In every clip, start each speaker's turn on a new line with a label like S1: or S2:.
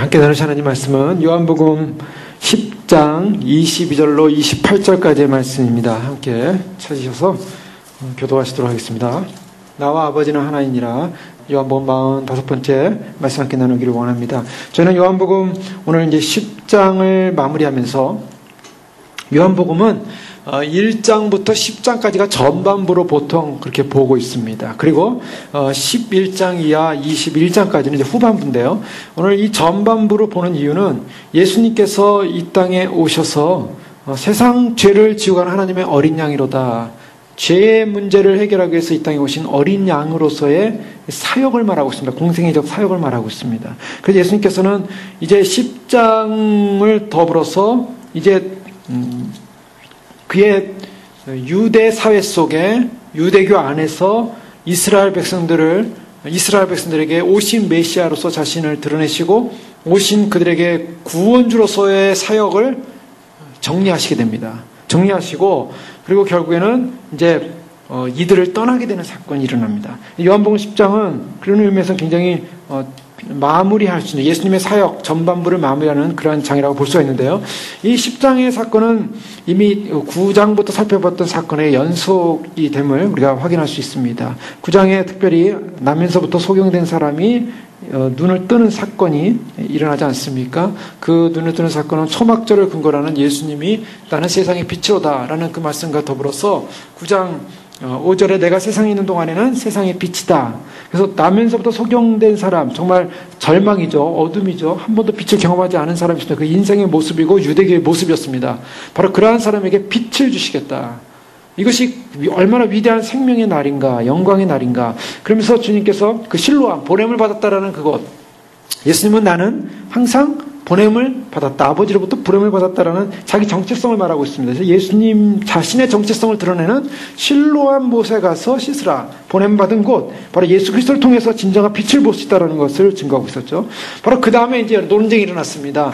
S1: 함께 나눌 하나님 말씀은 요한복음 10장 22절로 28절까지의 말씀입니다. 함께 찾으셔서 교도하시도록 하겠습니다. 나와 아버지는 하나이니라. 요한복음 45번째 말씀 함께 나누기를 원합니다. 저희는 요한복음 오늘 이제 10장을 마무리하면서 요한복음은 1장부터 10장까지가 전반부로 보통 그렇게 보고 있습니다. 그리고 11장 이하 21장까지는 이제 후반부인데요. 오늘 이 전반부로 보는 이유는 예수님께서 이 땅에 오셔서 세상 죄를 지고 가는 하나님의 어린 양이로다. 죄의 문제를 해결하기 위해서 이 땅에 오신 어린 양으로서의 사역을 말하고 있습니다. 공생애적 사역을 말하고 있습니다. 그래서 예수님께서는 이제 10장을 더불어서 이제 그의 유대 사회 속에 유대교 안에서 이스라엘 백성들에게 오신 메시아로서 자신을 드러내시고 오신 그들에게 구원주로서의 사역을 정리하시게 됩니다. 정리하시고 그리고 결국에는 이제 이들을 떠나게 되는 사건이 일어납니다. 요한복음 10장은 그런 의미에서 굉장히 마무리할 수 있는 예수님의 사역 전반부를 마무리하는 그러한 장이라고 볼 수가 있는데요. 이 10장의 사건은 이미 9장부터 살펴봤던 사건의 연속이 됨을 우리가 확인할 수 있습니다. 9장에 특별히 나면서부터 소경된 사람이 눈을 뜨는 사건이 일어나지 않습니까? 그 눈을 뜨는 사건은 초막절을 근거로 하는 예수님이 나는 세상의 빛이로다 라는 그 말씀과 더불어서 9장 5절에 내가 세상에 있는 동안에는 세상의 빛이다. 그래서 나면서부터 소경된 사람, 정말 절망이죠. 어둠이죠. 한 번도 빛을 경험하지 않은 사람이었습니다. 그 인생의 모습이고 유대교의 모습이었습니다. 바로 그러한 사람에게 빛을 주시겠다. 이것이 얼마나 위대한 생명의 날인가, 영광의 날인가. 그러면서 주님께서 그 실로암, 보냄을 받았다라는 그것. 예수님은 나는 항상 보냄을 받았다. 아버지로부터 보냄을 받았다라는 자기 정체성을 말하고 있습니다. 그래서 예수님 자신의 정체성을 드러내는 실로암 못에 가서 씻으라. 보냄 받은 곳. 바로 예수 그리스도를 통해서 진정한 빛을 볼 수 있다는 것을 증거하고 있었죠. 바로 그 다음에 이제 논쟁이 일어났습니다.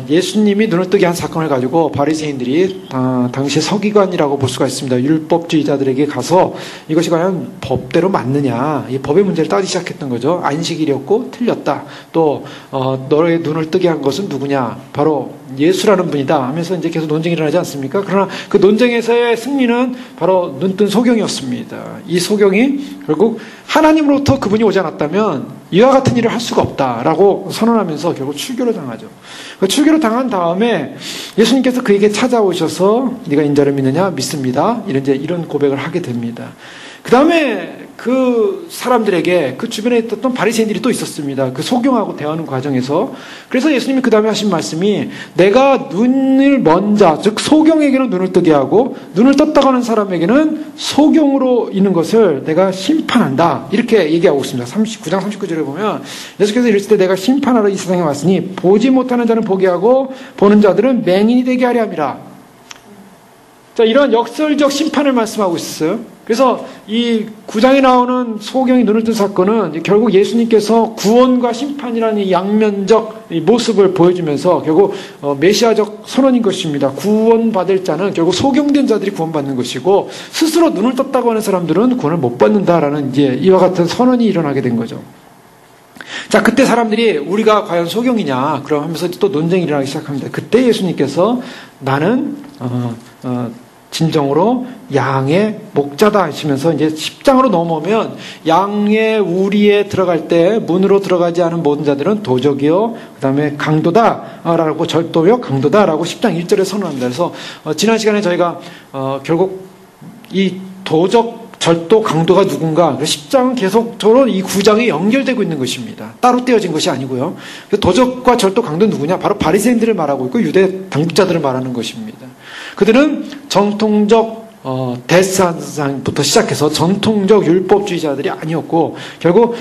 S1: 예수님이 눈을 뜨게 한 사건을 가지고 바리새인들이 당시 서기관이라고 볼 수가 있습니다. 율법주의자들에게 가서 이것이 과연 법대로 맞느냐. 이 법의 문제를 따지기 시작했던 거죠. 안식일이었고 틀렸다. 또 너의 눈을 뜨게 한 것은 누구냐? 바로 예수라는 분이다 하면서 이제 계속 논쟁이 일어나지 않습니까? 그러나 그 논쟁에서의 승리는 바로 눈뜬 소경이었습니다. 이 소경이 결국 하나님으로부터 그분이 오지 않았다면 이와 같은 일을 할 수가 없다라고 선언하면서 결국 출교를 당하죠. 그 출교를 당한 다음에 예수님께서 그에게 찾아오셔서 네가 인자를 믿느냐? 믿습니다. 이런 고백을 하게 됩니다. 그 다음에 그 사람들에게 그 주변에 있었던 바리새인들이 또 있었습니다. 그 소경하고 대하는 과정에서. 그래서 예수님이 그 다음에 하신 말씀이 내가 눈을 먼 자, 즉 소경에게는 눈을 뜨게 하고 눈을 떴다고 하는 사람에게는 소경으로 있는 것을 내가 심판한다. 이렇게 얘기하고 있습니다. 9장 39절에 보면 예수께서 이르실 때 내가 심판하러 이 세상에 왔으니 보지 못하는 자는 보게 하고 보는 자들은 맹인이 되게 하려 함이라. 자, 이런 역설적 심판을 말씀하고 있어요. 그래서 이 9장에 나오는 소경이 눈을 뜬 사건은 결국 예수님께서 구원과 심판이라는 이 양면적 모습을 보여주면서 결국 메시아적 선언인 것입니다. 구원받을 자는 결국 소경된 자들이 구원받는 것이고 스스로 눈을 떴다고 하는 사람들은 구원을 못 받는다라는 이제 이와 같은 선언이 일어나게 된 거죠. 자, 그때 사람들이 우리가 과연 소경이냐 그럼 하면서 또 논쟁이 일어나기 시작합니다. 그때 예수님께서 나는 진정으로 양의 목자다 하시면서 이제 10장으로 넘어오면 양의 우리에 들어갈 때 문으로 들어가지 않은 모든 자들은 도적이요 그 다음에 강도다라고 절도요 강도다라고 10장 1절에 선언합니다. 그래서 지난 시간에 저희가 결국 이 도적 절도 강도가 누군가 10장은 계속적으로 이 9장에 연결되고 있는 것입니다. 따로 떼어진 것이 아니고요. 도적과 절도 강도 누구냐? 바로 바리새인들을 말하고 있고 유대 당국자들을 말하는 것입니다. 그들은 정통적 대사상부터 시작해서 전통적 율법주의자들이 아니었고 결국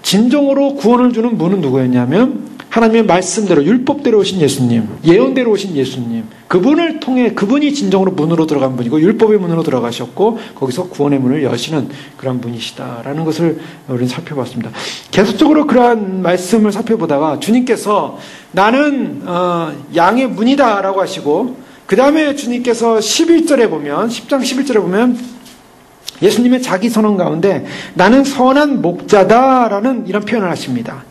S1: 진정으로 구원을 주는 분은 누구였냐면 하나님의 말씀대로 율법대로 오신 예수님, 예언대로 오신 예수님, 그분을 통해 그분이 진정으로 문으로 들어간 분이고 율법의 문으로 들어가셨고 거기서 구원의 문을 여시는 그런 분이시다라는 것을 우리는 살펴봤습니다. 계속적으로 그러한 말씀을 살펴보다가 주님께서 나는 양의 문이다라고 하시고 그 다음에 주님께서 11절에 보면 10장 11절에 보면 예수님의 자기 선언 가운데 나는 선한 목자다라는 이런 표현을 하십니다.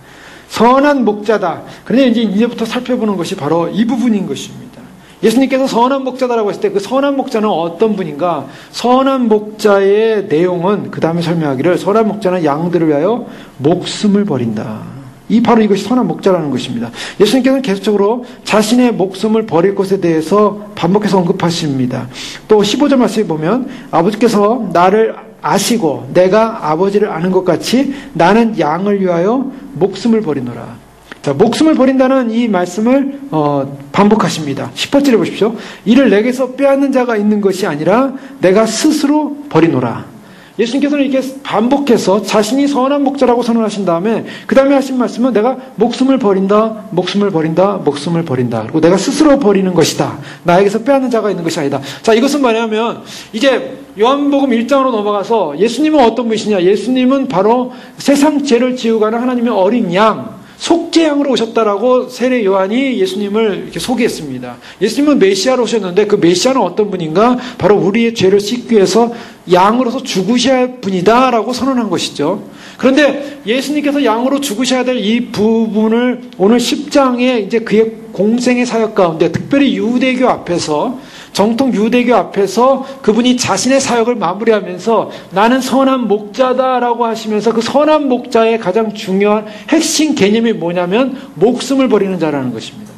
S1: 선한 목자다. 그런데 이제부터 살펴보는 것이 바로 이 부분인 것입니다. 예수님께서 선한 목자다라고 했을 때 그 선한 목자는 어떤 분인가? 선한 목자의 내용은 그 다음에 설명하기를 선한 목자는 양들을 위하여 목숨을 버린다. 바로 이것이 선한 목자라는 것입니다. 예수님께서는 계속적으로 자신의 목숨을 버릴 것에 대해서 반복해서 언급하십니다. 또 15절 말씀에 보면 아버지께서 나를 아시고 내가 아버지를 아는 것 같이 나는 양을 위하여 목숨을 버리노라. 자, 목숨을 버린다는 이 말씀을 반복하십니다. 10절에 보십시오. 이를 내게서 빼앗는 자가 있는 것이 아니라 내가 스스로 버리노라. 예수님께서는 이렇게 반복해서 자신이 선한 목자라고 선언하신 다음에 그 다음에 하신 말씀은 내가 목숨을 버린다, 목숨을 버린다, 목숨을 버린다. 그리고 내가 스스로 버리는 것이다. 나에게서 빼앗는 자가 있는 것이 아니다. 자, 이것은 뭐냐면 이제 요한복음 1장으로 넘어가서 예수님은 어떤 분이시냐? 예수님은 바로 세상 죄를 지우고 가는 하나님의 어린 양, 속죄양으로 오셨다라고 세례 요한이 예수님을 이렇게 소개했습니다. 예수님은 메시아로 오셨는데 그 메시아는 어떤 분인가? 바로 우리의 죄를 씻기 위해서 양으로서 죽으셔야 할 분이다라고 선언한 것이죠. 그런데 예수님께서 양으로 죽으셔야 될 이 부분을 오늘 10장에 이제 그의 공생의 사역 가운데 특별히 유대교 앞에서 정통 유대교 앞에서 그분이 자신의 사역을 마무리하면서 나는 선한 목자다라고 하시면서 그 선한 목자의 가장 중요한 핵심 개념이 뭐냐면 목숨을 버리는 자라는 것입니다.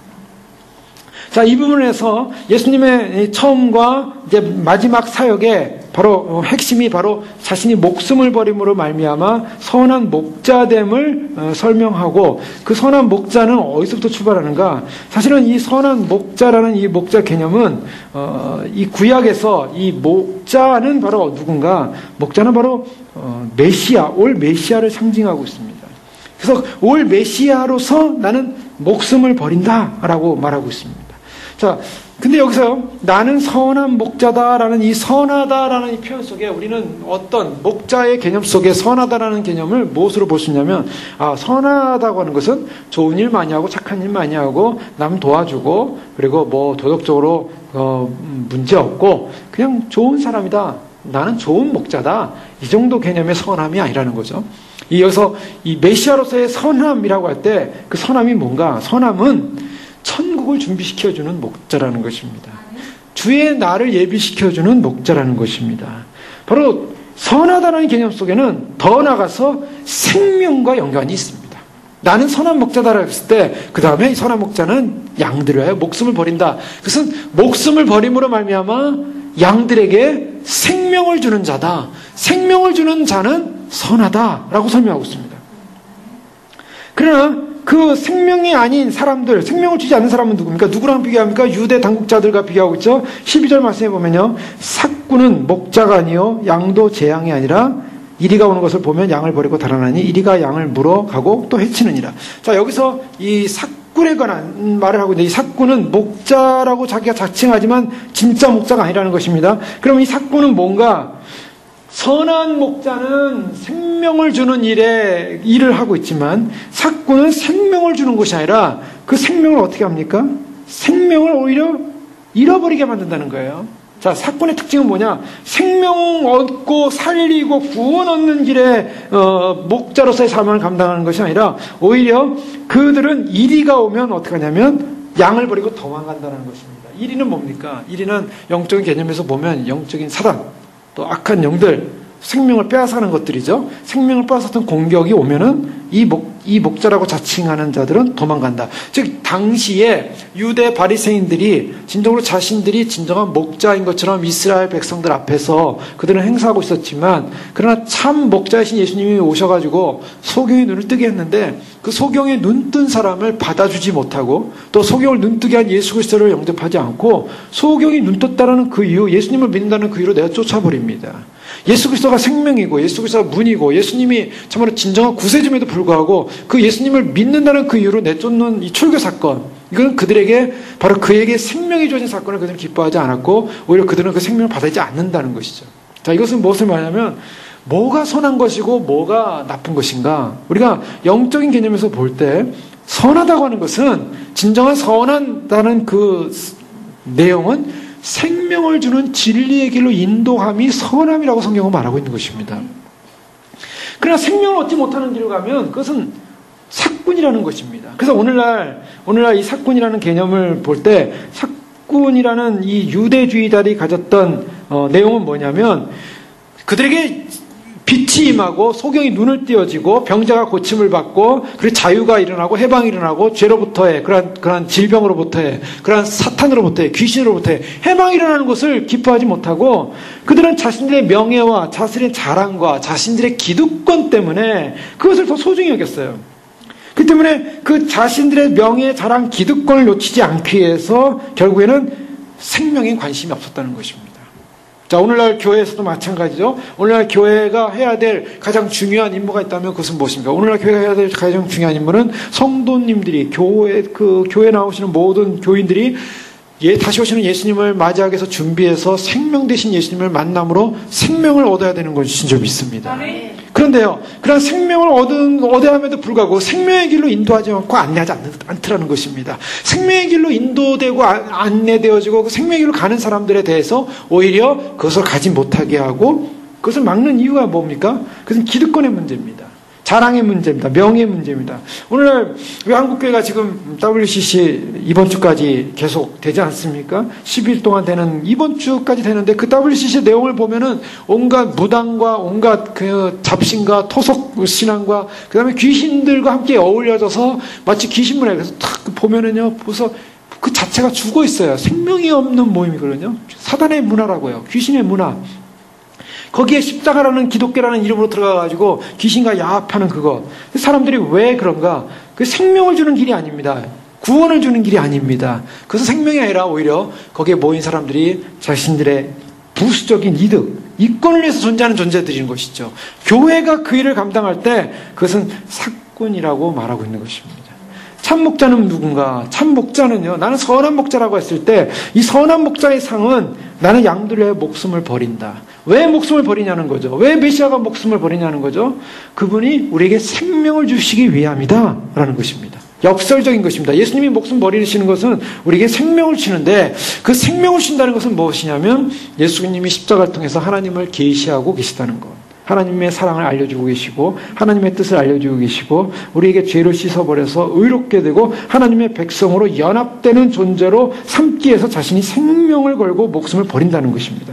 S1: 자, 이 부분에서 예수님의 처음과 이제 마지막 사역의 바로 핵심이 바로 자신이 목숨을 버림으로 말미암아 선한 목자됨을 설명하고 그 선한 목자는 어디서부터 출발하는가? 사실은 이 선한 목자라는 이 목자 개념은 이 구약에서 이 목자는 바로 누군가? 목자는 바로 메시아, 올 메시아를 상징하고 있습니다. 그래서 올 메시아로서 나는 목숨을 버린다라고 말하고 있습니다. 자, 근데 여기서 나는 선한 목자다라는 이 선하다라는 이 표현 속에 우리는 어떤 목자의 개념 속에 선하다라는 개념을 무엇으로 볼 수 있냐면, 선하다고 하는 것은 좋은 일 많이 하고 착한 일 많이 하고 남 도와주고 그리고 뭐 도덕적으로 문제 없고 그냥 좋은 사람이다. 나는 좋은 목자다. 이 정도 개념의 선함이 아니라는 거죠. 여기서 이 메시아로서의 선함이라고 할 때 그 선함이 뭔가? 선함은 천국을 준비시켜주는 목자라는 것입니다. 주의 날을 예비시켜주는 목자라는 것입니다. 바로 선하다는 개념 속에는 더 나아가서 생명과 연관이 있습니다. 나는 선한 목자다라고 했을 때 그 다음에 이 선한 목자는 양들을 위하여 목숨을 버린다. 그것은 목숨을 버림으로 말미암아 양들에게 생명을 주는 자다. 생명을 주는 자는 선하다라고 설명하고 있습니다. 그러나 그 생명이 아닌 사람들, 생명을 주지 않는 사람은 누굽니까? 누구랑 비교합니까? 유대 당국자들과 비교하고 있죠. 12절 말씀에 보면요. 삭구는 목자가 아니요 양도 제 양이 아니라 이리가 오는 것을 보면 양을 버리고 달아나니 이리가 양을 물어가고 또 해치느니라. 자, 여기서 이 삭군에 관한 말을 하고 있는데 이 삭군은 목자라고 자기가 자칭하지만 진짜 목자가 아니라는 것입니다. 그럼 이 삭군은 뭔가? 선한 목자는 생명을 주는 일을 하고 있지만 삭군은 생명을 주는 것이 아니라 그 생명을 어떻게 합니까? 생명을 오히려 잃어버리게 만든다는 거예요. 자, 삭군의 특징은 뭐냐? 생명 얻고 살리고 구원 얻는 길에 목자로서의 사명을 감당하는 것이 아니라 오히려 그들은 이리가 오면 어떻게 하냐면 양을 버리고 도망간다는 것입니다. 이리는 뭡니까? 이리는 영적인 개념에서 보면 영적인 사단, 또 악한 영들, 생명을 빼앗아가는 것들이죠. 생명을 빼앗았던 공격이 오면은 이 목자라고 자칭하는 자들은 도망간다. 즉 당시에 유대 바리새인들이 진정으로 자신들이 진정한 목자인 것처럼 이스라엘 백성들 앞에서 그들은 행사하고 있었지만 그러나 참 목자이신 예수님이 오셔가지고 소경의 눈을 뜨게 했는데 그 소경의 눈뜬 사람을 받아주지 못하고 또 소경을 눈뜨게 한 예수 그리스도를 영접하지 않고 소경이 눈떴다는 그 이유, 예수님을 믿는다는 그 이유로 내가 쫓아버립니다. 예수 그리스도가 생명이고 예수 그리스도가 문이고 예수님이 참으로 진정한 구세주임에도 불구하고 그 예수님을 믿는다는 그 이유로 내쫓는 이 출교 사건, 이건 그들에게 바로 그에게 생명이 주어진 사건을 그들은 기뻐하지 않았고 오히려 그들은 그 생명을 받아들이지 않는다는 것이죠. 자, 이것은 무엇을 말하냐면 뭐가 선한 것이고 뭐가 나쁜 것인가? 우리가 영적인 개념에서 볼 때 선하다고 하는 것은 진정한 선하다는 그 내용은 생명을 주는 진리의 길로 인도함이 선함이라고 성경은 말하고 있는 것입니다. 그러나 생명을 얻지 못하는 길로 가면 그것은 사꾼이라는 것입니다. 그래서 오늘날 이 사꾼이라는 개념을 볼 때 사꾼이라는 이 유대주의자들이 가졌던 내용은 뭐냐면 그들에게 빛이 임하고 소경이 눈을 띄어지고 병자가 고침을 받고 그리고 자유가 일어나고 해방이 일어나고 죄로부터의 그러한 질병으로부터의 그러한 사탄으로부터의 귀신으로부터의 해방이 일어나는 것을 기뻐하지 못하고 그들은 자신들의 명예와 자신의 자랑과 자신들의 기득권 때문에 그것을 더 소중히 여겼어요. 그 때문에 그 자신들의 명예, 자랑, 기득권을 놓치지 않기 위해서 결국에는 생명에 관심이 없었다는 것입니다. 자, 오늘날 교회에서도 마찬가지죠. 오늘날 교회가 해야 될 가장 중요한 임무가 있다면 그것은 무엇입니까? 오늘날 교회가 해야 될 가장 중요한 임무는 성도님들이 교회 나오시는 모든 교인들이 다시 오시는 예수님을 맞이하기 위해서 준비해서 생명 되신 예수님을 만남으로 생명을 얻어야 되는 것인 줄 믿습니다. 그런데요, 그런 생명을 얻어야 함에도 불구하고 생명의 길로 인도하지 않고 안내하지 않더라는 것입니다. 생명의 길로 인도되고 안내되어지고 그 생명의 길로 가는 사람들에 대해서 오히려 그것을 가지 못하게 하고 그것을 막는 이유가 뭡니까? 그것은 기득권의 문제입니다. 자랑의 문제입니다. 명예의 문제입니다. 오늘날 왜 한국교회가 지금 WCC 이번 주까지 계속 되지 않습니까? 10일 동안 되는 이번 주까지 되는데 그 WCC 내용을 보면은 온갖 무당과 온갖 그 잡신과 토속 신앙과 그 다음에 귀신들과 함께 어울려져서 마치 귀신문화에 그래서 탁 보면은요 벌써 그 자체가 죽어 있어요. 생명이 없는 모임이거든요. 사단의 문화라고요. 귀신의 문화. 거기에 십자가라는 기독교라는 이름으로 들어가가지고 귀신과 야합하는 그거. 사람들이 왜 그런가? 그 생명을 주는 길이 아닙니다. 구원을 주는 길이 아닙니다. 그래서 생명이 아니라 오히려 거기에 모인 사람들이 자신들의 부수적인 이득, 이권을 위해서 존재하는 존재들인 것이죠. 교회가 그 일을 감당할 때 그것은 사꾼이라고 말하고 있는 것입니다. 참 목자는 누군가? 참 목자는요, 나는 선한 목자라고 했을 때 이 선한 목자의 상은 나는 양들을 위해 목숨을 버린다. 왜 목숨을 버리냐는 거죠. 왜 메시아가 목숨을 버리냐는 거죠. 그분이 우리에게 생명을 주시기 위함이다 라는 것입니다. 역설적인 것입니다. 예수님이 목숨 버리시는 것은 우리에게 생명을 주는데 그 생명을 준다는 것은 무엇이냐면 예수님이 십자가를 통해서 하나님을 계시하고 계시다는 것. 하나님의 사랑을 알려주고 계시고 하나님의 뜻을 알려주고 계시고 우리에게 죄를 씻어버려서 의롭게 되고 하나님의 백성으로 연합되는 존재로 삼기 위해서 자신이 생명을 걸고 목숨을 버린다는 것입니다.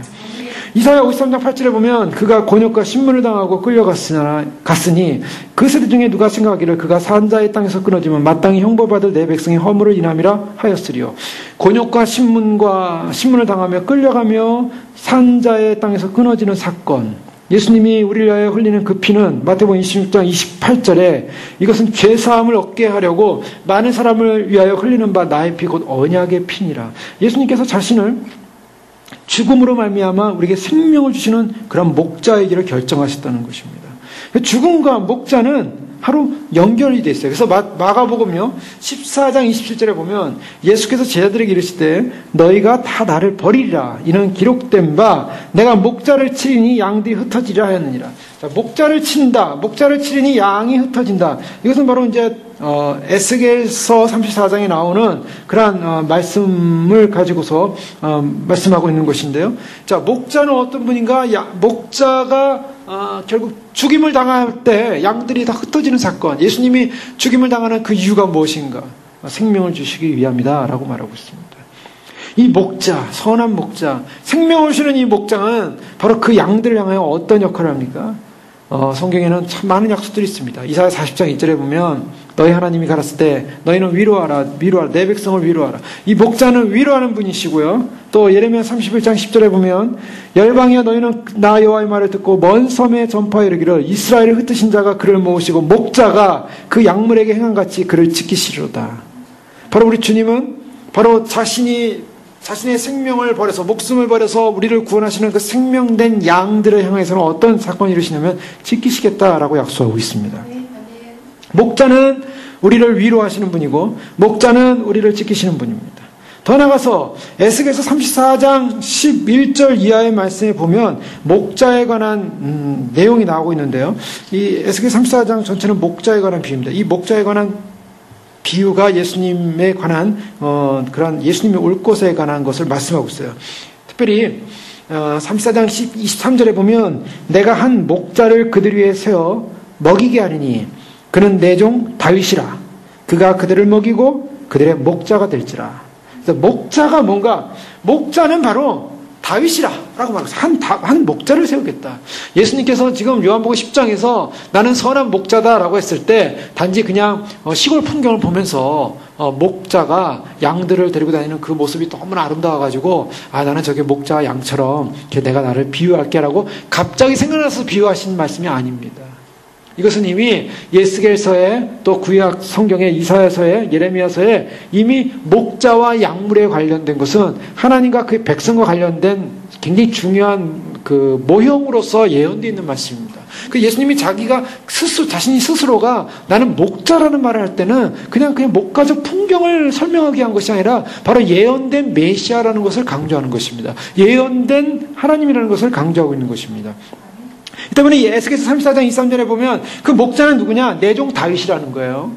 S1: 이사야 53장 8절에 보면 그가 곤욕과 신문을 당하고 끌려갔으니 그 세대 중에 누가 생각하기를 그가 산자의 땅에서 끊어지면 마땅히 형벌받을 내 백성의 허물을 인함이라 하였으리요. 곤욕과 신문을 당하며 끌려가며 산자의 땅에서 끊어지는 사건, 예수님이 우리를 위하여 흘리는 그 피는 마태복음 26장 28절에 이것은 죄사함을 얻게 하려고 많은 사람을 위하여 흘리는 바 나의 피 곧 언약의 피니라. 예수님께서 자신을 죽음으로 말미암아 우리에게 생명을 주시는 그런 목자의 길을 결정하셨다는 것입니다. 죽음과 목자는 바로 연결이 되어 있어요. 그래서 마가복음요 14장 27절에 보면 예수께서 제자들에게 이르실 때 너희가 다 나를 버리리라 이는 기록된 바 내가 목자를 치리니 양들이 흩어지리라 하였느니라. 자, 목자를 친다. 목자를 치리니 양이 흩어진다. 이것은 바로 이제 에스겔서 34장에 나오는 그러한 말씀을 가지고서 말씀하고 있는 것인데요. 자, 목자는 어떤 분인가? 목자가 결국 죽임을 당할 때 양들이 다 흩어지는 사건. 예수님이 죽임을 당하는 그 이유가 무엇인가? 생명을 주시기 위함이다 라고 말하고 있습니다. 이 목자, 선한 목자, 생명을 주는 이 목자는 바로 그 양들을 향하여 어떤 역할을 합니까? 성경에는 참 많은 약속들이 있습니다. 이사야 40장 2절에 보면 너희 하나님이 가랐을 때 너희는 위로하라 내 백성을 위로하라. 이 목자는 위로하는 분이시고요. 또 예레미야 31장 10절에 보면 열방이여 너희는 나 여호와의 말을 듣고 먼 섬에 전파하여 이르기를 이스라엘을 흩으신 자가 그를 모으시고 목자가 그 양물에게 행한같이 그를 지키시리로다. 바로 우리 주님은 바로 자신의 생명을 버려서 목숨을 버려서 우리를 구원하시는 그 생명된 양들을 향해서는 어떤 사건을 이루시냐면 지키시겠다라고 약속하고 있습니다. 목자는 우리를 위로하시는 분이고 목자는 우리를 지키시는 분입니다. 더 나아가서 에스겔서 34장 11절 이하의 말씀에 보면 목자에 관한 내용이 나오고 있는데요. 이 에스겔 34장 전체는 목자에 관한 비유입니다. 이 목자에 관한 비유가 예수님에 관한 그런 예수님이 올 것에 관한 것을 말씀하고 있어요. 특별히 34장 23절에 보면 내가 한 목자를 그들 위에 세워 먹이게 하리니 그는 내 종 다윗이라. 그가 그들을 먹이고 그들의 목자가 될지라. 그래서 목자가 뭔가, 목자는 바로 다윗이라고 말했어요. 한 목자를 세우겠다. 예수님께서 지금 요한복음 10장에서 나는 선한 목자다라고 했을 때 단지 그냥 시골 풍경을 보면서 목자가 양들을 데리고 다니는 그 모습이 너무나 아름다워가지고 나는 저게 목자와 양처럼 내가 나를 비유할게라고 갑자기 생각나서 비유하신 말씀이 아닙니다. 이것은 이미 예스겔서에 또 구약 성경의 이사야서에 예레미야서에 이미 목자와 양물에 관련된 것은 하나님과 그 백성과 관련된 굉장히 중요한 그 모형으로서 예언되어 있는 말씀입니다. 그 예수님이 자신이 스스로가 나는 목자라는 말을 할 때는 그냥 목가적 풍경을 설명하게 한 것이 아니라 바로 예언된 메시아라는 것을 강조하는 것입니다. 예언된 하나님이라는 것을 강조하고 있는 것입니다. 때문에 에스겔서 34장 23절에 보면 그 목자는 누구냐? 내 종 다윗이라는 거예요.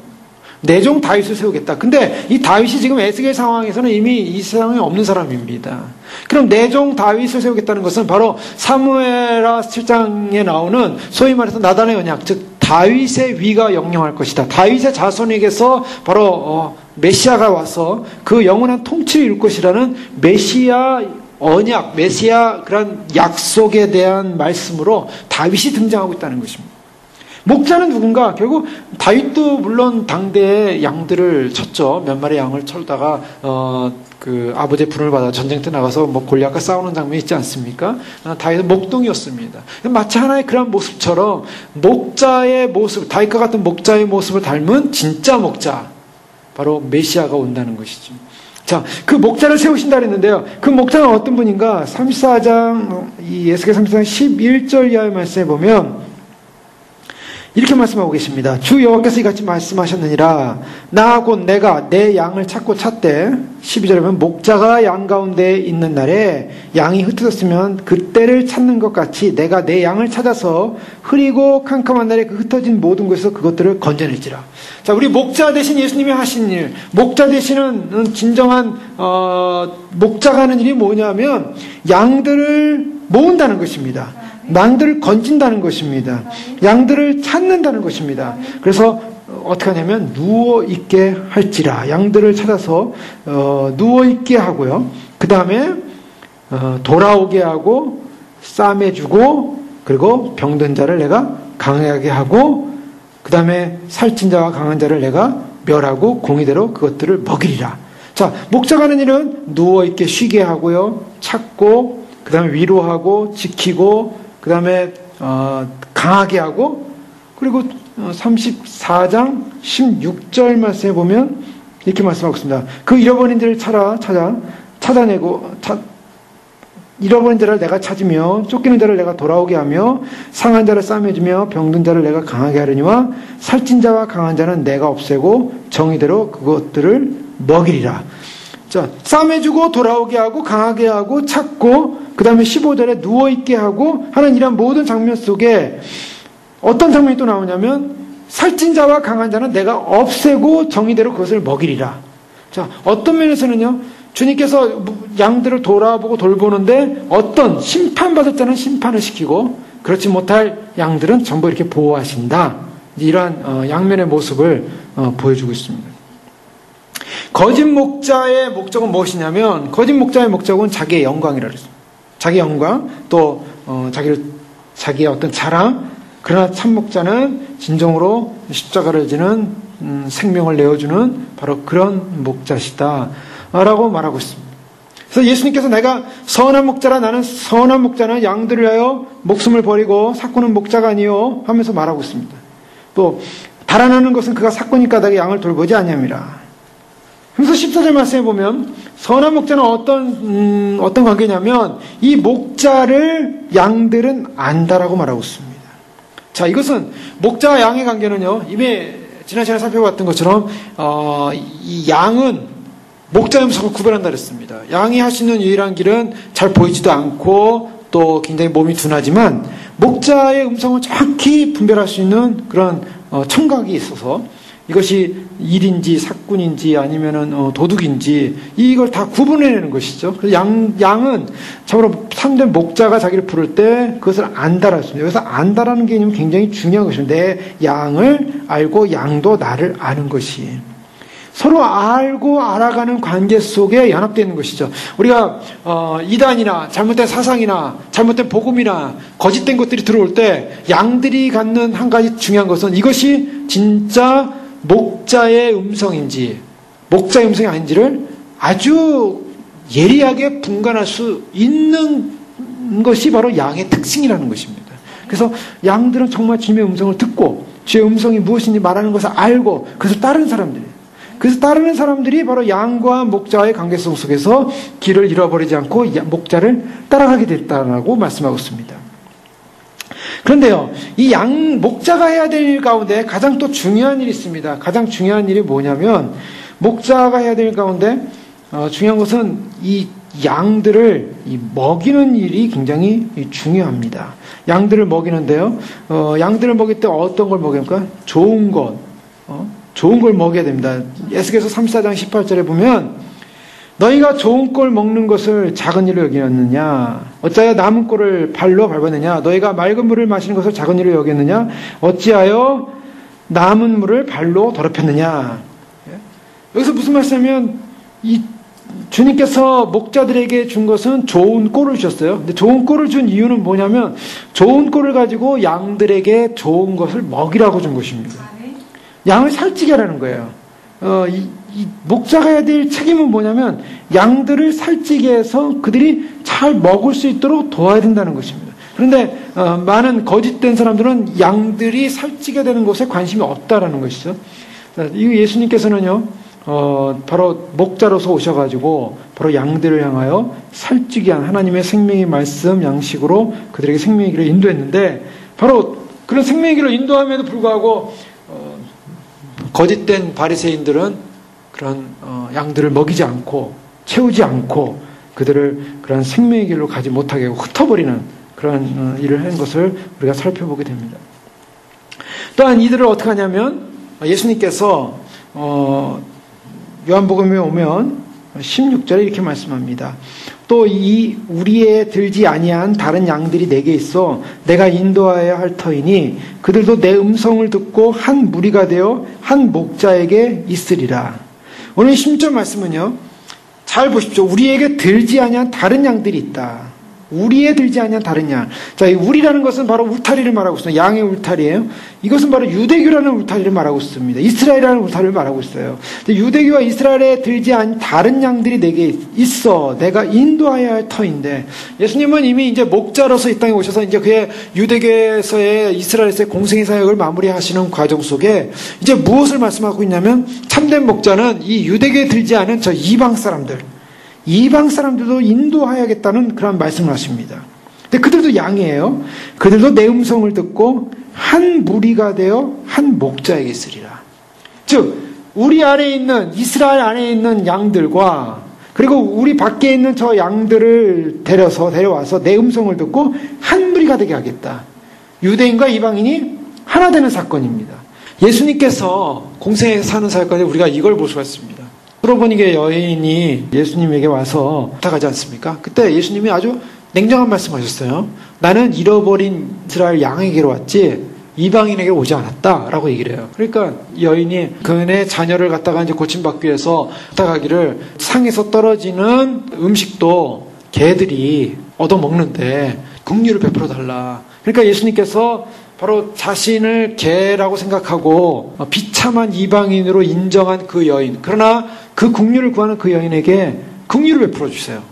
S1: 내 종 다윗을 세우겠다. 근데 이 다윗이 지금 에스겔 상황에서는 이미 이 세상에 없는 사람입니다. 그럼 내 종 다윗을 세우겠다는 것은 바로 사무엘하 7장에 나오는 소위 말해서 나단의 언약, 즉 다윗의 위가 영영할 것이다. 다윗의 자손에게서 바로 메시아가 와서 그 영원한 통치를 이룰 것이라는 메시아 언약, 메시아 그런 약속에 대한 말씀으로 다윗이 등장하고 있다는 것입니다. 목자는 누군가? 결국 다윗도 물론 당대에 양들을 쳤죠. 몇 마리 양을 쳐다가 그 아버지의 분을 받아 전쟁터 나가서 골리앗과 싸우는 장면이 있지 않습니까? 다윗은 목동이었습니다. 마치 하나의 그런 모습처럼 목자의 모습, 다윗과 같은 목자의 모습을 닮은 진짜 목자, 바로 메시아가 온다는 것이죠. 자, 그 목자를 세우신다 그랬는데요. 그 목자는 어떤 분인가? 34장, 이 에스겔 34장 11절 이하의 말씀에 보면 이렇게 말씀하고 계십니다. 주 여호와께서 이같이 말씀하셨느니라. 나 곧 내가 내 양을 찾고 찾되 12절에 보면 목자가 양 가운데 있는 날에 양이 흩어졌으면 그때를 찾는 것 같이 내가 내 양을 찾아서 흐리고 캄캄한 날에 그 흩어진 모든 곳에서 그것들을 건져낼지라. 자, 우리 목자 대신 예수님이 하신 일, 목자 대신은 진정한 목자가 하는 일이 뭐냐면 양들을 모은다는 것입니다. 양들을 건진다는 것입니다. 양들을 찾는다는 것입니다. 그래서 어떻게 하냐면 누워있게 할지라. 양들을 찾아서 누워있게 하고요. 그 다음에 돌아오게 하고 싸매주고 그리고 병든 자를 내가 강하게 하고 그 다음에 살찐 자와 강한 자를 내가 멸하고 공의대로 그것들을 먹이리라. 자, 목자가 하는 일은 누워있게 쉬게 하고요. 찾고 그 다음에 위로하고 지키고 그 다음에 강하게 하고 그리고 34장 16절 말씀에 보면 이렇게 말씀하고 있습니다. 그 잃어버린 자를 찾아내고 잃어버린 자를 내가 찾으며 쫓기는 자를 내가 돌아오게 하며 상한 자를 싸매주며 병든 자를 내가 강하게 하려니와 살찐 자와 강한 자는 내가 없애고 정의대로 그것들을 먹이리라. 자, 싸매주고 돌아오게 하고 강하게 하고 찾고 그 다음에 15절에 누워있게 하고 하는 이런 모든 장면 속에 어떤 장면이 또 나오냐면 살찐 자와 강한 자는 내가 없애고 정의대로 그것을 먹이리라. 자, 어떤 면에서는요, 주님께서 양들을 돌아보고 돌보는데 어떤 심판받을 자는 심판을 시키고 그렇지 못할 양들은 전부 이렇게 보호하신다. 이러한 양면의 모습을 보여주고 있습니다. 거짓 목자의 목적은 무엇이냐면 거짓 목자의 목적은 자기의 영광이라 그랬습니다. 자기 영광, 또 자기의 어떤 자랑. 그러나 참 목자는 진정으로 십자가를 지는 생명을 내어주는 바로 그런 목자시다 라고 말하고 있습니다. 그래서 예수님께서 내가 선한 목자라, 나는 선한 목자는 양들을 위하여 목숨을 버리고 사꾸는 목자가 아니요 하면서 말하고 있습니다. 또 달아나는 것은 그가 사꾸니 까닭에 양을 돌보지 아니함이라. 그래서 14절 말씀에 보면 선한 목자는 어떤 관계냐면 이 목자를 양들은 안다라고 말하고 있습니다. 자, 이것은 목자와 양의 관계는요, 이미 지난 시간에 살펴봤던 것처럼 이 양은 목자의 음성을 구별한다 그랬습니다. 양이 할 수 있는 유일한 길은 잘 보이지도 않고 또 굉장히 몸이 둔하지만 목자의 음성을 정확히 분별할 수 있는 그런 청각이 있어서 이것이 일인지 사꾼인지 아니면은 도둑인지 이걸 다 구분해내는 것이죠. 그래서 양은 참으로 참된 목자가 자기를 부를 때 그것을 안다라고 했습니다. 여기서 안다라는 개념이 굉장히 중요한 것입니다. 내 양을 알고 양도 나를 아는 것이. 서로 알고 알아가는 관계 속에 연합되어 있는 것이죠. 우리가 이단이나 잘못된 사상이나 잘못된 복음이나 거짓된 것들이 들어올 때 양들이 갖는 한 가지 중요한 것은 이것이 진짜 목자의 음성인지 목자의 음성이 아닌지를 아주 예리하게 분간할 수 있는 것이 바로 양의 특징이라는 것입니다. 그래서 양들은 정말 주님의 음성을 듣고 주의 음성이 무엇인지 말하는 것을 알고 그래서 따르는 사람들이에요. 그래서 따르는 사람들이 바로 양과 목자의 관계성 속에서 길을 잃어버리지 않고 목자를 따라가게 됐다라고 말씀하고 있습니다. 그런데요, 이 목자가 해야 될 일 가운데 가장 또 중요한 일이 있습니다. 가장 중요한 일이 뭐냐면 목자가 해야 될 일 가운데 중요한 것은 이 양들을 먹이는 일이 굉장히 중요합니다. 양들을 먹이는데요, 양들을 먹일 때 어떤 걸 먹입니까? 좋은 것, 좋은 걸 먹여야 됩니다. 에스겔서 34장 18절에 보면 너희가 좋은 꼴 먹는 것을 작은 일로 여기느냐? 어찌하여 남은 꼴을 발로 밟았느냐? 너희가 맑은 물을 마시는 것을 작은 일로 여겼느냐? 어찌하여 남은 물을 발로 더럽혔느냐? 여기서 무슨 말씀이냐면 이 주님께서 목자들에게 준 것은 좋은 꼴을 주셨어요. 근데 좋은 꼴을 준 이유는 뭐냐면 좋은 꼴을 가지고 양들에게 좋은 것을 먹이라고 준 것입니다. 양을 살찌게 하라는 거예요. 이 목자가 해야 될 책임은 뭐냐면 양들을 살찌게 해서 그들이 잘 먹을 수 있도록 도와야 된다는 것입니다. 그런데 많은 거짓된 사람들은 양들이 살찌게 되는 것에 관심이 없다라는 것이죠. 이 예수님께서는요, 바로 목자로서 오셔가지고 바로 양들을 향하여 살찌게 한 하나님의 생명의 말씀 양식으로 그들에게 생명의 길을 인도했는데 바로 그런 생명의 길을 인도함에도 불구하고 거짓된 바리새인들은 그런 양들을 먹이지 않고 채우지 않고 그들을 그런 생명의 길로 가지 못하게 하고 흩어버리는 그런 일을 한 것을 우리가 살펴보게 됩니다. 또한 이들을 어떻게 하냐면 예수님께서 요한복음에 오면 16절에 이렇게 말씀합니다. 또 이 우리에 들지 아니한 다른 양들이 내게 있어 내가 인도하여야 할 터이니 그들도 내 음성을 듣고 한 무리가 되어 한 목자에게 있으리라. 오늘 16절 말씀은요, 잘 보십시오. 우리에게 들지 아니한 다른 양들이 있다. 우리에 들지 아니한 다른 양. 자, 이 우리라는 것은 바로 울타리를 말하고 있습니다. 양의 울타리예요. 이것은 바로 유대교라는 울타리를 말하고 있습니다. 이스라엘이라는 울타리를 말하고 있어요. 유대교와 이스라엘에 들지 않은 다른 양들이 내게 있어. 내가 인도하여야 할 터인데, 예수님은 이미 이제 목자로서 이 땅에 오셔서 이제 그의 유대교에서의 이스라엘에서의 공생의 사역을 마무리하시는 과정 속에 이제 무엇을 말씀하고 있냐면 참된 목자는 이 유대교에 들지 않은 저 이방 사람들도 인도하야겠다는 그런 말씀을 하십니다. 근데 그들도 양이에요. 그들도 내 음성을 듣고 한 무리가 되어 한 목자에게 있으리라. 즉 우리 안에 있는 이스라엘 안에 있는 양들과 그리고 우리 밖에 있는 저 양들을 데려와서 내 음성을 듣고 한 무리가 되게 하겠다. 유대인과 이방인이 하나 되는 사건입니다. 예수님께서 공생에 사는 사역까지 우리가 이걸 볼 수가 있습니다. 프로보니게 여인이 예수님에게 와서 부탁하지 않습니까? 그때 예수님이 아주 냉정한 말씀하셨어요. 나는 잃어버린 이스라엘 양에게로 왔지 이방인에게 오지 않았다 라고 얘기를 해요. 그러니까 여인이 그네 자녀를 갖다가 이제 고침받기 위해서 부탁하기를 상에서 떨어지는 음식도 개들이 얻어먹는데 긍휼을 베풀어 달라. 그러니까 예수님께서 바로 자신을 개라고 생각하고 비참한 이방인으로 인정한 그 여인, 그러나 그 긍휼을 구하는 그 여인에게 긍휼을 베풀어 주세요.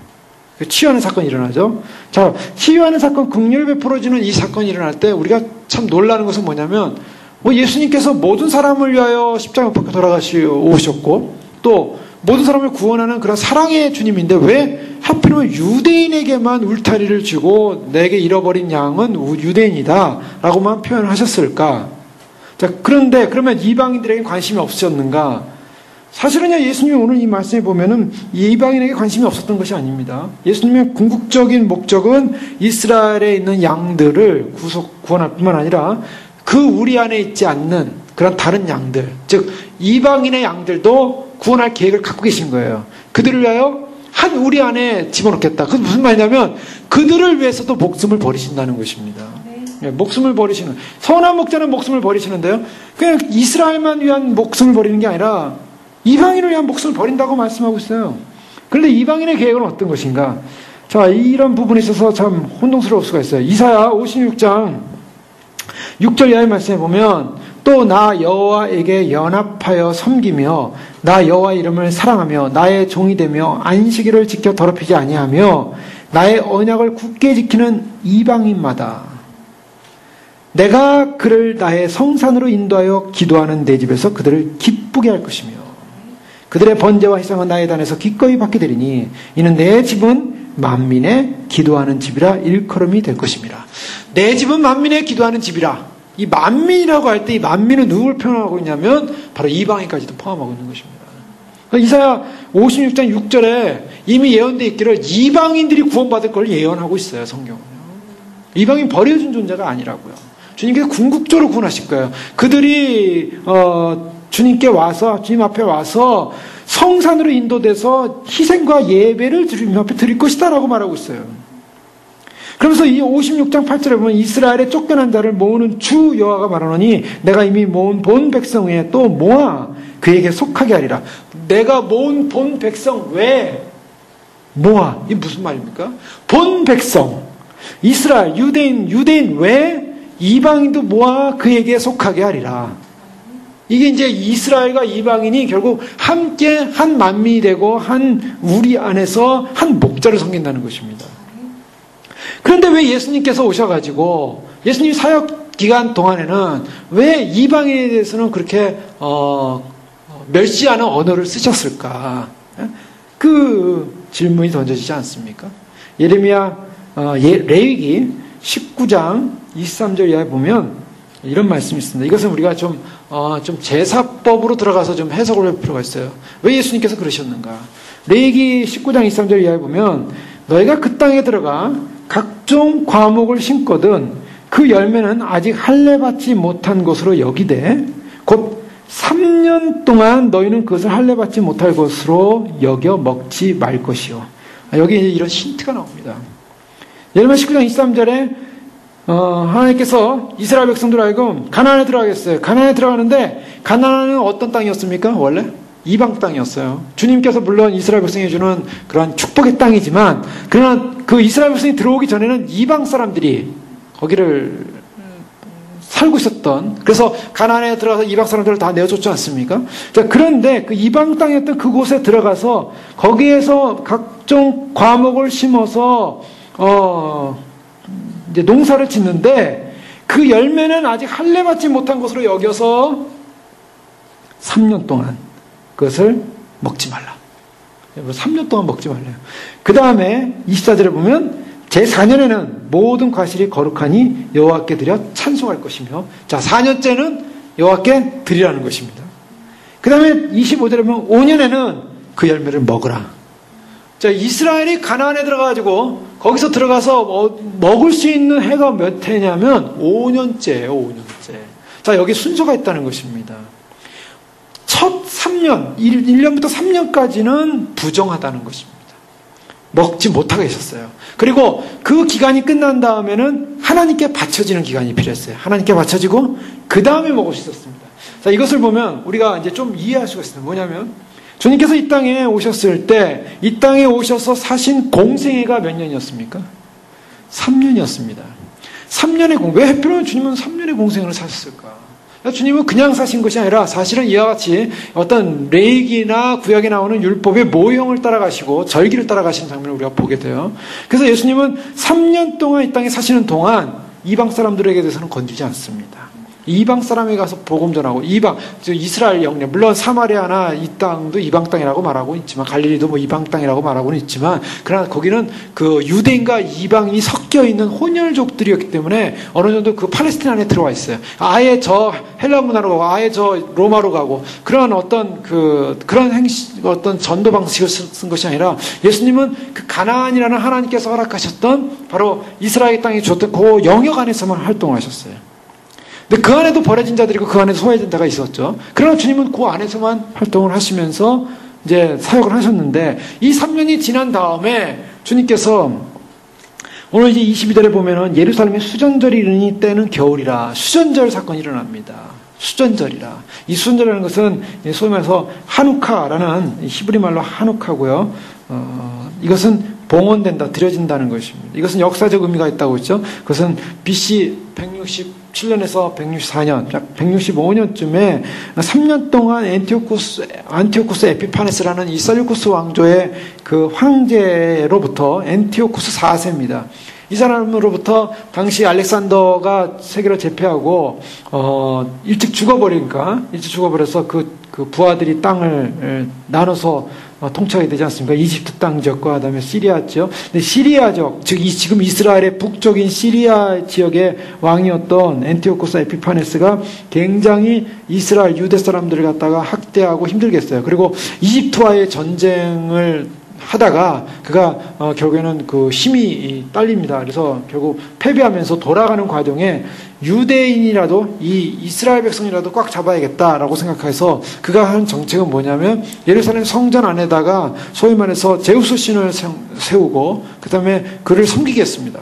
S1: 치유하는 사건이 일어나죠. 자, 치유하는 사건, 긍휼을 베풀어 주는 이 사건이 일어날 때 우리가 참 놀라는 것은 뭐냐면 예수님께서 모든 사람을 위하여 십자가 밖에 돌아가시오셨고 또 모든 사람을 구원하는 그런 사랑의 주님인데 왜 하필이면 유대인에게만 울타리를 주고 내게 잃어버린 양은 유대인이다 라고만 표현을 하셨을까? 자, 그런데 그러면 이방인들에게 관심이 없으셨는가? 사실은요, 예수님이 오늘 이 말씀에 보면은 이방인에게 관심이 없었던 것이 아닙니다. 예수님의 궁극적인 목적은 이스라엘에 있는 양들을 구원할 뿐만 아니라 그 우리 안에 있지 않는 그런 다른 양들, 즉 이방인의 양들도 구원할 계획을 갖고 계신 거예요. 그들을 위하여 한 우리 안에 집어넣겠다. 그건 무슨 말이냐면 그들을 위해서도 목숨을 버리신다는 것입니다. 네, 목숨을 버리시는, 선한 목자는 목숨을 버리시는데요, 그냥 이스라엘만 위한 목숨을 버리는 게 아니라 이방인을 위한 목숨을 버린다고 말씀하고 있어요. 그런데 이방인의 계획은 어떤 것인가? 자, 이런 부분에 있어서 참 혼동스러울 수가 있어요. 이사야 56장 6절 이하의 말씀에 보면 또 나 여호와에게 연합하여 섬기며 나 여호와 이름을 사랑하며 나의 종이 되며 안식일을 지켜 더럽히지 아니하며 나의 언약을 굳게 지키는 이방인마다 내가 그를 나의 성산으로 인도하여 기도하는 내 집에서 그들을 기쁘게 할 것이며 그들의 번제와 희생은 나의 단에서 기꺼이 받게 되리니 이는 내 집은 만민의 기도하는 집이라 일컬음이 될 것입니다. 내 집은 만민의 기도하는 집이라. 이 만민이라고 할 때 이 만민은 누굴 표현하고 있냐면 바로 이방인까지도 포함하고 있는 것입니다. 이사야 56장 6절에 이미 예언되어 있기를 이방인들이 구원받을 걸 예언하고 있어요. 성경은. 이방인 버려진 존재가 아니라고요. 주님께서 궁극적으로 구원하실 거예요. 그들이 주님께 와서 주님 앞에 와서 성산으로 인도돼서 희생과 예배를 주님 앞에 드릴 것이다 라고 말하고 있어요. 그러면서 이 56장 8절에 보면 이스라엘의 쫓겨난 자를 모으는 주 여호와가 말하노니 내가 이미 모은 본 백성 외에 또 모아 그에게 속하게 하리라. 내가 모은 본 백성 외에 모아. 이게 무슨 말입니까? 본 백성 이스라엘 유대인 외에 이방인도 모아 그에게 속하게 하리라. 이게 이제 이스라엘과 이방인이 결국 함께 한 만민이 되고 한 우리 안에서 한 목자를 섬긴다는 것입니다. 그런데 왜 예수님께서 오셔가지고 예수님 사역 기간 동안에는 왜 이방인에 대해서는 그렇게 멸시하는 언어를 쓰셨을까? 그 질문이 던져지지 않습니까? 예레미야 레위기 19장 23절 이하에 보면 이런 말씀이 있습니다. 이것은 우리가 좀 제사법으로 들어가서 좀 해석을 할 필요가 있어요. 왜 예수님께서 그러셨는가? 레위기 19장 23절 이하에 보면 너희가 그 땅에 들어가 각종 과목을 심거든 그 열매는 아직 할례받지 못한 것으로 여기되 곧 3년 동안 너희는 그것을 할례받지 못할 것으로 여겨 먹지 말 것이요. 여기 이런 힌트가 나옵니다. 예레미야 19장 23절에 하나님께서 이스라엘 백성들 하여금 가나안에 들어가겠어요. 가나안에 들어가는데 가나안은 어떤 땅이었습니까? 원래? 이방 땅이었어요. 주님께서 물론 이스라엘 백성에 주는 그런 축복의 땅이지만 그러나 그 이스라엘 백성이 들어오기 전에는 이방 사람들이 거기를 살고 있었던, 그래서 가나안에 들어가서 이방 사람들을 다 내어줬지 않습니까? 자, 그런데 그 이방 땅이었던 그곳에 들어가서 거기에서 각종 과목을 심어서 이제 농사를 짓는데 그 열매는 아직 할례받지 못한 것으로 여겨서 3년 동안 그것을 먹지 말라. 3년 동안 먹지 말래요. 그 다음에 24절에 보면 제4년에는 모든 과실이 거룩하니 여호와께 드려 찬송할 것이며, 자 4년째는 여호와께 드리라는 것입니다. 그 다음에 25절에 보면 5년에는 그 열매를 먹으라. 자, 이스라엘이 가나안에 들어가가지고 거기서 들어가서 먹을 수 있는 해가 몇 해냐면 5년째예요. 5년째. 자, 여기 순서가 있다는 것입니다. 첫 3년, 1년부터 3년까지는 부정하다는 것입니다. 먹지 못하게 하셨어요. 그리고 그 기간이 끝난 다음에는 하나님께 바쳐지는 기간이 필요했어요. 하나님께 바쳐지고 그 다음에 먹을 수 있었습니다. 자, 이것을 보면 우리가 이제 좀 이해할 수가 있습니다. 뭐냐면 주님께서 이 땅에 오셨을 때 이 땅에 오셔서 사신 공생애가 몇 년이었습니까? 3년이었습니다. 3년의 왜 하필이면 주님은 3년의 공생애를 사셨을까? 주님은 그냥 사신 것이 아니라 사실은 이와 같이 어떤 레위기나 구약에 나오는 율법의 모형을 따라가시고 절기를 따라가시는 장면을 우리가 보게 돼요. 그래서 예수님은 3년 동안 이 땅에 사시는 동안 이방 사람들에게 대해서는 건드리지 않습니다. 이방 사람에 가서 복음 전하고, 이방, 이스라엘 영내, 물론 사마리아나 이 땅도 이방 땅이라고 말하고 있지만, 갈릴리도 뭐 이방 땅이라고 말하고는 있지만, 그러나 거기는 그 유대인과 이방인이 섞여 있는 혼혈족들이었기 때문에 어느 정도 그 팔레스틴 안에 들어와 있어요. 아예 저 헬라 문화로 가고, 아예 저 로마로 가고, 그런 어떤 그런 어떤 전도 방식을 쓴 것이 아니라, 예수님은 그 가나안이라는 하나님께서 허락하셨던 바로 이스라엘 땅에 줬던 그 영역 안에서만 활동을 하셨어요. 근데 그 안에도 버려진 자들이고 그 안에도 소외된 자가 있었죠. 그러나 주님은 그 안에서만 활동을 하시면서 이제 사역을 하셨는데, 이 3년이 지난 다음에 주님께서 오늘 이제 22절에 보면은 예루살렘에 수전절이 이르니 때는 겨울이라, 수전절 사건이 일어납니다. 수전절이라. 이 수전절이라는 것은 소위 말해서 하누카라는 히브리 말로 하누카고요. 이것은 봉헌된다, 드려진다는 것입니다. 이것은 역사적 의미가 있다고 했죠. 그것은 BC 167년에서 164년, 약 165년쯤에 3년 동안 안티오쿠스 에피파네스라는 이 셀루쿠스 왕조의 그 황제로부터 엔티오쿠스 4세입니다. 이 사람으로부터 당시 알렉산더가 세계를 제패하고 일찍 죽어버려서 그 부하들이 땅을 나눠서 통치하게 되지 않습니까? 이집트 땅 지역과 그다음에 시리아 지역. 근데 시리아 지역, 즉 지금 이스라엘의 북쪽인 시리아 지역의 왕이었던 엔티오쿠스 에피파네스가 굉장히 이스라엘 유대 사람들을 갖다가 학대하고 힘들게 했어요. 그리고 이집트와의 전쟁을 하다가 그가 결국에는 그 힘이 딸립니다. 그래서 결국 패배하면서 돌아가는 과정에 유대인이라도 이 이스라엘 백성이라도 꽉 잡아야겠다라고 생각해서 그가 한 정책은 뭐냐면 예루살렘 성전 안에다가 소위 말해서 제우스 신을 세우고 그 다음에 그를 섬기게 했습니다.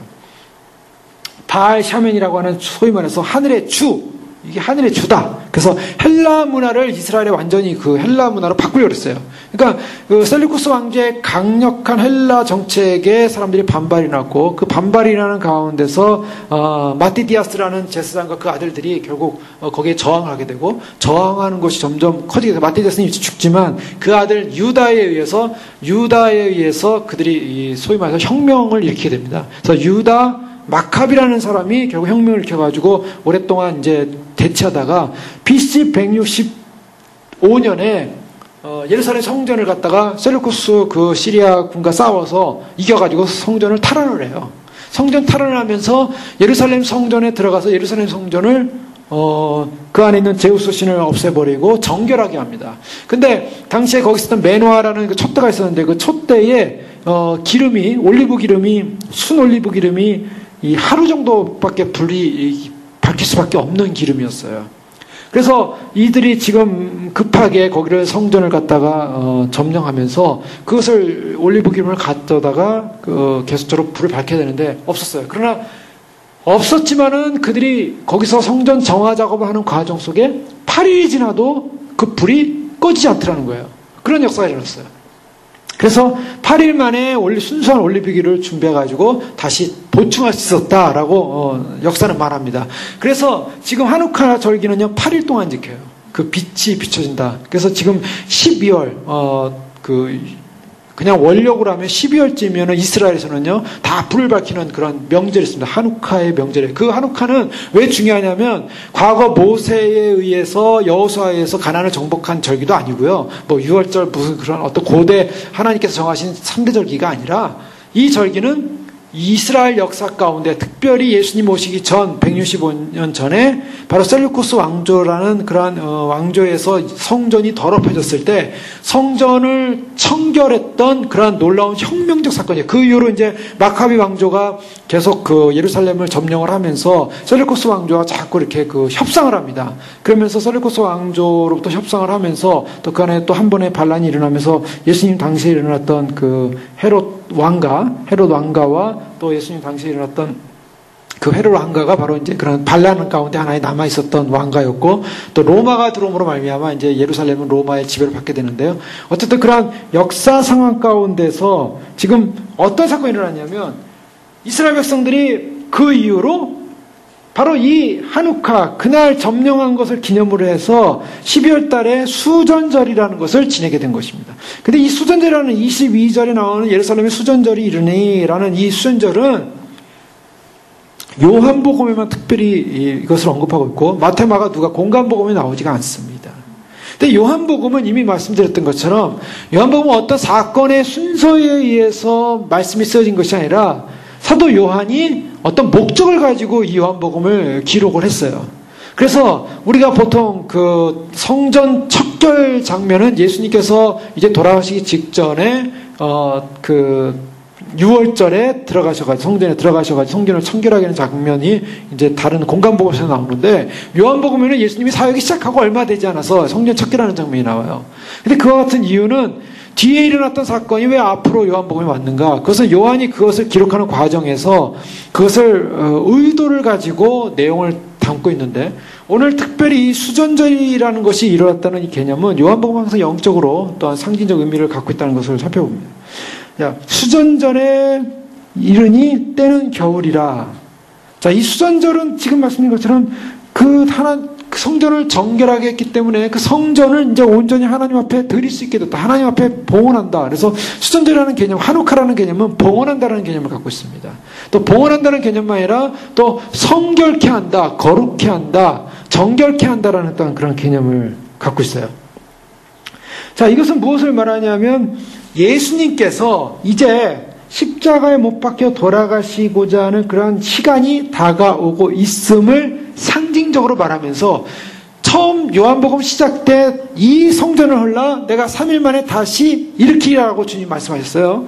S1: 바알 샤멘이라고 하는 소위 말해서 하늘의 주, 이게 하늘의 주다. 그래서 헬라 문화를 이스라엘에 완전히 그 헬라 문화로 바꾸려고 했어요. 그러니까 그 셀루쿠스 왕조의 강력한 헬라 정책에 사람들이 반발이 났고 그 반발이 나는 가운데서 마티디아스라는 제사장과 그 아들들이 결국 거기에 저항을 하게 되고 저항하는 것이 점점 커지게 돼서 마티디아스는 일찍 죽지만 그 아들 유다에 의해서 그들이 소위 말해서 혁명을 일으키게 됩니다. 그래서 유다 마캅이라는 사람이 결국 혁명을 일으켜가지고 오랫동안 이제 대치하다가 BC 165년에 예루살렘 성전을 갖다가 셀루쿠스 그 시리아 군과 싸워서 이겨가지고 성전을 탈환을 해요. 성전 탈환을 하면서 예루살렘 성전에 들어가서 예루살렘 성전을 그 안에 있는 제우스 신을 없애버리고 정결하게 합니다. 근데 당시에 거기 있었던 메노아라는 그 촛대가 있었는데 그 촛대에 기름이 순 올리브 기름이 이 하루 정도밖에 불이 밝힐 수밖에 없는 기름이었어요. 그래서 이들이 지금 급하게 거기를 성전을 갖다가 점령하면서 그것을 올리브 기름을 가져다가 계속적으로 불을 밝혀야 되는데 없었어요. 그러나 없었지만은 그들이 거기서 성전 정화 작업을 하는 과정 속에 8일이 지나도 그 불이 꺼지지 않더라는 거예요. 그런 역사가 일어났어요. 그래서 8일 만에 순수한 올리브기를 준비해가지고 다시 보충할 수 있었다라고 역사는 말합니다. 그래서 지금 하누카 절기는요 8일 동안 지켜요. 그 빛이 비춰진다. 그래서 지금 12월 그냥 원력으로 하면 12월쯤이면 이스라엘에서는요 다 불을 밝히는 그런 명절이 있습니다. 하누카의 명절에. 그 하누카는 왜 중요하냐면 과거 모세에 의해서 여호수아에 의해서 가나안을 정복한 절기도 아니고요. 뭐 6월절 무슨 그런 어떤 고대 하나님께서 정하신 3대 절기가 아니라 이 절기는 이스라엘 역사 가운데 특별히 예수님 오시기 전 165년 전에 바로 셀루쿠스 왕조라는 그러한 왕조에서 성전이 더럽혀졌을 때 성전을 청결했던 그러한 놀라운 혁명적 사건이에요. 그 이후로 이제 마카비 왕조가 계속 그 예루살렘을 점령을 하면서 셀루쿠스 왕조와 자꾸 이렇게 그 협상을 합니다. 그러면서 셀루쿠스 왕조로부터 협상을 하면서 또 그 안에 또 한 번의 반란이 일어나면서 예수님 당시에 일어났던 그 헤롯 왕가와 또 예수님 당시에 일어났던 그 헤롯 왕가가 바로 이제 그런 반란 가운데 하나에 남아 있었던 왕가였고 또 로마가 들어옴으로 말미암아 이제 예루살렘은 로마의 지배를 받게 되는데요. 어쨌든 그런 역사 상황 가운데서 지금 어떤 사건이 일어났냐면 이스라엘 백성들이 그 이후로 바로 이 하누카 그날 점령한 것을 기념으로 해서 12월 달에 수전절이라는 것을 지내게 된 것입니다. 근데 이 수전절이라는 22절에 나오는 예루살렘의 수전절이 이르니라는 이 수전절은 요한복음에만 특별히 이것을 언급하고 있고 마태, 마가, 누가 공관복음에 나오지가 않습니다. 근데 요한복음은 이미 말씀드렸던 것처럼 요한복음은 어떤 사건의 순서에 의해서 말씀이 쓰여진 것이 아니라 사도 요한이 어떤 목적을 가지고 이 요한복음을 기록을 했어요. 그래서 우리가 보통 그 성전 척결 장면은 예수님께서 이제 돌아가시기 직전에 그 6월절에 들어가셔가지고 성전에 들어가셔가지고 성전을 청결하게 하는 장면이 이제 다른 공관복음에서 나오는데 요한복음에는 예수님이 사역이 시작하고 얼마 되지 않아서 성전 척결하는 장면이 나와요. 근데 그와 같은 이유는 뒤에 일어났던 사건이 왜 앞으로 요한복음에 왔는가? 그것은 요한이 그것을 기록하는 과정에서 그것을 의도를 가지고 내용을 담고 있는데 오늘 특별히 이 수전절이라는 것이 일어났다는 이 개념은 요한복음 항상 영적으로 또한 상징적 의미를 갖고 있다는 것을 살펴봅니다. 자, 수전절에 이르니 때는 겨울이라. 자, 이 수전절은 지금 말씀드린 것처럼 그 성전을 정결하게 했기 때문에 그 성전을 이제 온전히 하나님 앞에 드릴 수 있게 됐다. 하나님 앞에 봉헌한다. 그래서 수전절이라는 개념, 한우카라는 개념은 봉헌한다라는 개념을 갖고 있습니다. 또 봉헌한다는 개념만 아니라 또 성결케 한다, 거룩케 한다, 정결케 한다라는 어떤 그런 개념을 갖고 있어요. 자, 이것은 무엇을 말하냐면 예수님께서 이제 십자가에 못 박혀 돌아가시고자 하는 그런 시간이 다가오고 있음을 상징적으로 말하면서 처음 요한복음 시작 때 이 성전을 헐라 내가 3일 만에 다시 일으키리라고 주님 말씀하셨어요.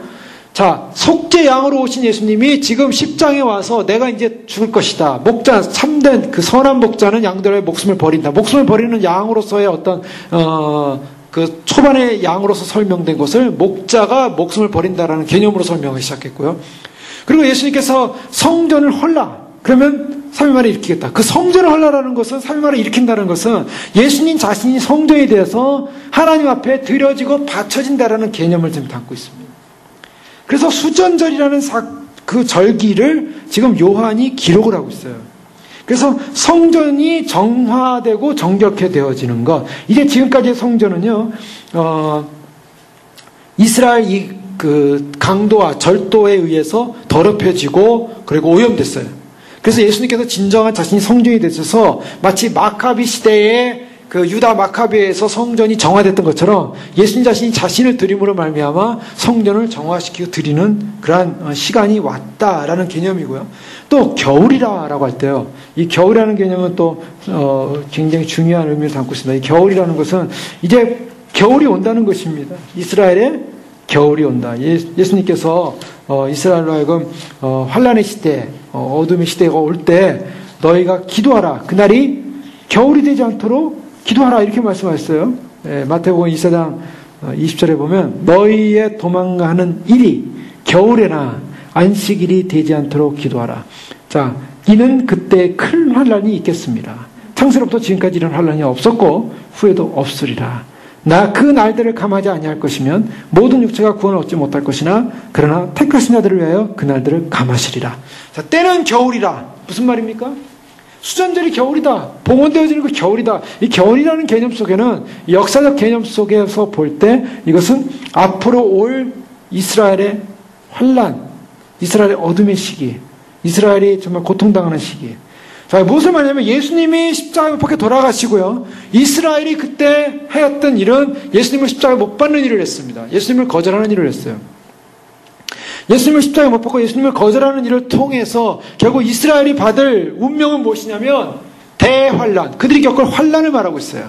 S1: 자, 속죄 양으로 오신 예수님이 지금 십장에 와서 내가 이제 죽을 것이다. 목자, 참된 그 선한 목자는 양들의 목숨을 버린다. 목숨을 버리는 양으로서의 어떤 그 초반에 양으로서 설명된 것을 목자가 목숨을 버린다라는 개념으로 설명을 시작했고요. 그리고 예수님께서 성전을 헐라. 그러면 3일 만에 일으키겠다. 그 성전을 헐라라는 것은 3일 만에 일으킨다는 것은 예수님 자신이 성전에 대해서 하나님 앞에 드려지고 바쳐진다라는 개념을 지금 담고 있습니다. 그래서 수전절이라는 그 절기를 지금 요한이 기록을 하고 있어요. 그래서 성전이 정화되고 정결케 되어지는 것. 이제 지금까지의 성전은요, 이스라엘 그 강도와 절도에 의해서 더럽혀지고 그리고 오염됐어요. 그래서 예수님께서 진정한 자신이 성전이 되셔서 마치 마카비 시대에 그 유다 마카비에서 성전이 정화됐던 것처럼 예수님 자신이 자신을 드림으로 말미암아 성전을 정화시키고 드리는 그러한 시간이 왔다라는 개념이고요. 또 겨울이라고 할 때요. 이 겨울이라는 개념은 또 굉장히 중요한 의미를 담고 있습니다. 이 겨울이라는 것은 이제 겨울이 온다는 것입니다. 이스라엘에 겨울이 온다. 예수님께서 이스라엘로 하여금 환란의 시대, 어둠의 시대가 올 때 너희가 기도하라. 그날이 겨울이 되지 않도록 기도하라. 이렇게 말씀하셨어요. 마태복음 24장 20절에 보면 너희의 도망가는 일이 겨울에나 안식일이 되지 않도록 기도하라. 자, 이는 그때 큰 환란이 있겠습니다. 창세로부터 지금까지 이런 환란이 없었고 후에도 없으리라. 나 그 날들을 감하지 아니할 것이면 모든 육체가 구원을 얻지 못할 것이나 그러나 택하신 자들을 위하여 그 날들을 감하시리라. 자, 때는 겨울이라. 무슨 말입니까? 수전절이 겨울이다. 봉헌되어지는 그 겨울이다. 이 겨울이라는 개념 속에는 역사적 개념 속에서 볼 때 이것은 앞으로 올 이스라엘의 환란, 이스라엘의 어둠의 시기, 이스라엘이 정말 고통당하는 시기. 자, 무엇을 말하냐면 예수님이 십자가에 못 박혀 돌아가시고요. 이스라엘이 그때 하였던 일은 예수님을 십자가에 못 박는 일을 했습니다. 예수님을 거절하는 일을 했어요. 예수님을 십자가에 못 박고 예수님을 거절하는 일을 통해서 결국 이스라엘이 받을 운명은 무엇이냐면 대환란, 그들이 겪을 환란을 말하고 있어요.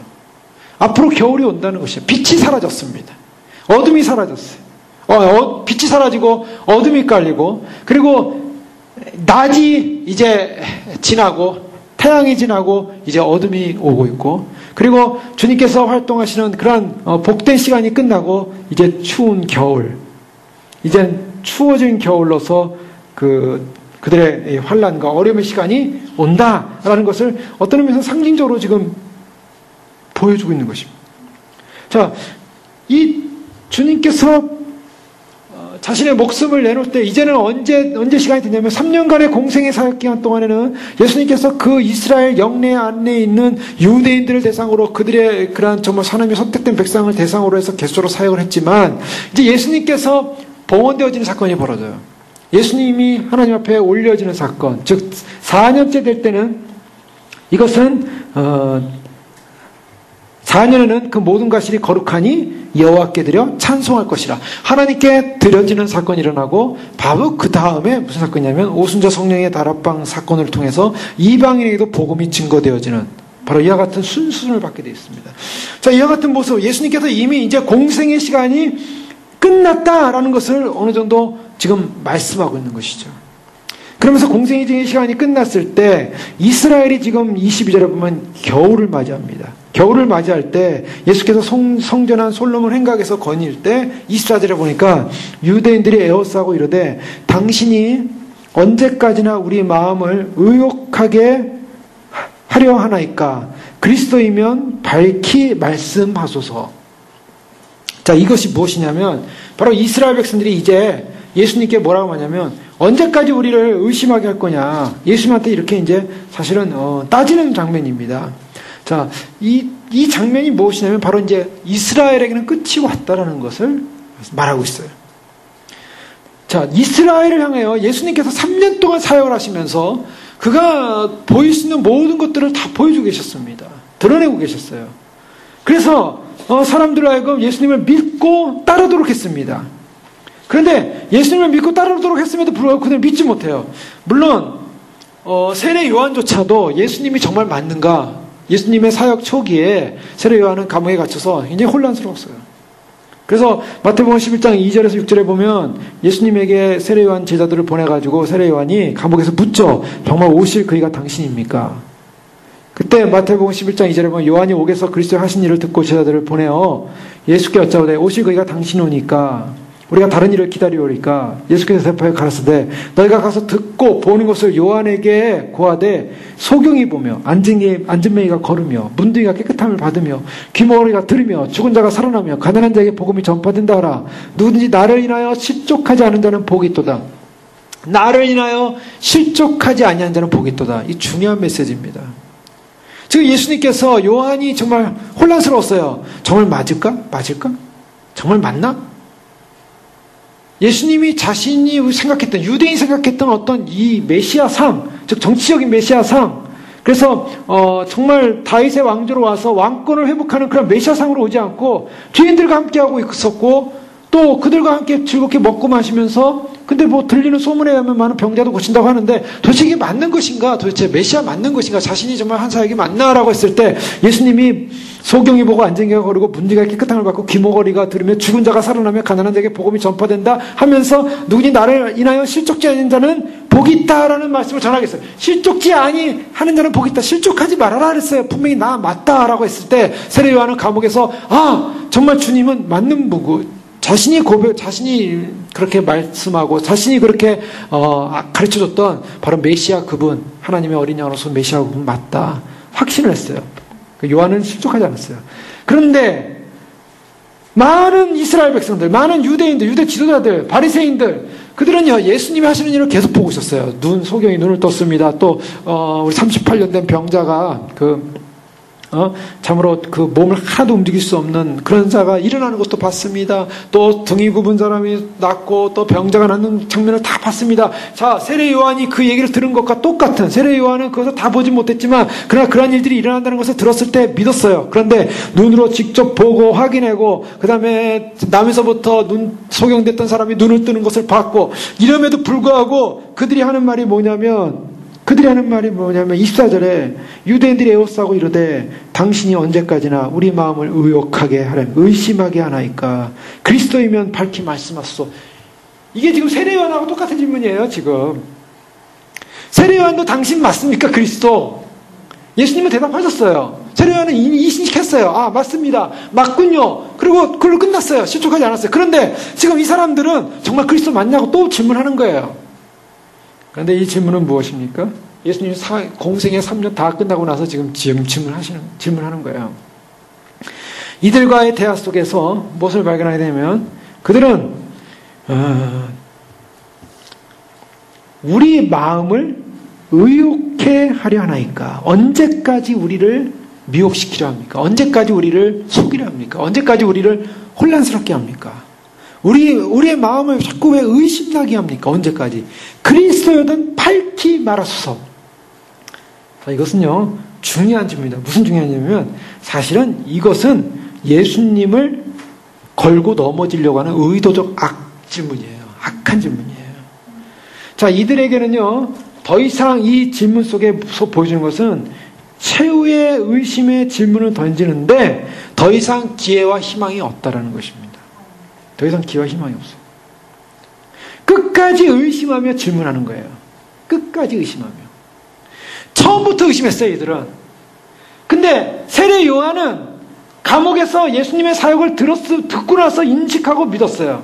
S1: 앞으로 겨울이 온다는 것이에요. 빛이 사라졌습니다. 어둠이 사라졌어요. 빛이 사라지고 어둠이 깔리고 그리고 낮이 이제 지나고 태양이 지나고 이제 어둠이 오고 있고 그리고 주님께서 활동하시는 그런 복된 시간이 끝나고 이제 추운 겨울, 이제 추워진 겨울로서 그들의 환란과 어려움의 시간이 온다라는 것을 어떤 의미에서 상징적으로 지금 보여주고 있는 것입니다. 자, 이 주님께서 자신의 목숨을 내놓을 때 이제는 언제 시간이 되냐면 3년간의 공생의 사역 기간 동안에는 예수님께서 그 이스라엘 영내 안에 있는 유대인들을 대상으로 그들의 그러한 정말 하나님의 선택된 백성을 대상으로 해서 개수로 사역을 했지만 이제 예수님께서 봉헌되어지는 사건이 벌어져요. 예수님이 하나님 앞에 올려지는 사건, 즉 4년째 될 때는 이것은 4년에는 그 모든 가실이 거룩하니 여호와께 드려 찬송할 것이라. 하나님께 드려지는 사건이 일어나고 바로 그 다음에 무슨 사건이냐면 오순절 성령의 다락방 사건을 통해서 이방인에게도 복음이 증거되어지는 바로 이와 같은 순순을 받게 되어 있습니다. 자, 이와 같은 모습, 예수님께서 이미 이제 공생의 시간이 끝났다라는 것을 어느 정도 지금 말씀하고 있는 것이죠. 그러면서 공생의 시간이 끝났을 때 이스라엘이 지금 22절에 보면 겨울을 맞이합니다. 겨울을 맞이할 때 예수께서 성전한 솔로몬 행각에서 거닐 때 24절에 보니까 유대인들이 에워싸고 이르되 당신이 언제까지나 우리 마음을 의욕하게 하려 하나이까? 그리스도이면 밝히 말씀하소서. 자, 이것이 무엇이냐면 바로 이스라엘 백성들이 이제 예수님께 뭐라고 하냐면 언제까지 우리를 의심하게 할 거냐. 예수님한테 이렇게 이제 사실은 따지는 장면입니다. 자, 이 장면이 무엇이냐면 바로 이제 이스라엘에게는 끝이 왔다라는 것을 말하고 있어요. 자, 이스라엘을 향하여 예수님께서 3년 동안 사역을 하시면서 그가 보일 수 있는 모든 것들을 다 보여주고 계셨습니다. 드러내고 계셨어요. 그래서 사람들로 하여금 예수님을 믿고 따르도록 했습니다. 그런데 예수님을 믿고 따르도록 했음에도 불구하고 그들은 믿지 못해요. 물론 세례 요한조차도 예수님이 정말 맞는가? 예수님의 사역 초기에 세례 요한은 감옥에 갇혀서 굉장히 혼란스러웠어요. 그래서 마태복음 11장 2절에서 6절에 보면 예수님에게 세례 요한 제자들을 보내가지고 세례 요한이 감옥에서 묻죠. 정말 오실 그이가 당신입니까? 그때 마태복음 11장 2절에 보면 요한이 옥에서 그리스도의 하신 일을 듣고 제자들을 보내어 예수께 여짜오되 오실 그이가 당신오니까 우리가 다른 일을 기다리오리까? 예수께서 대답하여 가라사대 너희가 가서 듣고 보는 것을 요한에게 고하되 소경이 보며 앉은 매이가 걸으며 문둥이가 깨끗함을 받으며 귀머거리가 들으며 죽은 자가 살아나며 가난한 자에게 복음이 전파된다 하라. 누구든지 나를 인하여 실족하지 않은 자는 복이 있도다. 나를 인하여 실족하지 아니한 자는 복이 있도다. 이 중요한 메시지입니다. 지금 예수님께서 요한이 정말 혼란스러웠어요. 정말 맞을까? 정말 맞나? 예수님이 자신이 생각했던, 유대인이 생각했던 어떤 이 메시아상, 즉 정치적인 메시아상, 그래서 정말 다윗의 왕조로 와서 왕권을 회복하는 그런 메시아상으로 오지 않고 죄인들과 함께하고 있었고 또 그들과 함께 즐겁게 먹고 마시면서 근데 뭐 들리는 소문에 의하면 많은 병자도 고친다고 하는데 도대체 이게 맞는 것인가? 도대체 메시아 맞는 것인가? 자신이 정말 한 사역이 맞나라고 했을 때 예수님이 소경이 보고 안전기가 거르고 문지가 깨끗함을 받고 귀머거리가 들으며 죽은 자가 살아나며 가난한 자에게 복음이 전파된다 하면서 누구니 나를 인하여 실족지 아닌 자는 복이 있다라는 말씀을 전하겠어요. 실족지 아니 하는 자는 복이 있다. 실족하지 말아라 그랬어요. 분명히 나 맞다라고 했을 때 세례 요한은 감옥에서 정말 주님은 맞는 분이고 자신이 그렇게 말씀하고 자신이 그렇게 가르쳐줬던 바로 메시아 그분, 하나님의 어린 양으로서 메시아 그분 맞다 확신을 했어요. 요한은 실족하지 않았어요. 그런데 많은 이스라엘 백성들, 많은 유대인들, 유대 지도자들, 바리새인들 그들은요 예수님이 하시는 일을 계속 보고 있었어요. 소경이 눈을 떴습니다. 또 우리 38년 된 병자가 참으로 그 몸을 하나도 움직일 수 없는 그런 자가 일어나는 것도 봤습니다. 또 등이 굽은 사람이 낫고 또 병자가 낫는 장면을 다 봤습니다. 자, 세례 요한이 그 얘기를 들은 것과 똑같은, 세례 요한은 그것을 다 보진 못했지만 그러나 그러한 일들이 일어난다는 것을 들었을 때 믿었어요. 그런데 눈으로 직접 보고 확인하고 그 다음에 남에서부터 소경됐던 사람이 눈을 뜨는 것을 봤고 이럼에도 불구하고 그들이 하는 말이 뭐냐면 24절에 유대인들이 에워싸고 이르되 당신이 언제까지나 우리 마음을 의혹하게 하려면 의심하게 하나이까? 그리스도이면 밝히 말씀하소서. 이게 지금 세례 요한하고 똑같은 질문이에요. 지금 세례 요한도 당신 맞습니까? 그리스도? 예수님은 대답하셨어요. 세례 요한은 이미 이신식했어요. 맞습니다. 맞군요. 그리고 그걸로 끝났어요. 실족하지 않았어요. 그런데 지금 이 사람들은 정말 그리스도 맞냐고 또 질문하는 거예요. 그런데 이 질문은 무엇입니까? 예수님 공생의 3년 다 끝나고 나서 지금 질문하는 거예요. 이들과의 대화 속에서 무엇을 발견하게 되면 그들은 우리 마음을 의혹해 하려 하나이까? 언제까지 우리를 미혹시키려 합니까? 언제까지 우리를 속이려 합니까? 언제까지 우리를 혼란스럽게 합니까? 우리의 마음을 자꾸 왜 의심나게 합니까? 언제까지? 그리스도여든 밝히 말하소서. 자, 이것은요, 중요한 질문입니다. 무슨 중요한 질문이냐면, 사실은 이것은 예수님을 걸고 넘어지려고 하는 의도적 질문이에요. 악한 질문이에요. 자, 이들에게는요, 더 이상 이 질문 속에 보여주는 것은 최후의 의심의 질문을 던지는데, 더 이상 기회와 희망이 없다라는 것입니다. 더 이상 기회와 희망이 없어요. 끝까지 의심하며 질문하는 거예요. 끝까지 의심하며. 처음부터 의심했어요, 이들은. 근데 세례 요한은 감옥에서 예수님의 사역을 듣고 나서 인식하고 믿었어요.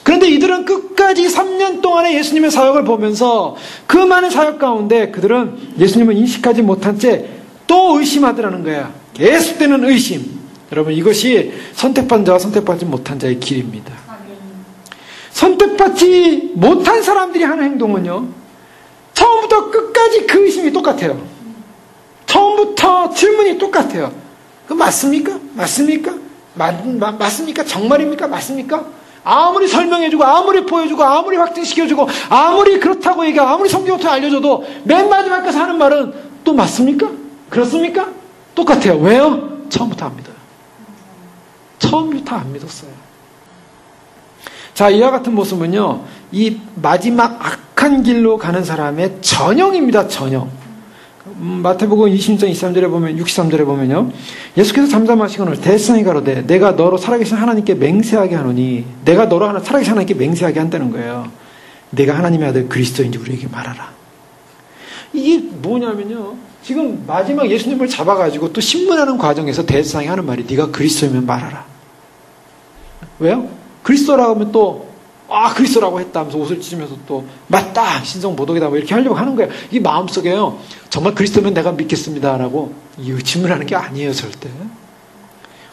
S1: 그런데 이들은 끝까지 3년 동안의 예수님의 사역을 보면서 그 많은 사역 가운데 그들은 예수님을 인식하지 못한 채 또 의심하더라는 거야. 계속되는 의심. 여러분, 이것이 선택받은 자와 선택받지 못한 자의 길입니다. 선택받지 못한 사람들이 하는 행동은요, 처음부터 끝까지 그 의심이 똑같아요. 처음부터 질문이 똑같아요. 그 맞습니까? 맞습니까? 맞습니까? 정말입니까? 맞습니까? 아무리 설명해주고, 아무리 보여주고, 아무리 확증시켜주고, 아무리 그렇다고 얘기하고, 아무리 성경부터 알려줘도 맨 마지막까지 하는 말은 또 맞습니까? 그렇습니까? 똑같아요. 왜요? 처음부터 안 믿어요. 처음부터 안 믿었어요. 자, 이와 같은 모습은요, 이 마지막 악한 길로 가는 사람의 전형입니다. 전형. 마태복음 26장 23절에 보면, 63절에 보면요, 예수께서 잠잠하시거늘 대성이 가로되 내가 너로 살아계신 하나님께 맹세하게 하노니, 내가 너로 살아계신 하나님께 맹세하게 한다는 거예요. 내가 하나님의 아들 그리스도인지 우리에게 말하라. 이게 뭐냐면요, 지금 마지막 예수님을 잡아가지고 또 신문하는 과정에서 대제사장이 하는 말이 네가 그리스도이면 말하라. 왜요? 그리스도라고 하면 또 그리스도라고 했다 하면서 옷을 찢으면서 또 맞다 신성 모독이다 뭐 이렇게 하려고 하는 거예요. 이게 마음속에요, 정말 그리스도면 내가 믿겠습니다라고 질문하는 게 아니에요. 절대.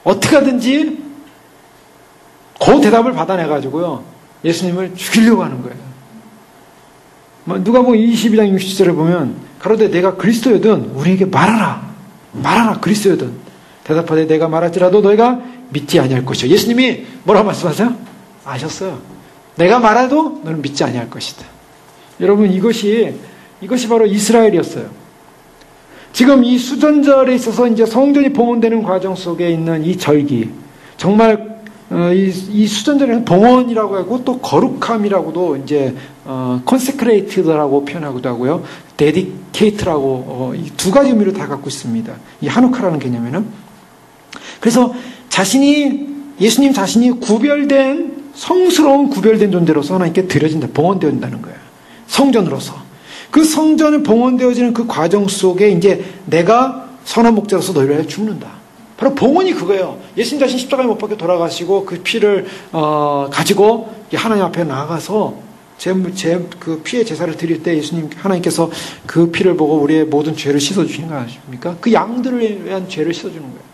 S1: 어떻게 하든지 그 대답을 받아내가지고요, 예수님을 죽이려고 하는 거예요. 누가복음 22장 60절에 보면 가로되 내가 그리스도여든 우리에게 말하라. 말하라. 그리스도여든. 대답하되 내가 말할지라도 너희가 믿지 아니할 것이요. 예수님이 뭐라고 말씀하세요? 아셨어요. 내가 말해도 너는 믿지 아니할 것이다. 여러분, 이것이 바로 이스라엘이었어요. 지금 이 수전절에 있어서 이제 성전이 봉헌되는 과정 속에 있는 이 절기, 정말 이 수전절에는 봉헌이라고 하고 또 거룩함이라고도 이제 consecrated라고 표현하기도 하고요, dedicate라고 이 두 가지 의미를 다 갖고 있습니다. 이 하누카라는 개념에는. 그래서 예수님 자신이 구별된, 성스러운 구별된 존재로서 하나님께 드려진다, 봉헌되어진다는 거예요. 성전으로서. 그 성전을 봉헌되어지는 그 과정 속에 이제 내가 선한 목자로서 너희를 위하여 죽는다. 바로 봉헌이 그거예요. 예수님 자신 십자가에 못 박혀 돌아가시고 그 피를 가지고 하나님 앞에 나아가서 그 피의 제사를 드릴 때 하나님께서 그 피를 보고 우리의 모든 죄를 씻어주시는 거 아십니까? 그 양들을 위한 죄를 씻어주는 거예요.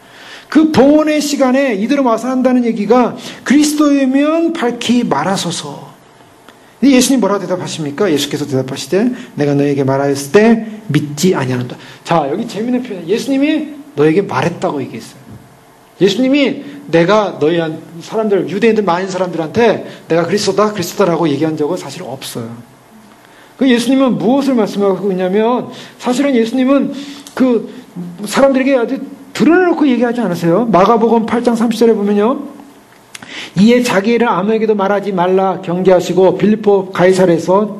S1: 그 봉헌의 시간에 이들은 와서 한다는 얘기가 그리스도이면 밝히 말하소서. 예수님 뭐라고 대답하십니까? 예수께서 대답하시되 내가 너에게 말하였을 때 믿지 아니하는다. 자, 여기 재미있는 표현이에요. 예수님이 너에게 말했다고 얘기했어요. 예수님이 내가 사람들, 유대인들 많은 사람들한테 내가 그리스도다라고 얘기한 적은 사실 없어요. 그 예수님은 무엇을 말씀하고 있냐면, 사실은 예수님은 그 사람들에게 아주 드러내놓고 얘기하지 않으세요. 마가복음 8장 30절에 보면요, 이에 자기 일을 아무에게도 말하지 말라 경계하시고 빌립보 가이사랴에서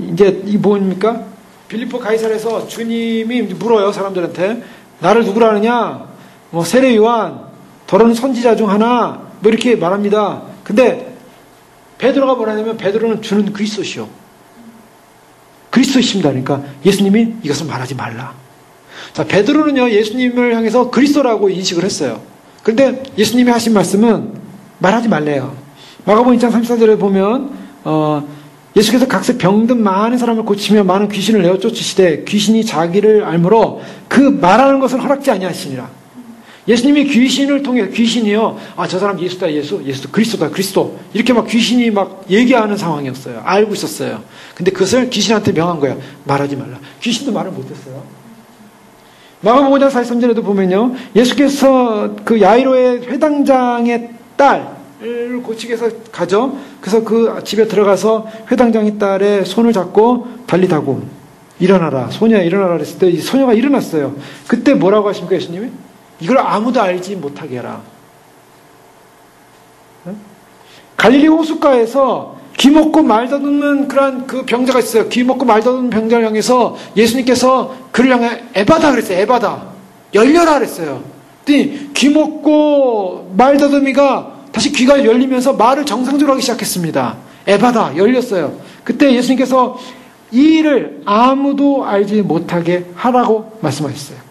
S1: 이제 이 뭡니까? 빌립보 가이사랴에서 주님이 물어요, 사람들한테. 나를 누구라 하느냐? 세례 요한, 더러는 선지자 중 하나, 이렇게 말합니다. 근데 베드로가 뭐라냐면, 베드로는 주는 그리스도시요, 그리스도이십니다. 그러니까 예수님이 이것을 말하지 말라. 자, 베드로는요, 예수님을 향해서 그리스도라고 인식을 했어요. 그런데 예수님이 하신 말씀은 말하지 말래요. 마가복음 2장 34절에 보면 예수께서 각색 병든 많은 사람을 고치며 많은 귀신을 내어 쫓으시되 귀신이 자기를 알므로 그 말하는 것을 허락지 아니하시니라. 예수님이 귀신을 통해, 귀신이요, 저 사람 예수다, 예수 그리스도다, 그리스도, 이렇게 막 귀신이 막 얘기하는 상황이었어요. 알고 있었어요. 근데 그것을 귀신한테 명한 거예요. 말하지 말라. 귀신도 말을 못했어요. 마가복음 5장 43절에도 보면요, 예수께서 그 야이로의 회당장의 딸을 고치기 위해서 가죠. 그래서 그 집에 들어가서 회당장의 딸의 손을 잡고 달리다고 일어나라, 소녀야 일어나라 그랬을 때 이 소녀가 일어났어요. 그때 뭐라고 하십니까, 예수님이? 이걸 아무도 알지 못하게 해라. 갈릴리 호숫가에서 귀 먹고 말 더듬는 그런 그 병자가 있어요. 귀 먹고 말 더듬는 병자를 향해서 예수님께서 그를 향해 에바다 그랬어요. 에바다. 열려라 그랬어요. 그랬더니 귀 먹고 말 더듬이가 다시 귀가 열리면서 말을 정상적으로 하기 시작했습니다. 에바다. 열렸어요. 그때 예수님께서 이 일을 아무도 알지 못하게 하라고 말씀하셨어요.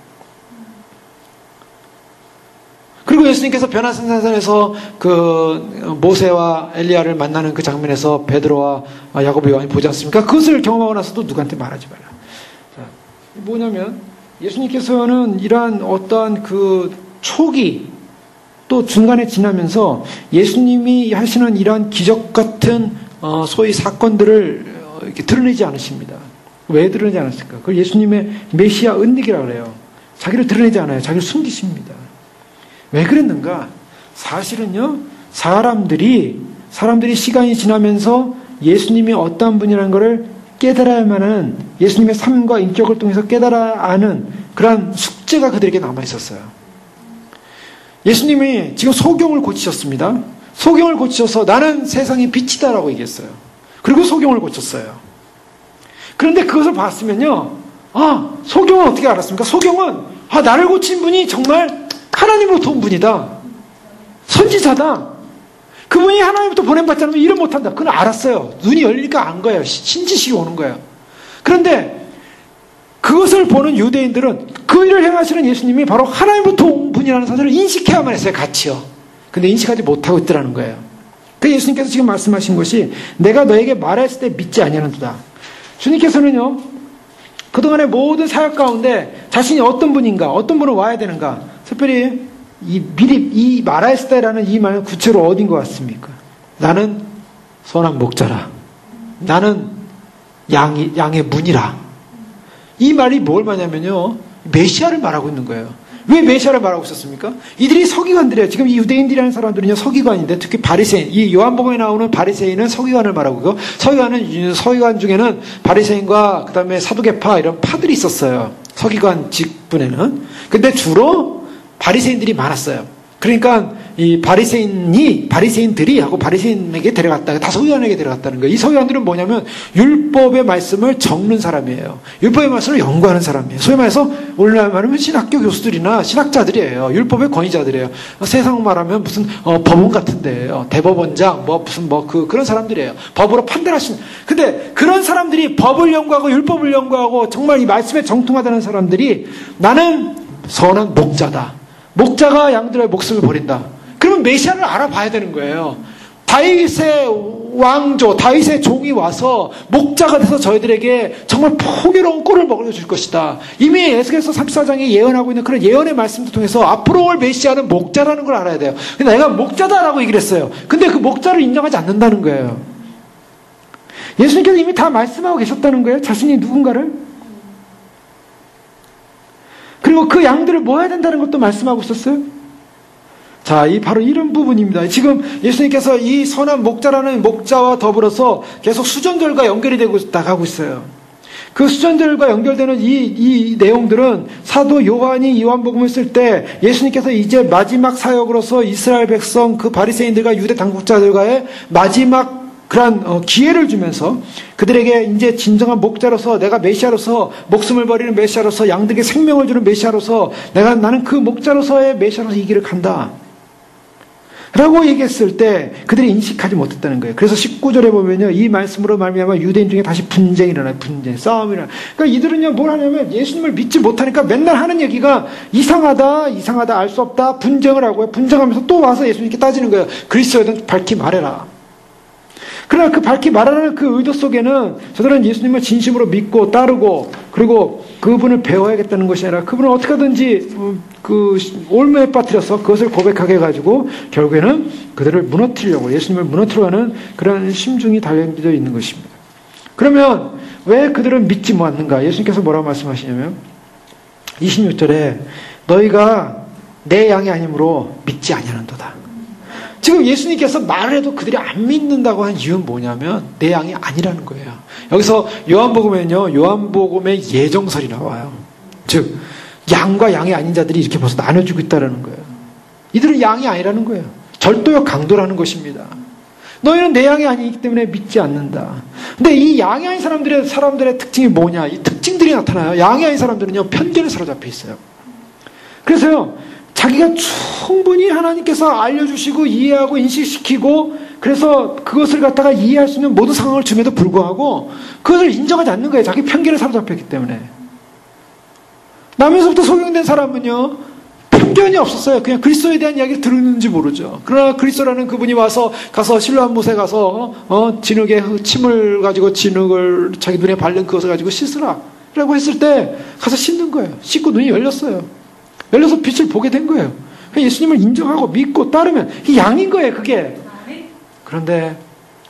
S1: 그리고 그리고 예수님께서 변화산에서 그 모세와 엘리야를 만나는 그 장면에서 베드로와 야고보 요한이 보지 않습니까? 그것을 경험하고 나서도 누구한테 말하지 말라. 자, 뭐냐면 예수님께서는 이러한 어떠한 그 초기 또 중간에 지나면서 예수님이 하시는 이러한 기적 같은 소위 사건들을 이렇게 드러내지 않으십니다. 왜 드러내지 않았을까? 그걸 예수님의 메시아 은닉이라고 그래요. 자기를 드러내지 않아요. 자기를 숨기십니다. 왜 그랬는가? 사실은요, 사람들이 시간이 지나면서 예수님이 어떠한 분이라는 것을 깨달아야만 하는, 예수님의 삶과 인격을 통해서 깨달아야 하는 그러한 숙제가 그들에게 남아 있었어요. 예수님이 지금 소경을 고치셨습니다. 소경을 고치셔서 나는 세상의 빛이다라고 얘기했어요. 그리고 소경을 고쳤어요. 그런데 그것을 봤으면요, 소경은 어떻게 알았습니까? 소경은 나를 고친 분이 정말 하나님으로부터 온 분이다. 선지자다. 그분이 하나님부터 보냄받지 않으면 일을 못한다. 그건 알았어요. 눈이 열리니까 안 거예요. 신지식이 오는 거예요. 그런데 그것을 보는 유대인들은 그 일을 행하시는 예수님이 바로 하나님부터 온 분이라는 사실을 인식해야만 했어요. 같이요. 근데 인식하지 못하고 있더라는 거예요. 그 예수님께서 지금 말씀하신 것이 내가 너에게 말했을 때 믿지 아니하는도다. 주님께서는요, 그동안의 모든 사역 가운데 자신이 어떤 분인가, 어떤 분은 와야 되는가, 특별히 이 말했을 때라는 이 말은 구체로 어딘 것 같습니까? 나는 선한 목자라. 나는 양의 문이라. 이 말이 뭘 말하냐면요, 메시아를 말하고 있는 거예요. 왜 메시아를 말하고 있었습니까? 이들이 서기관들이에요. 지금 이 유대인들이라는 사람들은요, 서기관인데, 특히 바리새인, 이 요한복음에 나오는 바리새인은 서기관을 말하고 있고, 서기관 중에는 바리새인과 그 다음에 사두개파 이런 파들이 있었어요. 서기관 직분에는. 근데 주로 바리새인들이 많았어요. 그러니까 이 바리새인들이 하고 바리새인에게 데려갔다가 다 서기관에게 데려갔다는 거예요. 이 서기관들은 뭐냐면 율법의 말씀을 적는 사람이에요. 율법의 말씀을 연구하는 사람이에요. 소위 말해서 오늘날 말하면 신학교 교수들이나 신학자들이에요. 율법의 권위자들이에요. 세상 말하면 무슨 법원 같은 데예요. 대법원장 그런 사람들이에요. 법으로 판단하시는. 근데 그런 사람들이 법을 연구하고 율법을 연구하고 정말 이 말씀에 정통하다는 사람들이 나는 선한 목자다. 목자가 양들의 목숨을 버린다. 그러면 메시아를 알아봐야 되는 거예요. 다윗의 왕조, 다윗의 종이 와서 목자가 돼서 저희들에게 정말 포교로운 꼴을 먹여줄 것이다. 이미 에스겔서 34장에 예언하고 있는 그런 예언의 말씀을 통해서 앞으로 올 메시아는 목자라는 걸 알아야 돼요. 근데 내가 목자다라고 얘기를 했어요. 근데 그 목자를 인정하지 않는다는 거예요. 예수님께서 이미 다 말씀하고 계셨다는 거예요. 자신이 누군가를. 그리고 그 양들을 모아야 된다는 것도 말씀하고 있었어요. 자, 바로 이런 부분입니다. 지금 예수님께서 이 선한 목자라는 목자와 더불어서 계속 수전들과 연결이 되고 나가고 있어요. 그 수전들과 연결되는 이 내용들은 사도 요한이 요한복음을 쓸 때 예수님께서 이제 마지막 사역으로서 이스라엘 백성 그 바리새인들과 유대 당국자들과의 마지막 그러한 기회를 주면서 그들에게 이제 진정한 목자로서 내가 메시아로서 목숨을 버리는 메시아로서 양들에게 생명을 주는 메시아로서 나는 그 목자로서의 메시아로서 이 길을 간다 라고 얘기했을 때 그들이 인식하지 못했다는 거예요. 그래서 19절에 보면요, 이 말씀으로 말미암아 유대인 중에 다시 분쟁이 일어나요. 싸움이 일어나요. 그러니까 이들은요, 뭘 하냐면 예수님을 믿지 못하니까 맨날 하는 얘기가 이상하다 알 수 없다, 분쟁을 하고요. 분쟁하면서 또 와서 예수님께 따지는 거예요. 그리스도여든 밝히 말해라. 그러나 그 밝히 말하는 그 의도 속에는 저들은 예수님을 진심으로 믿고 따르고 그리고 그분을 배워야겠다는 것이 아니라 그분을 어떻게 하든지 그 올무에 빠뜨려서 그것을 고백하게 해가지고 결국에는 그들을 무너뜨리려고 예수님을 무너뜨려가는 그런 심중이 달려져 있는 것입니다. 그러면 왜 그들은 믿지 못하는가? 예수님께서 뭐라고 말씀하시냐면 26절에 너희가 내 양이 아니므로 믿지 아니하는도다. 지금 예수님께서 말을 해도 그들이 안 믿는다고 한 이유는 뭐냐면 내 양이 아니라는 거예요. 여기서 요한복음에는요, 요한복음의 예정설이 나와요. 즉 양과 양이 아닌 자들이 이렇게 벌써 나눠주고 있다는 거예요. 이들은 양이 아니라는 거예요. 절도요 강도라는 것입니다. 너희는 내 양이 아니기 때문에 믿지 않는다. 근데 이 양이 아닌 사람들의 특징이 뭐냐? 이 특징들이 나타나요. 양이 아닌 사람들은요 편견에 사로잡혀 있어요. 그래서요 자기가 충분히 하나님께서 알려주시고 이해하고 인식시키고 그래서 그것을 갖다가 이해할 수 있는 모든 상황을 줌에도 불구하고 그것을 인정하지 않는 거예요. 자기 편견에 사로잡혔기 때문에. 나면서부터 소경된 사람은요 편견이 없었어요. 그냥 그리스도에 대한 이야기를 들었는지 모르죠. 그러나 그리스도라는 그분이 가서 실로암 못에 가서 진흙에 침을 가지고 진흙을 자기 눈에 바른 그것을 가지고 씻으라 라고 했을 때 가서 씻는 거예요. 씻고 눈이 열렸어요. 열려서 빛을 보게 된 거예요. 예수님을 인정하고 믿고 따르면 이 양인 거예요, 그게. 그런데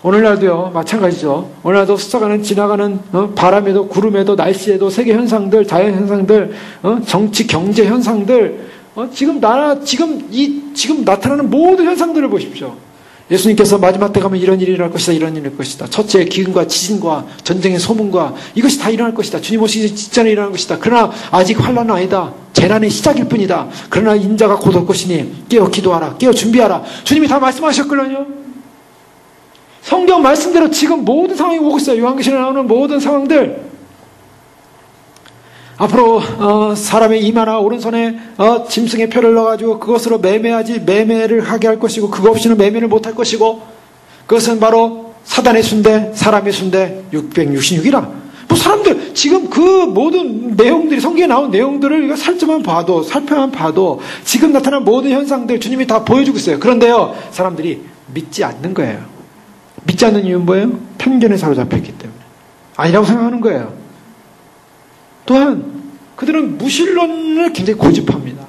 S1: 오늘날도요, 마찬가지죠. 오늘날도 스쳐가는, 지나가는, 바람에도, 구름에도, 날씨에도, 세계 현상들, 자연 현상들, 정치, 경제 현상들, 지금 나타나는 모든 현상들을 보십시오. 예수님께서 마지막 때 가면 이런 일이 일어날 것이다, 이런 일이 일어날 것이다. 첫째, 기근과 지진과 전쟁의 소문과 이것이 다 일어날 것이다. 주님 오시기 직전에 일어날 것이다. 그러나 아직 환난은 아니다. 재난의 시작일 뿐이다. 그러나 인자가 곧 올 것이니 깨어 기도하라. 깨어 준비하라. 주님이 다 말씀하셨거든요. 성경 말씀대로 지금 모든 상황이 오고 있어요. 요한계시록에 나오는 모든 상황들. 앞으로 사람의 이마나 오른손에 짐승의 표를 넣어가지고 그것으로 매매를 하게 할 것이고, 그거 없이는 매매를 못할 것이고, 그것은 바로 사단의 순대, 사람의 순대 666이라. 뭐 사람들 지금 그 모든 내용들이, 성경에 나온 내용들을 이거 살펴만 봐도 지금 나타난 모든 현상들 주님이 다 보여주고 있어요. 그런데요, 사람들이 믿지 않는 거예요. 믿지 않는 이유는 뭐예요? 편견에 사로잡혔기 때문에. 아니라고 생각하는 거예요. 또한 그들은 무신론을 굉장히 고집합니다.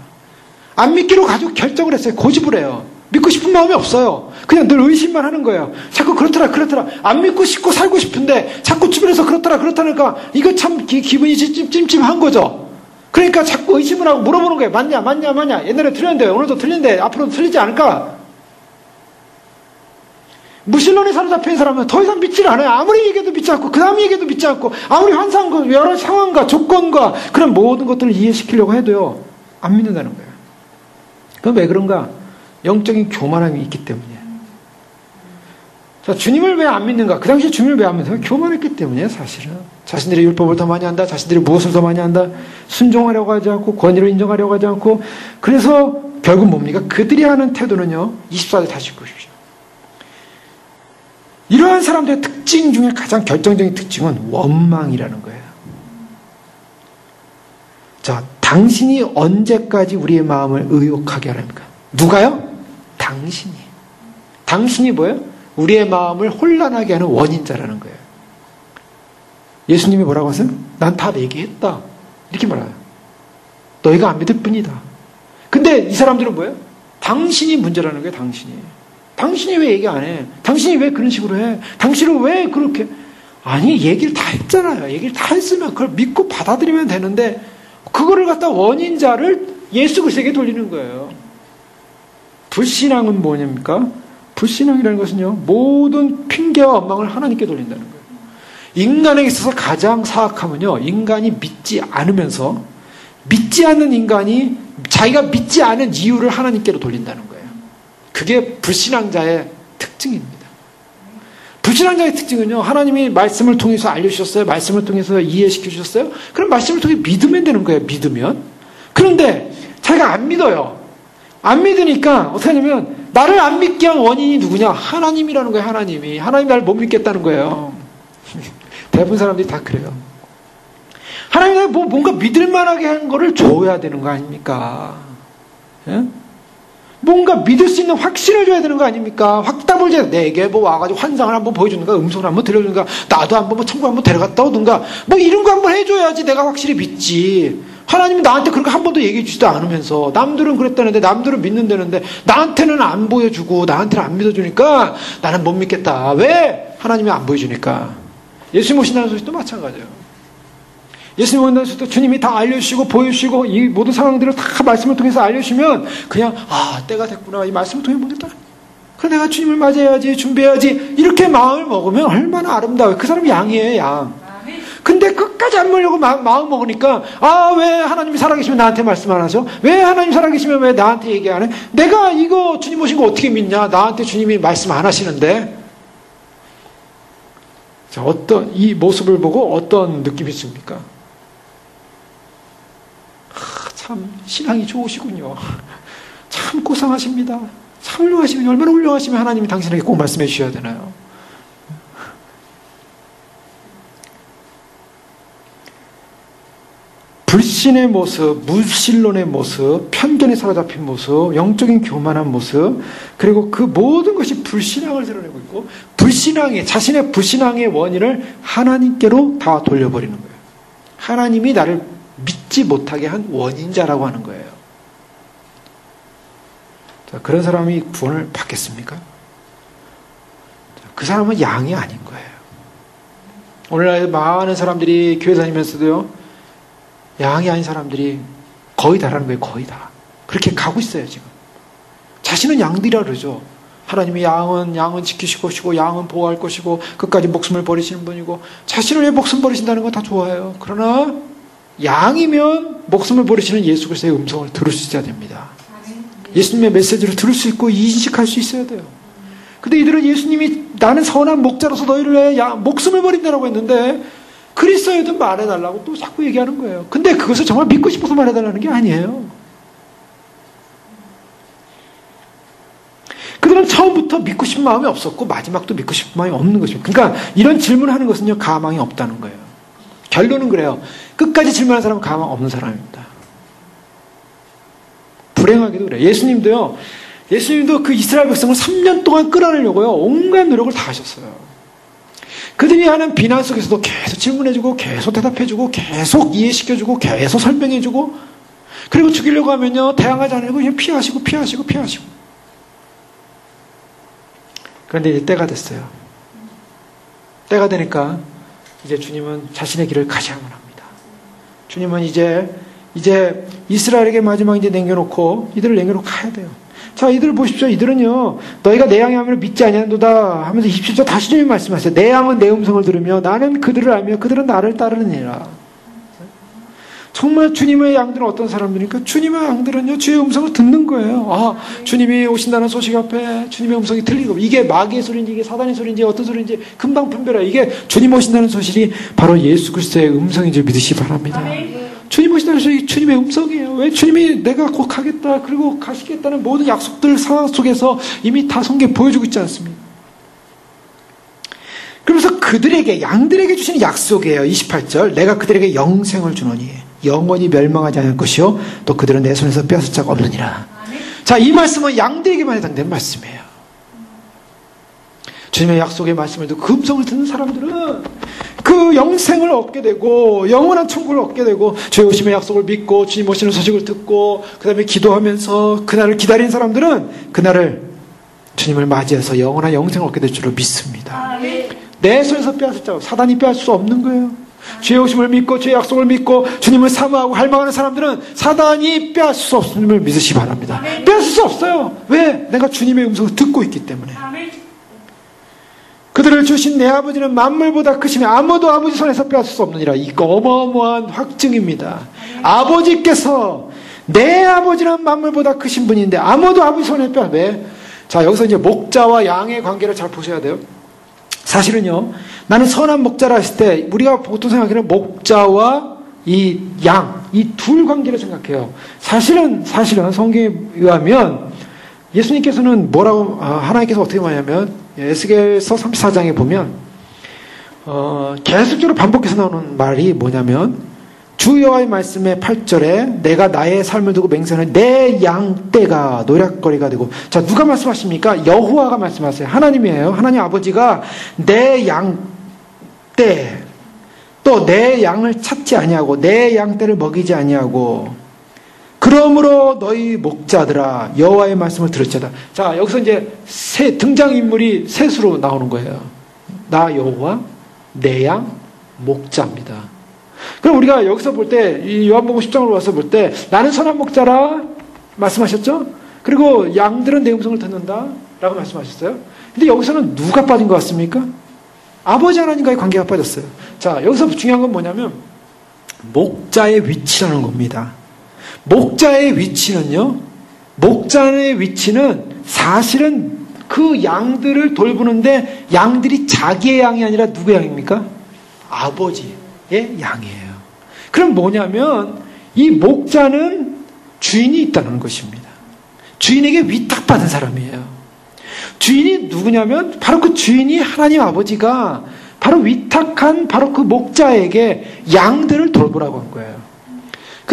S1: 안 믿기로 가지고 결정을 했어요. 고집을 해요. 믿고 싶은 마음이 없어요. 그냥 늘 의심만 하는 거예요. 자꾸 그렇더라. 안 믿고 싶고 살고 싶은데 자꾸 주변에서 그렇다니까 이거 참 기분이 찜찜한 거죠. 그러니까 자꾸 의심을 하고 물어보는 거예요. 맞냐. 옛날에 틀렸는데 오늘도 틀린데 앞으로도 틀리지 않을까? 무신론에 사로잡힌 사람은 더 이상 믿지를 않아요. 아무리 얘기해도 믿지 않고, 그 다음 얘기해도 믿지 않고, 아무리 환상과 여러 상황과 조건과 그런 모든 것들을 이해시키려고 해도요, 안 믿는다는 거예요. 그럼 왜 그런가? 영적인 교만함이 있기 때문이에요. 자, 주님을 왜 안 믿는가? 그 당시에 주님을 왜 안 믿는가? 교만했기 때문이에요, 사실은. 자신들의 율법을 더 많이 한다, 자신들이 무엇을 더 많이 한다, 순종하려고 하지 않고, 권위를 인정하려고 하지 않고, 그래서 결국 뭡니까? 그들이 하는 태도는요, 24절 다시 보십시오. 이러한 사람들의 특징 중에 가장 결정적인 특징은 원망이라는 거예요. 자, 당신이 언제까지 우리의 마음을 의욕하게 하랍니까? 누가요? 당신이. 당신이 뭐예요? 우리의 마음을 혼란하게 하는 원인자라는 거예요. 예수님이 뭐라고 하세요? 난 다 얘기했다. 이렇게 말해요. 너희가 안 믿을 뿐이다. 근데 이 사람들은 뭐예요? 당신이 문제라는 거예요, 당신이. 당신이 왜 얘기 안 해? 당신이 왜 그런 식으로 해? 당신은 왜 그렇게? 아니, 얘기를 다 했잖아요. 얘기를 다 했으면 그걸 믿고 받아들이면 되는데, 그거를 갖다 원인자를 예수 그리스도에게 돌리는 거예요. 불신앙은 뭐냐입니까? 불신앙이라는 것은요, 모든 핑계와 원망을 하나님께 돌린다는 거예요. 인간에게 있어서 가장 사악하면요, 인간이 믿지 않으면서, 믿지 않는 인간이 자기가 믿지 않은 이유를 하나님께로 돌린다는 거예요. 그게 불신앙자의 특징입니다. 불신앙자의 특징은요, 하나님이 말씀을 통해서 알려주셨어요. 말씀을 통해서 이해시켜 주셨어요. 그럼 말씀을 통해 믿으면 되는 거예요. 믿으면. 그런데 자기가 안 믿어요. 안 믿으니까 어떻게 하냐면 나를 안 믿게 한 원인이 누구냐? 하나님이라는 거예요. 하나님이 나를 못 믿겠다는 거예요. 대부분 사람들이 다 그래요. 하나님이 뭔가 믿을 만하게 한 거를 줘야 되는 거 아닙니까? 예? 뭔가 믿을 수 있는 확신을 줘야 되는 거 아닙니까? 확답을 줘야 내게 뭐 와가지고 환상을 한번 보여주는가, 음성을 한번 들려주는가, 나도 한번 뭐 천국 한번 데려갔다 오든가, 뭐 이런 거 한번 해줘야지 내가 확실히 믿지. 하나님이 나한테 그렇게 한 번도 얘기해 주지도 않으면서, 남들은 그랬다는데, 남들은 믿는다는데, 나한테는 안 보여주고, 나한테는 안 믿어주니까, 나는 못 믿겠다. 왜? 하나님이 안 보여주니까. 예수님 오신다는 소식도 마찬가지예요. 예수님 오신다는 소식도 주님이 다 알려주시고, 보여주시고, 이 모든 상황들을 다 말씀을 통해서 알려주시면, 그냥, 때가 됐구나. 이 말씀을 통해 보겠다. 그래, 내가 주님을 맞이해야지, 준비해야지. 이렇게 마음을 먹으면 얼마나 아름다워요. 그 사람이 양이에요, 양. 근데 끝까지 안 먹으려고 마음 먹으니까, 왜 하나님이 살아계시면 나한테 말씀 안 하죠? 왜 하나님 살아계시면 왜 나한테 얘기 안 해? 내가 이거 주님 오신 거 어떻게 믿냐? 나한테 주님이 말씀 안 하시는데. 자, 이 모습을 보고 어떤 느낌이 있습니까? 참 신앙이 좋으시군요. 참 고상하십니다. 참 훌륭하시면, 얼마나 훌륭하시면 하나님이 당신에게 꼭 말씀해 주셔야 되나요? 불신의 모습, 무신론의 모습, 편견에 사로잡힌 모습, 영적인 교만한 모습, 그리고 그 모든 것이 불신앙을 드러내고 있고, 자신의 불신앙의 원인을 하나님께로 다 돌려버리는 거예요. 하나님이 나를 믿지 못하게 한 원인자라고 하는 거예요. 자, 그런 사람이 구원을 받겠습니까? 자, 그 사람은 양이 아닌 거예요. 오늘날 많은 사람들이 교회 다니면서도요, 양이 아닌 사람들이 거의 다라는 거예요. 거의 다. 그렇게 가고 있어요, 지금. 자신은 양들이라 그러죠. 하나님이 양은 지키실 것이고, 양은 보호할 것이고, 끝까지 목숨을 버리시는 분이고, 자신을 왜 목숨 버리신다는 건 다 좋아해요. 그러나, 양이면 목숨을 버리시는 예수 그리스도의 음성을 들을 수 있어야 됩니다. 예수님의 메시지를 들을 수 있고, 인식할 수 있어야 돼요. 근데 이들은 예수님이 나는 선한 목자로서 너희를 왜 목숨을 버린다라고 했는데, 그리스도여든 말해달라고 또 자꾸 얘기하는 거예요. 근데 그것을 정말 믿고 싶어서 말해달라는 게 아니에요. 그들은 처음부터 믿고 싶은 마음이 없었고 마지막도 믿고 싶은 마음이 없는 것입니다. 그러니까 이런 질문을 하는 것은요, 가망이 없다는 거예요. 결론은 그래요. 끝까지 질문하는 사람은 가망 없는 사람입니다. 불행하게도 그래요. 예수님도 그 이스라엘 백성을 3년 동안 끌어내려고요, 온갖 노력을 다 하셨어요. 그들이 하는 비난 속에서도 계속 질문해주고, 계속 대답해주고, 계속 이해시켜주고, 계속 설명해주고, 그리고 죽이려고 하면요, 대항하지 않으려고 그냥 피하시고. 그런데 이제 때가 됐어요. 때가 되니까 이제 주님은 자신의 길을 가셔야만 합니다. 주님은 이제 이스라엘에게 마지막 이제 남겨놓고 이들을 남겨놓고 가야 돼요. 자, 이들을 보십시오. 이들은요, 너희가 내 양의 하면을 믿지 아니하노다 하면서 27절 다시 주님 말씀하세요. 내 양은 내 음성을 들으며 나는 그들을 알며 그들은 나를 따르느니라. 정말 주님의 양들은 어떤 사람들입니까? 주님의 양들은요, 주의 음성을 듣는 거예요. 아, 주님이 오신다는 소식 앞에 주님의 음성이 들리고, 이게 마귀의 소리인지 이게 사단의 소리인지 어떤 소리인지 금방 분별해요. 이게 주님 오신다는 소식이 바로 예수 그리스도의 음성인 줄 믿으시기 바랍니다. 주님 오신다는 소식이 주님의 음성이에요. 왜? 주님이 내가 곧 가겠다, 그리고 가시겠다는 모든 약속들 상황 속에서 이미 다 성경에 보여주고 있지 않습니까? 그러면서 양들에게 주시는 약속이에요. 28절. 내가 그들에게 영생을 주노니 영원히 멸망하지 않을 것이요 또 그들은 내 손에서 빼앗을 자가 없느니라. 자, 이 말씀은 양들에게만 해당되는 말씀이에요. 주님의 약속의 말씀을 듣고 그 음성을 듣는 사람들은 그 영생을 얻게 되고 영원한 천국을 얻게 되고, 주의 오심의 약속을 믿고 주님 오시는 소식을 듣고 그 다음에 기도하면서 그날을 기다린 사람들은 그날을 주님을 맞이해서 영원한 영생을 얻게 될 줄로 믿습니다. 내 손에서 빼앗을 자가, 사단이 빼앗을 수 없는 거예요. 주의 오심을 믿고 주의 약속을 믿고 주님을 사모하고 할망하는 사람들은 사단이 빼앗을 수 없음을 믿으시기 바랍니다. 빼앗을 수 없어요. 왜? 내가 주님의 음성을 듣고 있기 때문에. 그들을 주신 내 아버지는 만물보다 크시며 아무도 아버지 손에서 빼앗을 수 없느니라. 이거 어마어마한 확증입니다. 아버지께서, 내 아버지는 만물보다 크신 분인데 아무도 아버지 손에 빼앗. 왜? 자, 여기서 이제 목자와 양의 관계를 잘 보셔야 돼요. 사실은요, 나는 선한 목자라 했을 때 우리가 보통 생각하기는 목자와 이 양, 이 둘 관계를 생각해요. 사실은 성경에 의하면 예수님께서는 하나님께서 어떻게 말하냐면, 에스겔서 34장에 보면 계속적으로 반복해서 나오는 말이 뭐냐면, 주 여호와의 말씀의 8절에 내가 나의 삶을 두고 맹세하는 내 양떼가 노략거리가 되고. 자, 누가 말씀하십니까? 여호와가 말씀하세요. 하나님이에요. 하나님 아버지가 내 양떼, 또 내 양을 찾지 아니하고 내 양떼를 먹이지 아니하고 그러므로 너희 목자들아 여호와의 말씀을 들을지어다. 자, 여기서 이제 등장인물이 셋으로 나오는 거예요. 나 여호와, 내 양, 목자입니다. 그럼 우리가 여기서 볼 때, 이 요한복음 10장으로 와서 볼 때, 나는 선한 목자라 말씀하셨죠? 그리고 양들은 내 음성을 듣는다 라고 말씀하셨어요. 근데 여기서는 누가 빠진 것 같습니까? 아버지 하나님과의 관계가 빠졌어요. 자, 여기서 중요한 건 뭐냐면 목자의 위치라는 겁니다. 목자의 위치는요, 목자의 위치는 사실은 그 양들을 돌보는데 양들이 자기의 양이 아니라 누구의 양입니까? 아버지의 양이에요. 그럼 뭐냐면 이 목자는 주인이 있다는 것입니다. 주인에게 위탁받은 사람이에요. 주인이 누구냐면 바로 그 주인이 하나님 아버지가 바로 위탁한 바로 그 목자에게 양들을 돌보라고 한 거예요.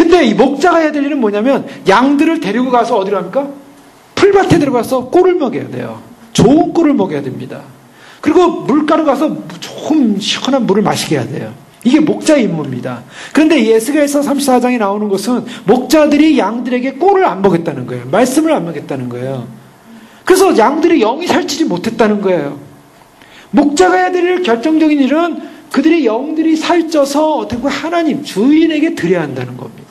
S1: 근데 이 목자가 해야 될 일은 뭐냐면 양들을 데리고 가서 어디로 합니까? 풀밭에 들어가서 꿀을 먹여야 돼요. 좋은 꿀을 먹여야 됩니다. 그리고 물가로 가서 조금 시원한 물을 마시게 해야 돼요. 이게 목자의 임무입니다. 그런데 에스겔서 34장에 나오는 것은 목자들이 양들에게 꿀을 안 먹였다는 거예요. 말씀을 안 먹였다는 거예요. 그래서 양들이 영이 살찌지 못했다는 거예요. 목자가 해야 될 결정적인 일은 그들의 영들이 살쪄서 어떻게 보면 하나님, 주인에게 드려야 한다는 겁니다.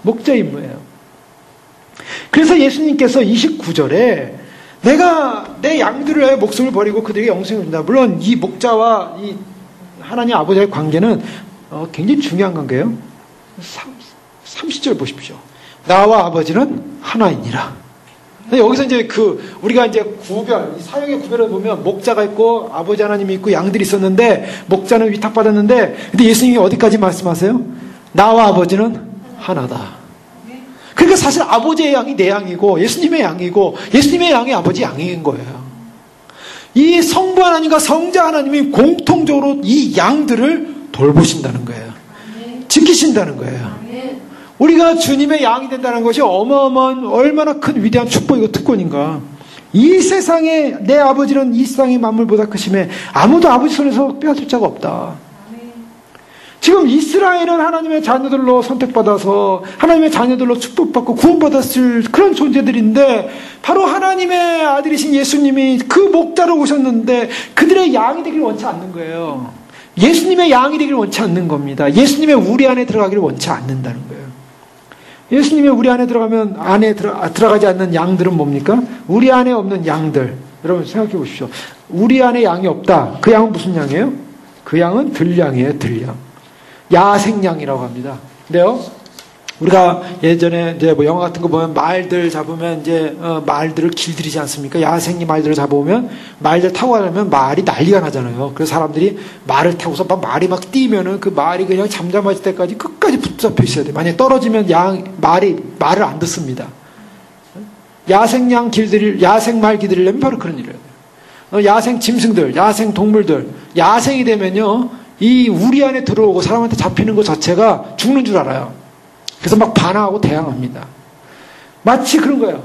S1: 목자 임무예요. 그래서 예수님께서 29절에 내가 내 양들의 목숨을 버리고 그들에게 영생을 준다. 물론 이 목자와 이 하나님 아버지의 관계는 굉장히 중요한 관계예요. 30절 보십시오. 나와 아버지는 하나이니라. 여기서 이제 우리가 이제 구별, 사역의 구별을 보면 목자가 있고 아버지 하나님이 있고 양들이 있었는데 목자는 위탁받았는데 근데 예수님이 어디까지 말씀하세요? 나와 아버지는 하나다. 그러니까 사실 아버지의 양이 내 양이고 예수님의 양이고 예수님의 양이 아버지 양인 거예요. 이 성부 하나님과 성자 하나님이 공통적으로 이 양들을 돌보신다는 거예요. 지키신다는 거예요. 우리가 주님의 양이 된다는 것이 어마어마한 얼마나 큰 위대한 축복이고 특권인가. 이 세상에 내 아버지는 이 세상의 만물보다 크심에 아무도 아버지 손에서 빼앗을 자가 없다. 지금 이스라엘은 하나님의 자녀들로 선택받아서 하나님의 자녀들로 축복받고 구원받았을 그런 존재들인데 바로 하나님의 아들이신 예수님이 그 목자로 오셨는데 그들의 양이 되기를 원치 않는 거예요. 예수님의 양이 되기를 원치 않는 겁니다. 예수님의 우리 안에 들어가기를 원치 않는다는 거예요. 예수님의 우리 안에 들어가면 들어가지 않는 양들은 뭡니까? 우리 안에 없는 양들. 여러분 생각해 보십시오. 우리 안에 양이 없다. 그 양은 무슨 양이에요? 그 양은 들양이에요. 들양. 야생양이라고 합니다. 근데요, 우리가 예전에 이제 뭐 영화 같은 거 보면 말들 잡으면 이제 말들을 길들이지 않습니까? 야생 말들을 잡아오면 말들 타고 가려면 말이 난리가 나잖아요. 그래서 사람들이 말을 타고서 막 말이 막 뛰면은 그 말이 그냥 잠잠해질 때까지 끝까지 붙잡혀 있어야 돼. 만약에 떨어지면 말을 안 듣습니다. 야생 말 기들이려면 바로 그런 일을 해야 돼요. 야생 짐승들, 야생 동물들, 야생이 되면요, 이 우리 안에 들어오고 사람한테 잡히는 것 자체가 죽는 줄 알아요. 그래서 막 반항하고 대항합니다. 마치 그런 거예요.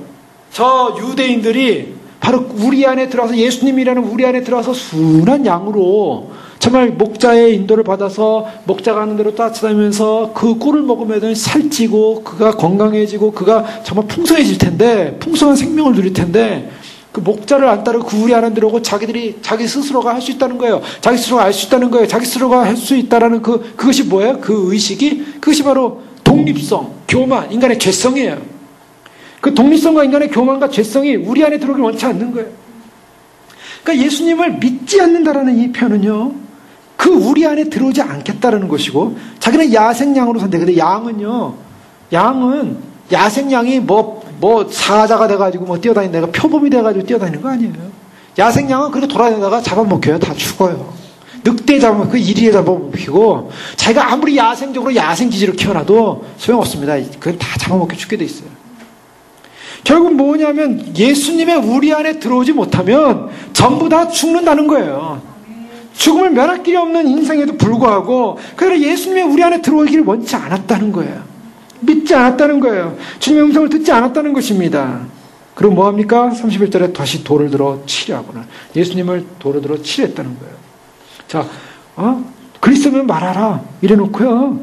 S1: 저 유대인들이 바로 우리 안에 들어와서 예수님이라는 우리 안에 들어와서 순한 양으로 정말 목자의 인도를 받아서 목자가 하는 대로 따라다니면서 그 꿀을 먹으면 살찌고 그가 건강해지고 그가 정말 풍성해질 텐데 풍성한 생명을 누릴 텐데 그 목자를 안 따르고 그 우리 안에 들어오고 자기 스스로가 할 수 있다는 거예요. 자기 스스로가 알 수 있다는 거예요. 자기 스스로가 할 수 있다라는 그것이 뭐예요? 그 의식이 그것이 바로 독립성, 교만, 인간의 죄성이에요. 그 독립성과 인간의 교만과 죄성이 우리 안에 들어오길 원치 않는 거예요. 그러니까 예수님을 믿지 않는다라는 이 표현은요, 그 우리 안에 들어오지 않겠다라는 것이고, 자기는 야생양으로 선택해. 양은 야생양이 사자가 돼가지고 뛰어다니다가 표범이 돼가지고 뛰어다니는 거 아니에요. 야생양은 그렇게 돌아다니다가 잡아먹혀요. 다 죽어요. 늑대 잡아먹고 이리에 잡아먹히고 자기가 아무리 야생적으로 야생 기질을 키워놔도 소용없습니다. 그건 다 잡아먹혀 죽게 돼 있어요. 결국 뭐냐면 예수님의 우리 안에 들어오지 못하면 전부 다 죽는다는 거예요. 죽음을 면할 길이 없는 인생에도 불구하고 그래서 예수님의 우리 안에 들어오기를 원치 않았다는 거예요. 믿지 않았다는 거예요. 주님의 음성을 듣지 않았다는 것입니다. 그리고 뭐합니까? 31절에 다시 돌을 들어 치려 하구나. 예수님을 돌을 들어 치렸다는 거예요. 자, 그리스도면 말하라. 이래 놓고요.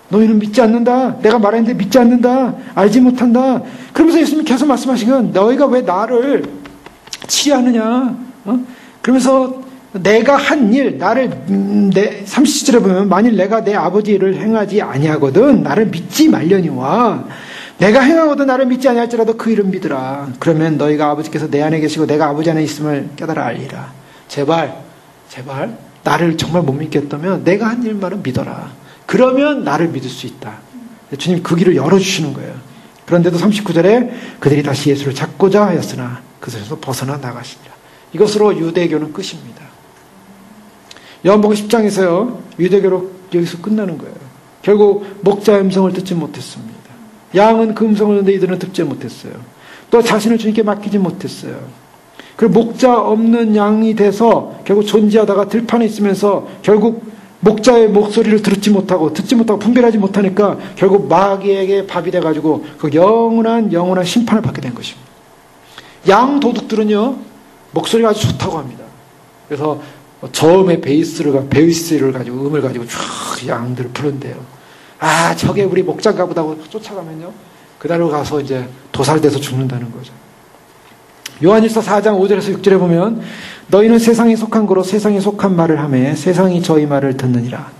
S1: 너희는 믿지 않는다. 내가 말했는데 믿지 않는다. 알지 못한다. 그러면서 예수님이 계속 말씀하시건 너희가 왜 나를 치하느냐. 그러면서 내가 한 일, 30절에 보면 만일 내가 내 아버지 일을 행하지 아니하거든 나를 믿지 말려니와 내가 행하거든 나를 믿지 아니할지라도 그 일은 믿으라. 그러면 너희가 아버지께서 내 안에 계시고 내가 아버지 안에 있음을 깨달아 알리라. 제발 나를 정말 못 믿겠다면 내가 한 일만은 믿어라. 그러면 나를 믿을 수 있다. 주님 그 길을 열어주시는 거예요. 그런데도 39절에 그들이 다시 예수를 잡고자 하였으나 그것에서 벗어나 나가시니라. 이것으로 유대교는 끝입니다. 요한복음 10장에서요. 유대교로 여기서 끝나는 거예요. 결국 목자의 음성을 듣지 못했습니다. 양은 그 음성을 듣는데 이들은 듣지 못했어요. 또 자신을 주님께 맡기지 못했어요. 그리고 목자 없는 양이 돼서 결국 존재하다가 들판에 있으면서 결국 목자의 목소리를 듣지 못하고 분별하지 못하니까 결국 마귀에게 밥이 돼가지고 그 영원한 심판을 받게 된 것입니다. 양 도둑들은요, 목소리가 아주 좋다고 합니다. 그래서 저음의 베이스를 가지고, 음을 가지고 쫙 양들을 부른대요. 아, 저게 우리 목자인가 보다 하고 쫓아가면요, 그날로 가서 이제 도살돼서 죽는다는 거죠. 요한일서 4장 5절에서 6절에 보면 너희는 세상에 속한 거로 세상에 속한 말을 하매 세상이 저희 말을 듣느니라.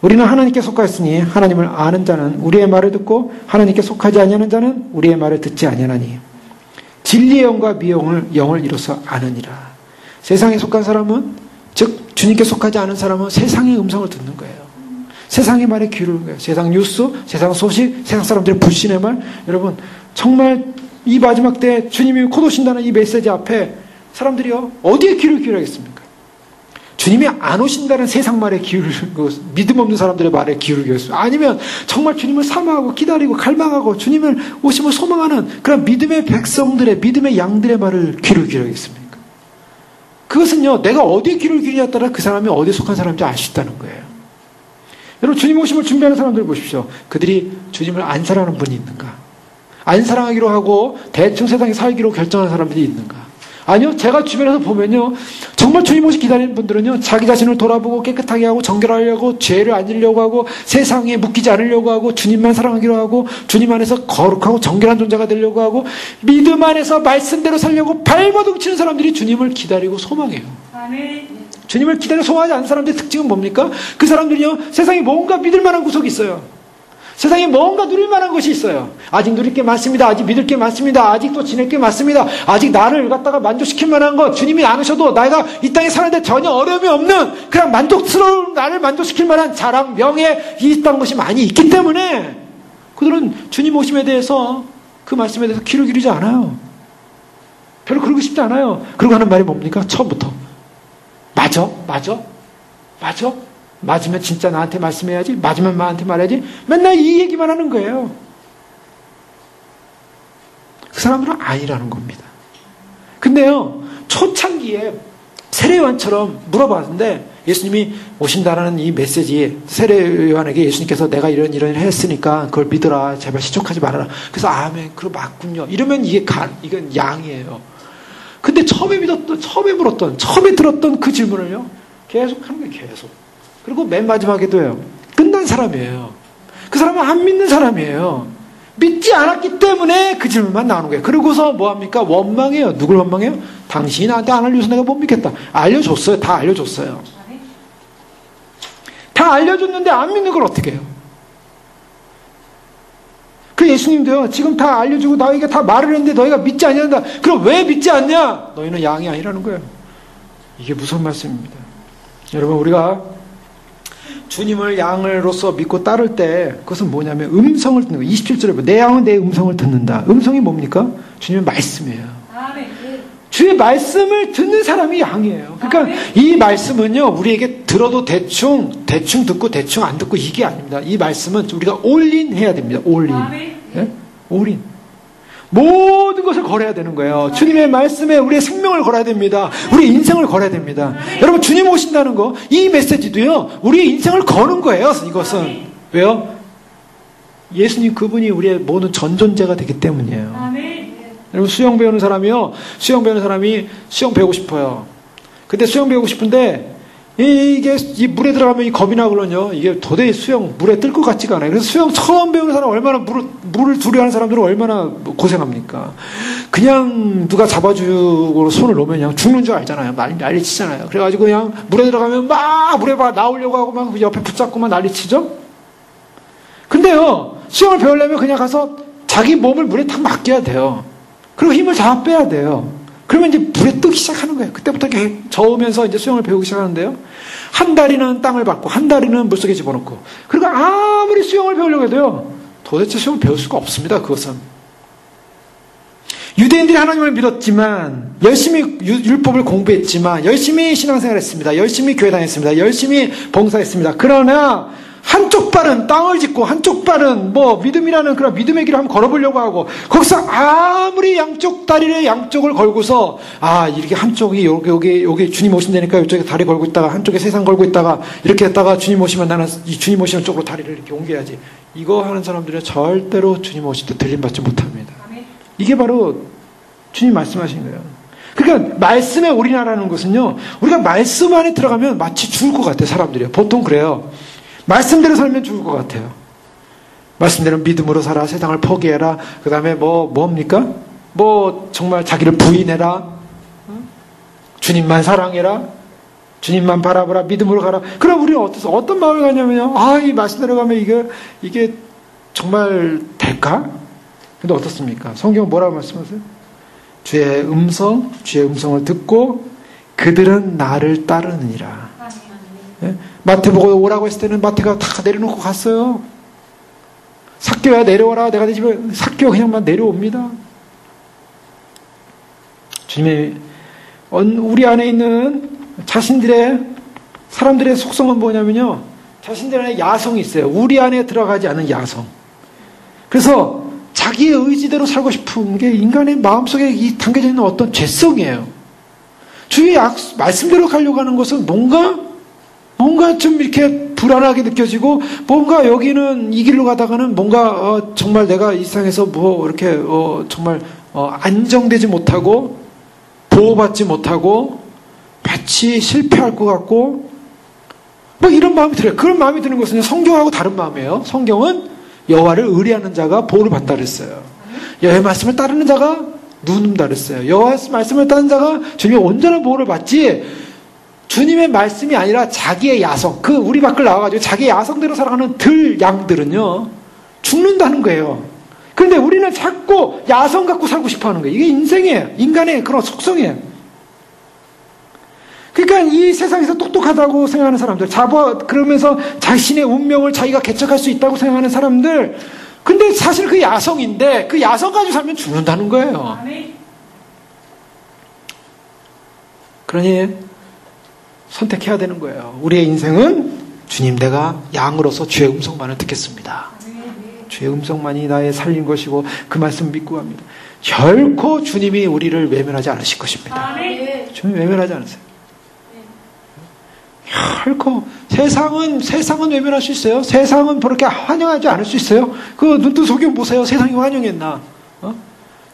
S1: 우리는 하나님께 속하였으니 하나님을 아는 자는 우리의 말을 듣고 하나님께 속하지 아니하는 자는 우리의 말을 듣지 아니하나니 진리의 영과 미영을 영을 이로써 아느니라. 세상에 속한 사람은, 즉 주님께 속하지 않은 사람은 세상의 음성을 듣는 거예요. 세상의 말에 귀를 거예요. 세상 뉴스, 세상 소식, 세상 사람들의 불신의 말. 여러분, 정말 이 마지막 때 주님이 곧 오신다는 이 메시지 앞에 사람들이요, 어디에 귀를 기울이겠습니까? 주님이 안 오신다는 세상 말에 기울이고, 믿음 없는 사람들의 말에 기울이겠습니까? 아니면 정말 주님을 사모하고 기다리고 갈망하고 주님을 오심을 소망하는 그런 믿음의 백성들의, 믿음의 양들의 말을 귀를 기울이겠습니까? 그것은요, 내가 어디에 귀를 기울이냐에 따라 그 사람이 어디에 속한 사람인지 알 수 있다는 거예요. 여러분, 주님 오심을 준비하는 사람들 보십시오. 그들이 주님을 안 사랑하는 분이 있는가? 안 사랑하기로 하고 대충 세상에 살기로 결정하는 사람들이 있는가? 아니요, 제가 주변에서 보면요, 정말 주님 오시 기다리는 분들은요, 자기 자신을 돌아보고 깨끗하게 하고 정결하려고, 죄를 안 지려고 하고, 세상에 묶이지 않으려고 하고, 주님만 사랑하기로 하고, 주님 안에서 거룩하고 정결한 존재가 되려고 하고, 믿음 안에서 말씀대로 살려고 발버둥 치는 사람들이 주님을 기다리고 소망해요. 아멘. 주님을 기다려 소망하지 않는 사람들의 특징은 뭡니까? 그 사람들이요, 세상에 뭔가 믿을 만한 구석이 있어요. 세상에 뭔가 누릴 만한 것이 있어요. 아직 누릴 게 많습니다. 아직 믿을 게 많습니다. 아직도 지낼 게 많습니다. 아직 나를 갖다가 만족시킬 만한 것, 주님이 안 오셔도 내가 이 땅에 사는데 전혀 어려움이 없는 그냥 만족스러운 나를 만족시킬 만한 자랑, 명예, 있다는 것이 많이 있기 때문에 그들은 주님 오심에 대해서, 그 말씀에 대해서 귀를 기울이지 않아요. 별로 그러고 싶지 않아요. 그러고 하는 말이 뭡니까? 처음부터 맞아? 맞으면 진짜 나한테 말씀해야지. 맞으면 나한테 말해야지. 맨날 이 얘기만 하는 거예요. 그 사람들은 아니라는 겁니다. 근데요, 초창기에 세례요한처럼 물어봤는데 예수님이 오신다라는 이 메시지, 세례요한에게 예수님께서 내가 이런 했으니까 그걸 믿어라. 제발 시족하지 말아라. 그래서 아멘, 그럼 맞군요. 이러면 이건 양이에요. 근데 처음에 들었던 그 질문을요, 계속 하는 거예요, 계속. 그리고 맨 마지막에도요, 끝난 사람이에요. 그 사람은 안 믿는 사람이에요. 믿지 않았기 때문에 그 질문만 나오는 거예요. 그러고서 뭐합니까? 원망해요. 누굴 원망해요? 당신이 나한테 안 알려줘서 내가 못 믿겠다. 알려줬어요. 다 알려줬어요. 다 알려줬는데 안 믿는 걸 어떻게 해요? 그 예수님도요, 지금 다 알려주고 너희가 다 말을 했는데 너희가 믿지 않는다. 그럼 왜 믿지 않냐? 너희는 양이 아니라는 거예요. 이게 무슨 말씀입니다. 여러분, 우리가 주님을 양으로서 믿고 따를 때 그것은 뭐냐면 음성을 듣는 거예요. 27절에 내 양은 내 음성을 듣는다. 음성이 뭡니까? 주님의 말씀이에요. 주의 말씀을 듣는 사람이 양이에요. 그러니까 이 말씀은요, 우리에게 들어도 대충 듣고 대충 안 듣고 이게 아닙니다. 이 말씀은 우리가 올인 해야 됩니다. 올인. 네? 올인. 모든 것을 걸어야 되는 거예요. 주님의 말씀에 우리의 생명을 걸어야 됩니다. 우리의 인생을 걸어야 됩니다. 여러분, 주님 오신다는 거, 이 메시지도요, 우리의 인생을 거는 거예요. 이것은. 왜요? 예수님 그분이 우리의 모든 전존재가 되기 때문이에요. 여러분, 수영 배우는 사람이 수영 배우고 싶어요. 근데 수영 배우고 싶은데 이게 이 물에 들어가면 이 겁이 나거든요. 이게 도저히 수영 물에 뜰 것 같지가 않아요. 그래서 수영 처음 배우는 사람 얼마나 물을 두려워하는 사람들은 얼마나 고생합니까? 그냥 누가 잡아주고 손을 놓으면 그냥 죽는 줄 알잖아요. 난리치잖아요. 그래가지고 그냥 물에 들어가면 막 물에 나오려고 하고 막 옆에 붙잡고 막 난리치죠. 근데요, 수영을 배우려면 그냥 가서 자기 몸을 물에 탁 맡겨야 돼요. 그리고 힘을 다 빼야 돼요. 그러면 이제 물에 뜨기 시작하는 거예요. 그때부터 이렇게 저으면서 이제 수영을 배우기 시작하는데요. 한 다리는 땅을 밟고 한 다리는 물속에 집어넣고, 그리고 아무리 수영을 배우려고 해도요, 도대체 수영을 배울 수가 없습니다. 그것은. 유대인들이 하나님을 믿었지만, 열심히 율법을 공부했지만, 열심히 신앙생활 했습니다. 열심히 교회 다녔습니다. 열심히 봉사했습니다. 그러나 한쪽 발은 땅을 짚고 한쪽 발은 뭐 믿음이라는 그런 믿음의 길을 한번 걸어보려고 하고 거기서 아무리 양쪽 다리를 양쪽을 걸고서 이렇게 한쪽이 여기 주님 오신다니까 이쪽에 다리 걸고 있다가 한쪽에 세상 걸고 있다가 이렇게 했다가 주님 오시면 나는 이 주님 오시는 쪽으로 다리를 이렇게 옮겨야지. 이거 하는 사람들은 절대로 주님 오실 때 들림받지 못합니다. 이게 바로 주님 말씀하신 거예요. 그러니까 말씀에 올인하라는 것은요, 우리가 말씀 안에 들어가면 마치 죽을 것 같아요. 사람들이요. 보통 그래요. 말씀대로 살면 죽을 것 같아요. 말씀대로 믿음으로 살아, 세상을 포기해라. 그 다음에 뭡니까? 정말 자기를 부인해라. 주님만 사랑해라. 주님만 바라보라. 믿음으로 가라. 그럼 우리는 어떤 마음을 가냐면요. 이 말씀대로 가면 이게 정말 될까? 근데 어떻습니까? 성경은 뭐라고 말씀하세요? 주의 음성을 듣고 그들은 나를 따르느니라. 네? 마태보고 오라고 했을 때는 마태가 다 내려놓고 갔어요. 삭개야 내려와라. 내가 내 집에 삭개가 그냥만 내려옵니다. 주님의 우리 안에 있는 사람들의 속성은 뭐냐면요. 자신들 안에 야성이 있어요. 우리 안에 들어가지 않은 야성. 그래서 자기의 의지대로 살고 싶은 게 인간의 마음속에 담겨져 있는 어떤 죄성이에요. 주의 말씀대로 가려고 하는 것은 뭔가 좀 이렇게 불안하게 느껴지고, 뭔가 여기는 이 길로 가다가는 뭔가 정말 내가 이 세상에서 이렇게 정말 안정되지 못하고 보호받지 못하고 마치 실패할 것 같고 이런 마음이 들어요. 그런 마음이 드는 것은 성경하고 다른 마음이에요. 성경은 여호와를 의뢰하는 자가 보호를 받다 그랬어요. 여호와의 말씀을 따르는 자가 누운다 그랬어요. 여호와의 말씀을 따르는 자가 주님의 온전한 보호를 받지, 주님의 말씀이 아니라 자기의 야성, 우리 밖을 나와가지고 자기의 야성대로 살아가는 양들은요, 죽는다는 거예요. 그런데 우리는 자꾸 야성 갖고 살고 싶어 하는 거예요. 이게 인생이에요. 인간의 그런 속성이에요. 그러니까 이 세상에서 똑똑하다고 생각하는 사람들, 그러면서 자신의 운명을 자기가 개척할 수 있다고 생각하는 사람들, 근데 사실 그 야성인데 그 야성 가지고 살면 죽는다는 거예요. 그러니 선택해야 되는 거예요. 우리의 인생은 주님, 내가 양으로서 주의 음성만을 듣겠습니다. 주의 음성만이 나의 살린 것이고 그 말씀 믿고 갑니다. 결코 주님이 우리를 외면하지 않으실 것입니다. 주님이 외면하지 않으세요. 결코 세상은 외면할 수 있어요. 세상은 그렇게 환영하지 않을 수 있어요. 눈뜨 속여 보세요. 세상이 환영했나?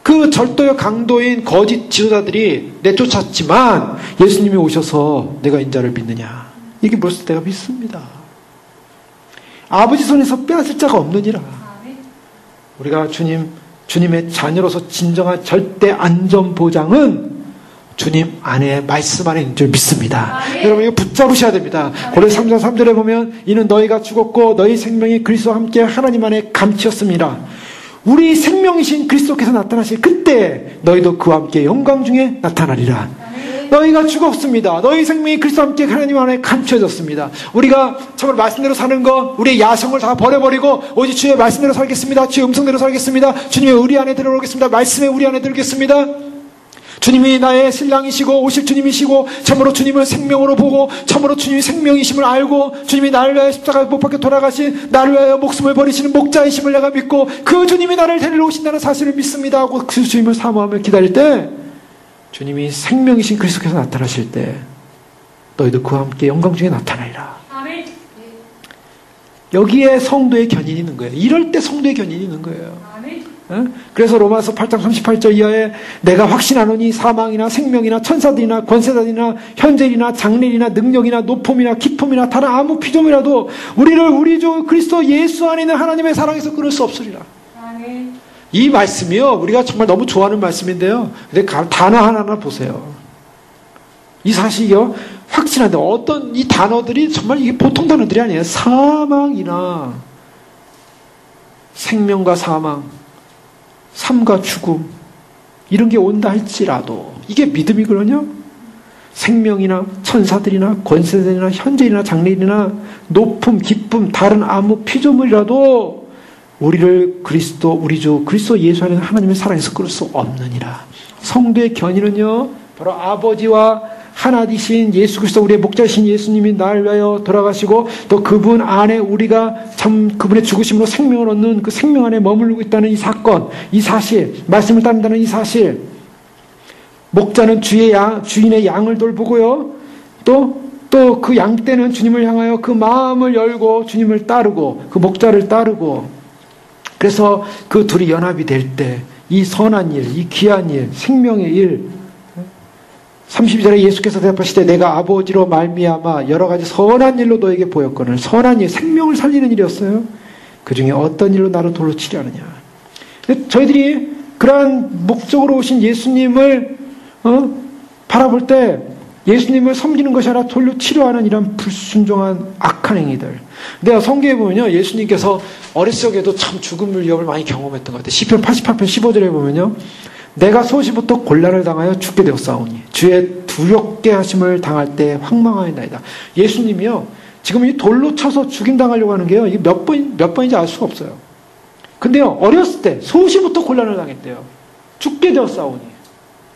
S1: 그 절도의 강도인 거짓 지도자들이 내쫓았지만 예수님이 오셔서 내가 인자를 믿느냐? 이게 벌써 내가 믿습니다. 아버지 손에서 빼앗을 자가 없느니라. 우리가 주님의 자녀로서 진정한 절대 안전 보장은 주님 안에 말씀 안에 있는 줄 믿습니다. 여러분 이거 붙잡으셔야 됩니다. 고린도서 3장 3절에 보면 이는 너희가 죽었고 너희 생명이 그리스도와 함께 하나님 안에 감추었습니다. 우리 생명이신 그리스도께서 나타나실 그때 너희도 그와 함께 영광 중에 나타나리라. 너희가 죽었습니다. 너희 생명이 그리스도와 함께 하나님 안에 감춰졌습니다. 우리가 정말 말씀대로 사는 것, 우리의 야성을 다 버려버리고 오직 주의 말씀대로 살겠습니다. 주의 음성대로 살겠습니다. 주님의 우리 안에 들어오겠습니다. 말씀에 우리 안에 들겠습니다. 주님이 나의 신랑이시고 오실 주님이시고 참으로 주님을 생명으로 보고 참으로 주님이 생명이심을 알고 주님이 나를 위하여 십자가에 못 박혀 돌아가신 나를 위하여 목숨을 버리시는 목자이심을 내가 믿고 그 주님이 나를 데리러 오신다는 사실을 믿습니다 하고 그 주님을 사모하며 기다릴 때 주님이 생명이신 그리스도께서 나타나실 때 너희도 그와 함께 영광 중에 나타나리라. 아멘. 여기에 성도의 견인이 있는 거예요. 이럴 때 성도의 견인이 있는 거예요. 아멘. 그래서 로마서 8장 38절 이하에 내가 확신하노니 사망이나 생명이나 천사들이나 권세자들이나 현재이나 장래이나 능력이나 높음이나 깊음이나 다른 아무 피조물이라도 우리를 우리 주 그리스도 예수 안에 있는 하나님의 사랑에서 끊을 수 없으리라. 아멘. 이 말씀이요 우리가 정말 너무 좋아하는 말씀인데요. 근데 단어 하나하나 보세요. 이 사실이요 확신한데 어떤 이 단어들이 정말 이게 보통 단어들이 아니에요. 사망이나 생명과 사망, 삶과 죽음 이런 게 온다 할지라도 이게 믿음이거든요. 생명이나 천사들이나 권세들이나 현재이나 장래이나 높음 깊음 다른 아무 피조물이라도 우리를 그리스도 우리 주 그리스도 예수 안에 하나님의 사랑에서 끊을 수 없느니라. 성도의 견인은요 바로 아버지와 하나디신 예수 그리스도 우리의 목자이신 예수님이 나를 위하여 돌아가시고 또 그분 안에 우리가 참 그분의 죽으심으로 생명을 얻는 그 생명 안에 머물고 있다는 이 사건, 이 사실, 말씀을 따른다는 이 사실, 목자는 주인의 양을 돌보고요. 또 그 양떼는 주님을 향하여 그 마음을 열고 주님을 따르고 그 목자를 따르고, 그래서 그 둘이 연합이 될 때 이 선한 일, 이 귀한 일, 생명의 일, 32절에 예수께서 대답하시되 내가 아버지로 말미암아 여러 가지 선한 일로 너에게 보였거늘. 선한 일, 생명을 살리는 일이었어요. 그 중에 어떤 일로 나를 돌로 치려 하느냐. 저희들이 그러한 목적으로 오신 예수님을 바라볼 때 예수님을 섬기는 것이 아니라 돌로 치려 하는 이런 불순종한 악한 행위들. 내가 성경에 보면요, 예수님께서 어렸을 적에도 참 죽음을 위협을 많이 경험했던 것 같아요. 시편 88편 15절에 보면요, 내가 소시부터 곤란을 당하여 죽게 되었사오니 주의 두렵게 하심을 당할 때 황망하였나이다. 예수님이요, 지금 이 돌로 쳐서 죽임당하려고 하는 게요, 이게 몇 번인지 알 수가 없어요. 근데요, 어렸을 때 소시부터 곤란을 당했대요. 죽게 되었사오니.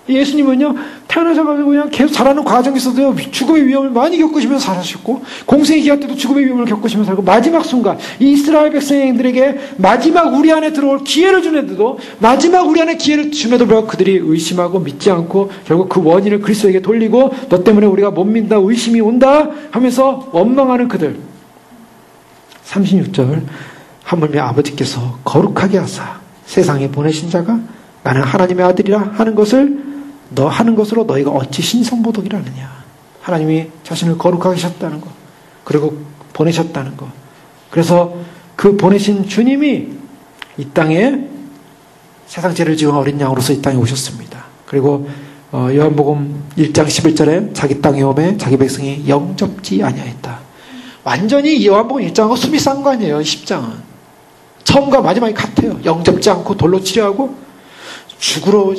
S1: 예수님은요, 태어나셔가지고 그냥 계속 자라는 과정에서도 죽음의 위험을 많이 겪으시면서 살아셨고, 공생의 기한 때도 죽음의 위험을 겪으시면서 살고, 마지막 순간, 이 이스라엘 백성들에게 마지막 우리 안에 들어올 기회를 주는데도, 마지막 우리 안에 기회를 줌에도 불구하고 그들이 의심하고 믿지 않고, 결국 그 원인을 그리스도에게 돌리고, 너 때문에 우리가 못 믿는다, 의심이 온다 하면서 원망하는 그들. 36절, 하물며 아버지께서 거룩하게 하사 세상에 보내신 자가 나는 하나님의 아들이라 하는 것을 너 하는 것으로 너희가 어찌 신성모독이라 하느냐. 하나님이 자신을 거룩하게 하셨다는 것, 그리고 보내셨다는 것. 그래서 그 보내신 주님이 이 땅에 세상 죄를 지은 어린 양으로서 이 땅에 오셨습니다. 그리고 요한복음 1장 11절에 자기 땅에 오매 자기 백성이 영접지 아니하였다. 완전히 요한복음 1장하고 숨이 싼 거 아니에요. 10장은 처음과 마지막이 같아요. 영접지 않고 돌로 치려하고 죽으러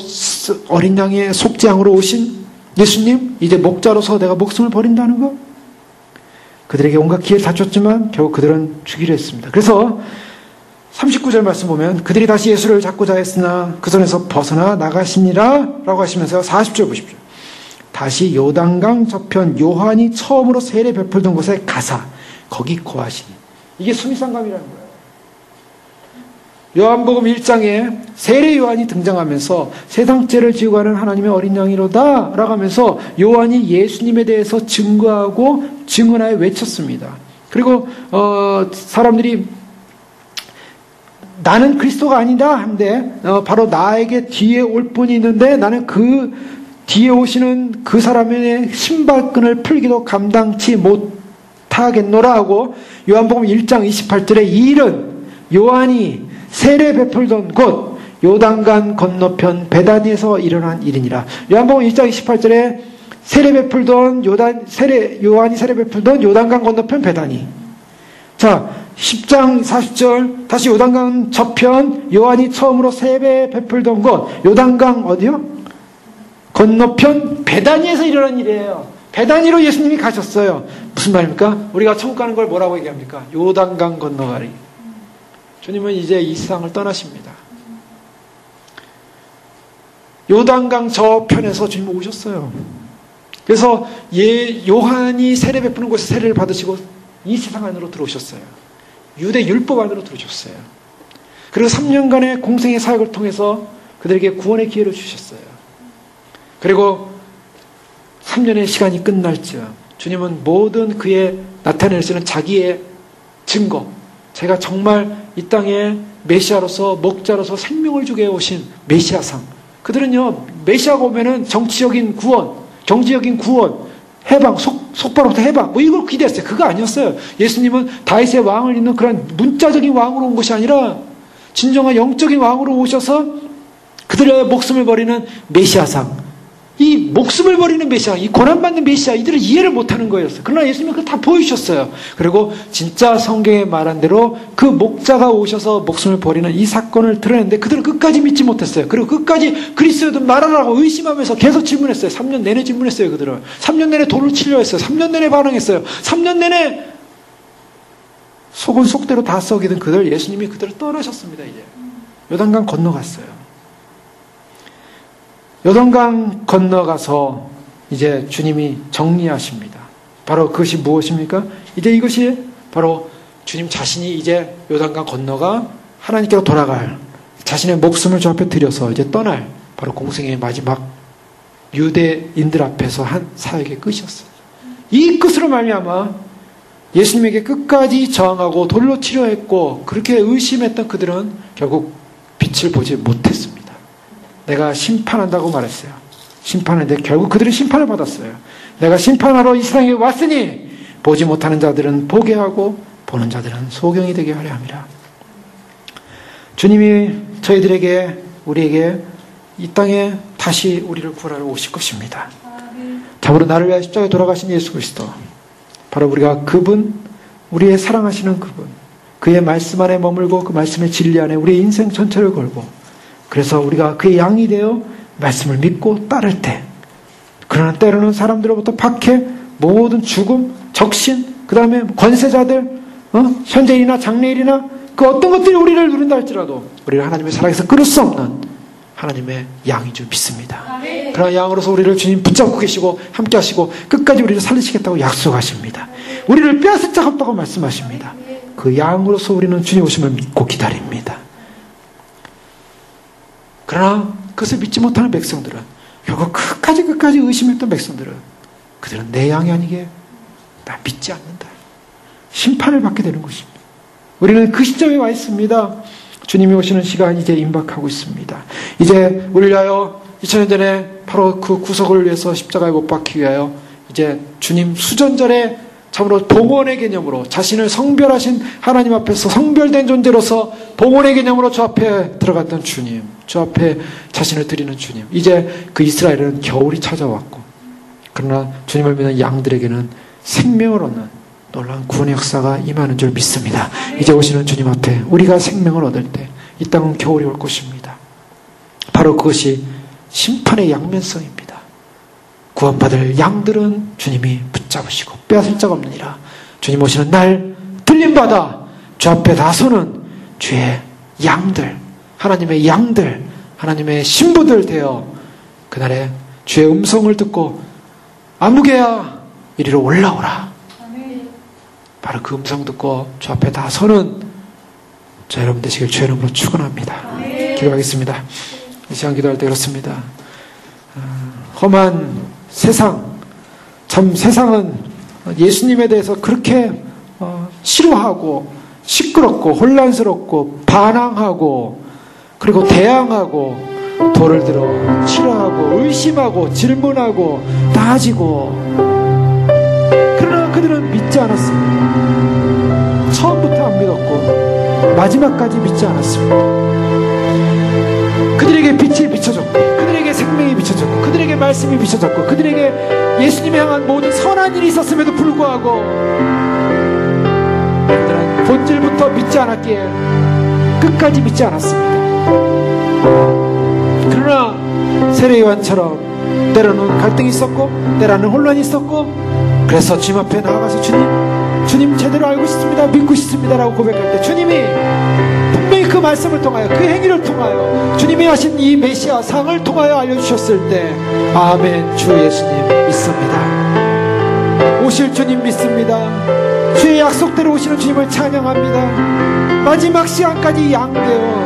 S1: 어린 양의 속죄양으로 오신 예수님, 이제 목자로서 내가 목숨을 버린다는 것. 그들에게 온갖 기회를 다 줬지만 결국 그들은 죽이려 했습니다. 그래서 39절 말씀 보면 그들이 다시 예수를 잡고자 했으나 그 손에서 벗어나 나가시니라 라고 하시면서 40절 보십시오. 다시 요단강 저편 요한이 처음으로 세례 베풀던 곳에 가사 거기 거하시니. 이게 수미상감이라는 거예요. 요한복음 1장에 세례 요한이 등장하면서 세상 죄를 지고 가는 하나님의 어린 양이로다 라고 하면서 요한이 예수님에 대해서 증거하고 증언하여 외쳤습니다. 그리고 사람들이 나는 그리스도가 아니다 한데 바로 나에게 뒤에 올 분이 있는데 나는 그 뒤에 오시는 그 사람의 신발끈을 풀기도 감당치 못하겠노라 하고 요한복음 1장 28절에 이 일은 요한이 세례 베풀던 곳 요단강 건너편 베다니에서 일어난 일이니라. 요한복음 1장 28절에 요한이 세례 베풀던 요단강 건너편 베다니. 자, 10장 40절 다시 요단강 저편 요한이 처음으로 세례 베풀던 곳 요단강 어디요? 건너편 베다니에서 일어난 일이에요. 베다니로 예수님이 가셨어요. 무슨 말입니까? 우리가 천국 가는 걸 뭐라고 얘기합니까? 요단강 건너가리. 주님은 이제 이 세상을 떠나십니다. 요단강 저편에서 주님은 오셨어요. 그래서 요한이 세례 베푸는 곳에 세례를 받으시고 이 세상 안으로 들어오셨어요. 유대 율법 안으로 들어오셨어요. 그리고 3년간의 공생의 사역을 통해서 그들에게 구원의 기회를 주셨어요. 그리고 3년의 시간이 끝날 즈음 주님은 모든 그의 나타낼 수 있는 자기의 증거, 제가 정말 이 땅에 메시아로서 목자로서 생명을 주게 오신 메시아상. 그들은요, 메시아가 오면은 정치적인 구원, 경제적인 구원, 해방, 속바로부터 해방, 뭐 이걸 기대했어요. 그거 아니었어요. 예수님은 다윗의 왕을 잇는 그런 문자적인 왕으로 온 것이 아니라 진정한 영적인 왕으로 오셔서 그들의 목숨을 버리는 메시아상. 이 목숨을 버리는 메시아, 이 고난받는 메시아, 이들을 이해를 못하는 거였어요. 그러나 예수님은 그걸 다 보여주셨어요. 그리고 진짜 성경에 말한 대로 그 목자가 오셔서 목숨을 버리는 이 사건을 드러냈는데 그들은 끝까지 믿지 못했어요. 그리고 끝까지 그리스도든 말하라고 의심하면서 계속 질문했어요. 3년 내내 질문했어요. 그들은 3년 내내 돌을 치려 했어요. 3년 내내 반항했어요. 3년 내내 속은 속대로 다 썩이던 그들, 예수님이 그들을 떠나셨습니다. 이제 요단강 건너갔어요. 요단강 건너가서 이제 주님이 정리하십니다. 바로 그것이 무엇입니까? 이제 이것이 바로 주님 자신이 이제 요단강 건너가 하나님께로 돌아갈, 자신의 목숨을 주 앞에 들여서 이제 떠날 바로 공생의 마지막 유대인들 앞에서 한 사역의 끝이었어요. 이 끝으로 말미암아 예수님에게 끝까지 저항하고 돌로 치려 했고 그렇게 의심했던 그들은 결국 빛을 보지 못했습니다. 내가 심판한다고 말했어요. 심판했는데 결국 그들은 심판을 받았어요. 내가 심판하러 이 세상에 왔으니 보지 못하는 자들은 보게 하고 보는 자들은 소경이 되게 하려 함이라. 주님이 저희들에게, 우리에게 이 땅에 다시 우리를 구하러 오실 것입니다. 참으로 나를 위하여 십자가에 돌아가신 예수 그리스도, 바로 우리가 그분, 우리의 사랑하시는 그분, 그의 말씀 안에 머물고 그 말씀의 진리 안에 우리의 인생 전체를 걸고, 그래서 우리가 그의 양이 되어 말씀을 믿고 따를 때, 그러나 때로는 사람들로부터 박해, 모든 죽음, 적신, 그 다음에 권세자들, 현재일이나 장래일이나 그 어떤 것들이 우리를 누른다 할지라도 우리를 하나님의 사랑에서 끊을 수 없는 하나님의 양인 줄 믿습니다. 그러나 양으로서 우리를 주님 붙잡고 계시고 함께 하시고 끝까지 우리를 살리시겠다고 약속하십니다. 우리를 빼앗을 자 없다고 말씀하십니다. 그 양으로서 우리는 주님 오심을 믿고 기다립니다. 그러나 그것을 믿지 못하는 백성들은, 결국 끝까지 의심했던 백성들은, 그들은 내 양이 아니게 나 믿지 않는다, 심판을 받게 되는 것입니다. 우리는 그 시점에 와 있습니다. 주님이 오시는 시간이 이제 임박하고 있습니다. 이제 우리를 위하여 2000년 전에 바로 그 구속을 위해서 십자가에 못 박히기 위하여 이제 주님 수전절에 참으로 봉헌의 개념으로 자신을 성별하신 하나님 앞에서 성별된 존재로서 봉헌의 개념으로 주 앞에 들어갔던 주님, 주 앞에 자신을 드리는 주님, 이제 그 이스라엘은 겨울이 찾아왔고, 그러나 주님을 믿는 양들에게는 생명을 얻는 놀라운 구원의 역사가 임하는 줄 믿습니다. 이제 오시는 주님 앞에 우리가 생명을 얻을 때 이 땅은 겨울이 올 것입니다. 바로 그것이 심판의 양면성입니다. 구원받을 양들은 주님이 붙잡으시고 빼앗을 자가 없느니라. 주님 오시는 날 들림받아 주 앞에 나서는 주의 양들, 하나님의 양들, 하나님의 신부들 되어 그날에 주의 음성을 듣고 아무개야 이리로 올라오라. 바로 그 음성 듣고 주 앞에 나서는 저 여러분 되시길 주의 이름으로 축원합니다. 기도하겠습니다. 이 시간 기도할 때 그렇습니다. 험한 세상, 참 세상은 예수님에 대해서 그렇게 싫어하고 시끄럽고 혼란스럽고 반항하고 그리고 대항하고 돌을 들어 치료하고 의심하고 질문하고 따지고, 그러나 그들은 믿지 않았습니다. 처음부터 안 믿었고 마지막까지 믿지 않았습니다. 그들에게 빛이 비춰졌고 그들에게 생명이 비춰졌고 그들에게 말씀이 비춰졌고 그들에게 예수님에 향한 모든 선한 일이 있었음에도 불구하고 그들은 본질부터 믿지 않았기에 끝까지 믿지 않았습니다. 그러나 세례요한처럼 때로는 갈등이 있었고 때로는 혼란이 있었고, 그래서 주님 앞에 나아가서 주님 제대로 알고 있습니다, 믿고 있습니다 라고 고백할 때 주님이 분명히 그 말씀을 통하여 그 행위를 통하여 주님이 하신 이 메시아 상을 통하여 알려주셨을 때 아멘, 주 예수님 믿습니다. 오실 주님 믿습니다. 주의 약속대로 오시는 주님을 찬양합니다. 마지막 시간까지 양되어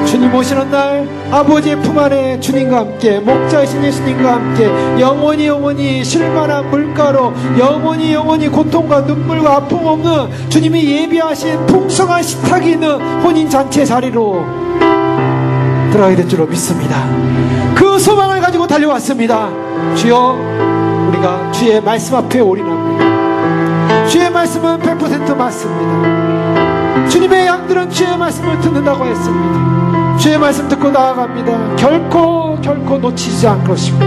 S1: 주님 오시는 날 아버지의 품 안에 주님과 함께 목자이신 예수님과 함께 영원히 실만한 물가로 영원히 고통과 눈물과 아픔 없는 주님이 예비하신 풍성한 식탁이 있는 혼인잔치의 자리로 들어가게 될 줄로 믿습니다. 그 소망을 가지고 달려왔습니다. 주여, 우리가 주의 말씀 앞에 올인합니다. 주의 말씀은 100% 맞습니다. 주님의 양들은 주의 말씀을 듣는다고 했습니다. 주의 말씀 듣고 나아갑니다. 결코 놓치지 않을 것입니다.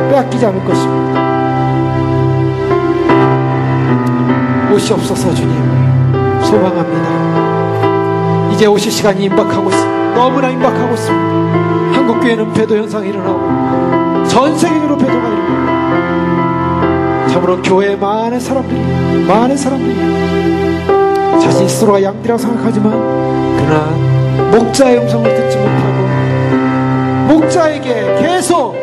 S1: 빼앗기지 않을 것입니다. 오시옵소서. 주님 소망합니다. 이제 오실 시간이 임박하고 있습니다. 너무나 임박하고 있습니다. 한국교회는 배도 현상이 일어나고 전 세계적으로 배도가 일어나고, 참으로 교회에 많은 사람들이 자신 스스로가 양들이라고 생각하지만 그러나 목자의 음성을 듣지 못하고 목자에게 계속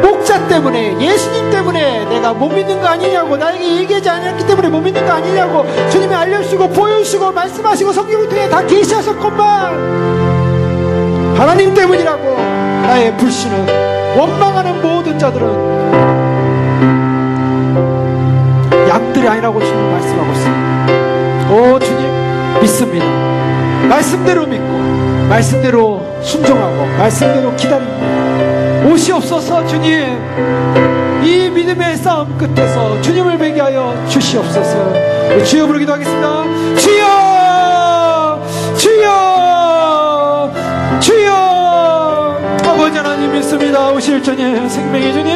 S1: 목자 때문에, 예수님 때문에 내가 못 믿는 거 아니냐고, 나에게 얘기하지 않았기 때문에 못 믿는 거 아니냐고 주님이 알려주시고 보여주시고 말씀하시고 성경을 통해 다 계시하셨건만 하나님 때문이라고 나의 불신은, 원망하는 모든 자들은 양들이 아니라고 주님 말씀하고 있습니다. 오 주님 믿습니다. 말씀대로 믿고 말씀대로 순종하고 말씀대로 기다립니다. 오시옵소서. 주님, 이 믿음의 싸움 끝에서 주님을 뵙게 하여 주시옵소서. 주여 부르기도 하겠습니다. 주여, 주여, 주여. 아버지 하나님 믿습니다. 오실 주님, 생명의 주님,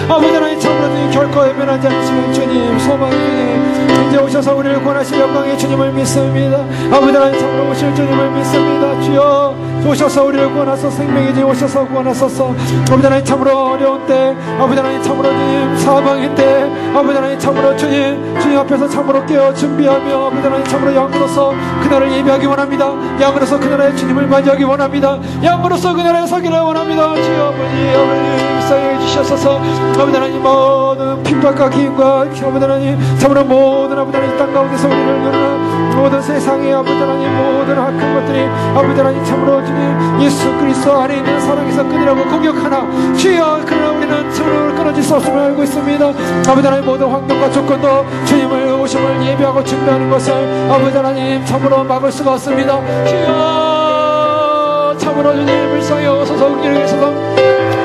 S1: 아버지 하나님 참으로 주님 결코 변하지 않으시는 주님, 소망의 주님, 이제 오셔서 우리를 구원하실 영광의 주님을 믿습니다. 아버지 하나님 참으로 오실 주님을 믿습니다. 주여 오셔서 우리를 구원하소서. 생명의 주님 오셔서 구원하소서. 아버지 하나님 참으로 어려운 때, 아버지 하나님 참으로 주님 사망의 때, 아버지 하나님 참으로 주님 앞에서 참으로 깨어 준비하며 아버지 하나님 참으로 양으로서 그날을 예배하기 원합니다. 양으로서 그날의 주님을 맞이하기 원합니다. 양으로서 그날에 서기를 원합니다. 주여 아버지 사용해 주시옵소서. 아버지 하나님 모든 핍박과 기인과 아버지 하나님 참으로 모든 아버지 하나님 땅 가운데서 우리를 누르는 모든 세상의 아버지 하나님 모든 악한 것들이 아버지 하나님 참으로 주님 예수 그리스도 안에 있는 사랑에서 끊으라고 공격하나 주여 그러나 우리는 참으로 끊어질 수 없음을 알고 있습니다. 아버지 하나님 모든 환경과 조건도 주님을 오심을 예배하고 준비하는 것을 아버지 하나님 참으로 막을 수가 없습니다. 주여 참으로 주님을 사용하소서. 우리를 위해서도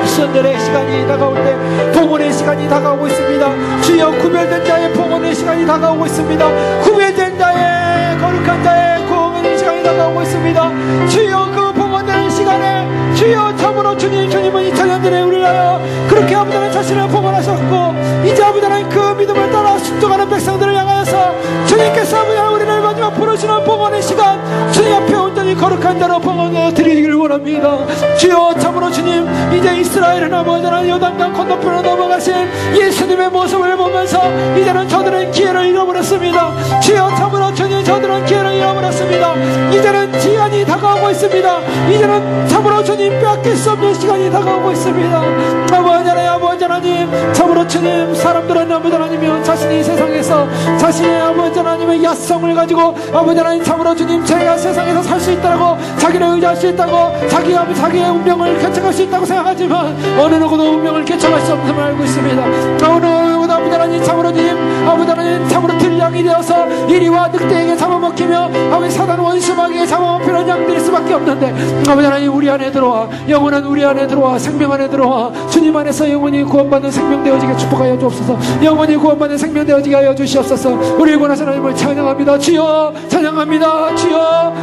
S1: 미션들의 시간이 다가올 때 봉헌의 시간이 다가오고 있습니다. 주여 구별된 자의 봉헌의 시간이 다가오고 있습니다. 구별된 자의 거룩한 자의 구원의 시간이 다가오고 있습니다. 주여 그 봉헌되는 시간에 주여 참으로 주님은 2000년 전에 우리를 하여 그렇게 아버지 하나님 자신을 봉헌하셨고 이제 아버지 하나님 그 믿음을 따라 순종하는 백성들을 향하여서 주님께서 아버지 하나님 우리를 마지막 부르시는 봉헌의 시간 주님 앞에 온전히 거룩한 자로 봉헌하여 드리기를 원합니다. 주여 참으로 주님 이제 이스라엘은 아버지 하나님 요단강 건너편으로 넘어가신 예수님의 모습을 보면서 이제는 저들은 기회를 잃어버렸습니다. 주여 참으로 주님 저들은 기회를 잃어버렸습니다. 이제는 지연이 다가오고 있습니다. 이제는 참으로 주님 빼앗길 수 없는 시간이 다가오고 있습니다. 아버지 하나님 참으로 주님 사람들은 아버지 하나님이면 자신이 세상에서 자신의 아버지 하나님의 야성을 가지고 아버지 하나님 참으로 주님 제가 세상에서 살 수 있다고 자기를 의지할 수 있다고 자기의 운명을 개척할 수 있다고 생각하지만 어느 누구도 운명을 개척할 수 없음을 알고 있습니다. 어느 누구도 아버지 하나님 참으로 주님 아버지 하나님 참으로 들량이 되어서 이리와 늑대에게 잡아먹히며 아버지 사단 원수마귀에게 잡아먹히는 양들일 수밖에 없는데 아버지 하나님 우리 안에 들어와 영원한 우리 안에 들어와 생명 안에 들어와 주님 안에서 영원히 구원받는 생명 되어지게 축복하여 주옵소서. 영원히 구원받는 생명 되어지게 하여 주시옵소서. 우리를 구원하신 하나님을 찬양합니다. 주여 찬양합니다. 주여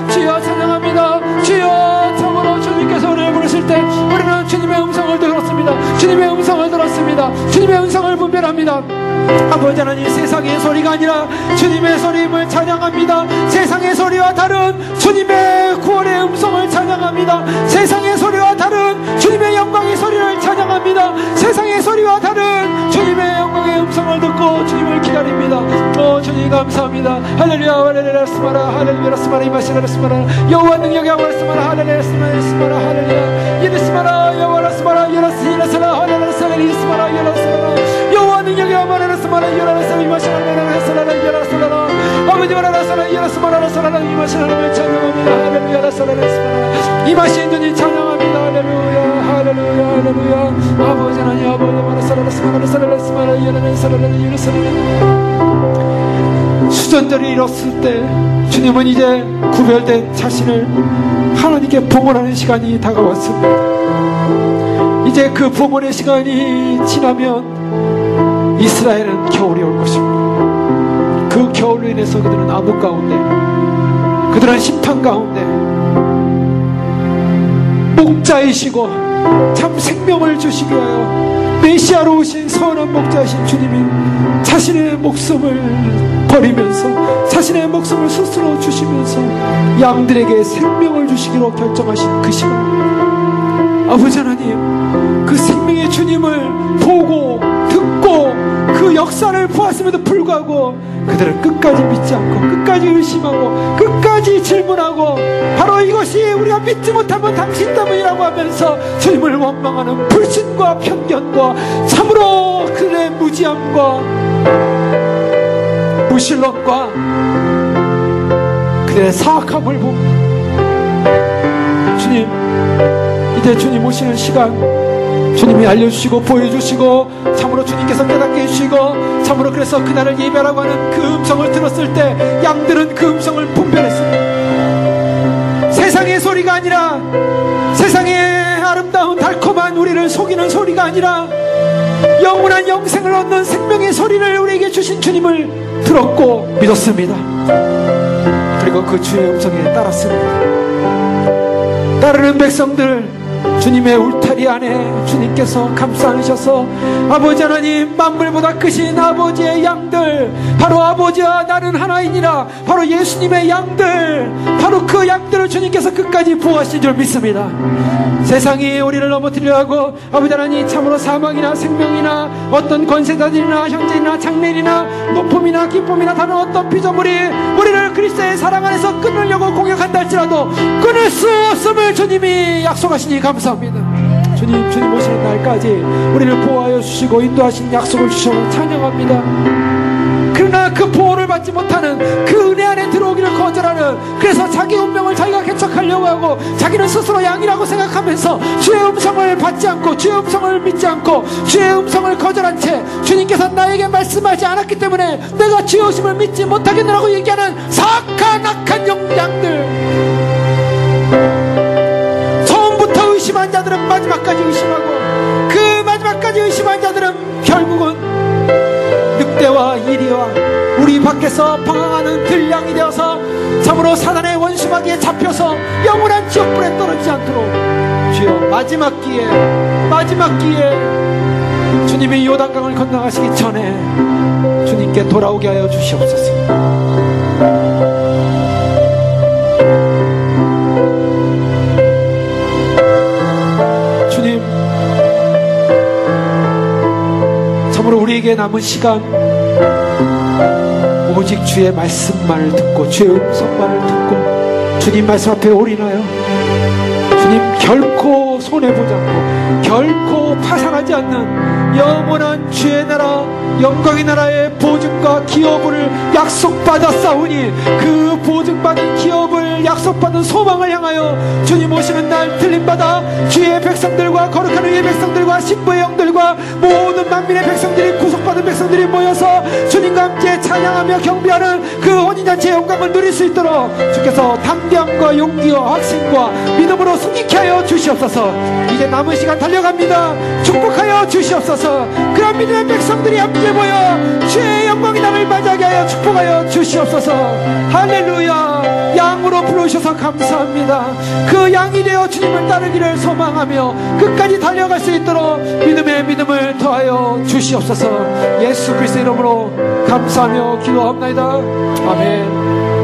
S1: 찬양합니다. 주여 참으로 주님께서 우리를 부르실 때 우리는 주님의 음성을 들었습니다. 주님의 음성을 들었습니다. 주님의 음성을 분별합니다. 아버지 하나님 세상의 소리가 아니라 주님의 소리임을 찬양합니다. 세상의 소리와 다른 주님의 구원의 음성을 찬양합니다. 세상의 소리와 다른 주님의 영광의 소리를 찬양합니다. 세상의 소리와 다른 주님의 영광의 음성을 듣고 주님을 기다립니다. 주님 감사합니다. 할렐루야 할렐루야 스마라 할렐루야 스마라 이마시라 스마라 여호와 능력의 아버지 스마라 할렐루야 스마라 할렐루야 이르스마라 여호와 스마라 여라스이라스라 할렐루야 스마라 이스마라 여라스라 여호와 능력의 아버지 스마라 여라스라 이마시라 여라스라 여라스라 아버지 여라스라 여라스마라 스마라 이마시라 찬양합니다. 할렐루야 스마라 이마신 주님 찬양합니다. 할렐루야 할렐루야 할렐루야 아버지 하나님 아버지 스마라 스마라 여라스라 수전들이 이뤘을 때 주님은 이제 구별된 자신을 하나님께 봉헌하는 시간이 다가왔습니다. 이제 그 봉헌의 시간이 지나면 이스라엘은 겨울이 올 것입니다. 그 겨울로 인해서 그들은 암흑 가운데 그들은 심판 가운데 목자이시고 참 생명을 주시기 위하여 메시아로 오신 선한 목자이신 주님이 자신의 목숨을 버리면서 자신의 목숨을 스스로 주시면서 양들에게 생명을 주시기로 결정하신 그 시간 아버지 하나님 그 생명의 주님을 보고 듣고 그 역사를 보았음에도 불구하고 그들은 끝까지 믿지 않고 끝까지 의심하고 끝까지 질문하고 바로 이것이 우리가 믿지 못하면 당신 때문이라고 하면서 주님을 원망하는 불신과 편견과 참으로 그들의 무지함과 무신론과 그들의 사악함을 봅니다. 주님, 이제 주님 오시는 시간 주님이 알려주시고 보여주시고 참으로 주님께서 깨닫게 해주시고 참으로 그래서 그날을 예배라고 하는 그 음성을 들었을 때 양들은 그 음성을 분별했습니다. 세상의 소리가 아니라 세상의 아름다운 달콤한 우리를 속이는 소리가 아니라 영원한 영생을 얻는 생명의 소리를 우리에게 주신 주님을 들었고 믿었습니다. 그리고 그 주의 음성에 따랐습니다. 따르는 백성들 주님의 울타리 안에 주님께서 감싸 안으셔서 아버지 하나님 만물보다 크신 아버지의 양들 바로 아버지와 나는 하나이니라 바로 예수님의 양들 바로 그 양들을 주님께서 끝까지 보호하신 줄 믿습니다. 세상이 우리를 넘어뜨리려 하고 아버지 하나님 참으로 사망이나 생명이나 어떤 권세자들이나 형제나 장례인이나 높음이나 기쁨이나 다른 어떤 피조물이 우리를 그리스도의 사랑 안에서 끊으려고 공격한다 할지라도 끊을 수 없음을 주님이 약속하시니 감사합니다. 주님 오시는 날까지 우리를 보호하여 주시고 인도하신 약속을 주셔서 찬양합니다. 그러나 그 보호를 받지 못하는 그 은혜 안에 들어오기를 거절하는 그래서 자기 운명을 자기가 개척하려고 하고 자기는 스스로 양이라고 생각하면서 주의 음성을 받지 않고 주의 음성을 믿지 않고 주의 음성을 거절한 채 주님께서 나에게 말씀하지 않았기 때문에 내가 주의 오심을 믿지 못하겠느라고 얘기하는 사악한 악한 양들 의심한 자들은 마지막까지 의심하고 그 마지막까지 의심한 자들은 결국은 늑대와 이리와 우리 밖에서 방황하는 들량이 되어서 참으로 사단의 원수마귀에 잡혀서 영원한 지옥불에 떨어지지 않도록 주여 마지막 기회 주님이 요단강을 건너가시기 전에 주님께 돌아오게 하여 주시옵소서. 참으로 우리에게 남은 시간 오직 주의 말씀만을 듣고 주의 음성만을 듣고 주님 말씀 앞에 올인하여 주님 결코 손해보지 않고 결코 파산하지 않는 영원한 주의 나라 영광의 나라의 보증과 기업을 약속받았사오니 그 보증받은 기업을 약속받은 소망을 향하여 주님 오시는 날 들림받아 주의 백성들과 거룩한 의의 백성들과 신부의 영들과 모든 만민의 백성들이 구속받은 백성들이 모여서 주님과 함께 찬양하며 경배하는 그 혼인잔치의 영광을 누릴 수 있도록 주께서 담대함과 용기와 확신과 믿음으로 승리케 하여 주시옵소서. 이제 남은 시간 달려갑니다. 축복하여 주시옵소서. 그런 믿음의 백성들이 함께 모여 주의 영광의 날을 맞이하게 하여 축복하여 주시옵소서. 할렐루야. 양으로 부르셔서 감사합니다. 그 양이 되어 주님을 따르기를 소망하며 끝까지 달려갈 수 있도록 믿음의 믿음을 더하여 주시옵소서. 예수 그리스도 이름으로 감사하며 기도합니다. 아멘.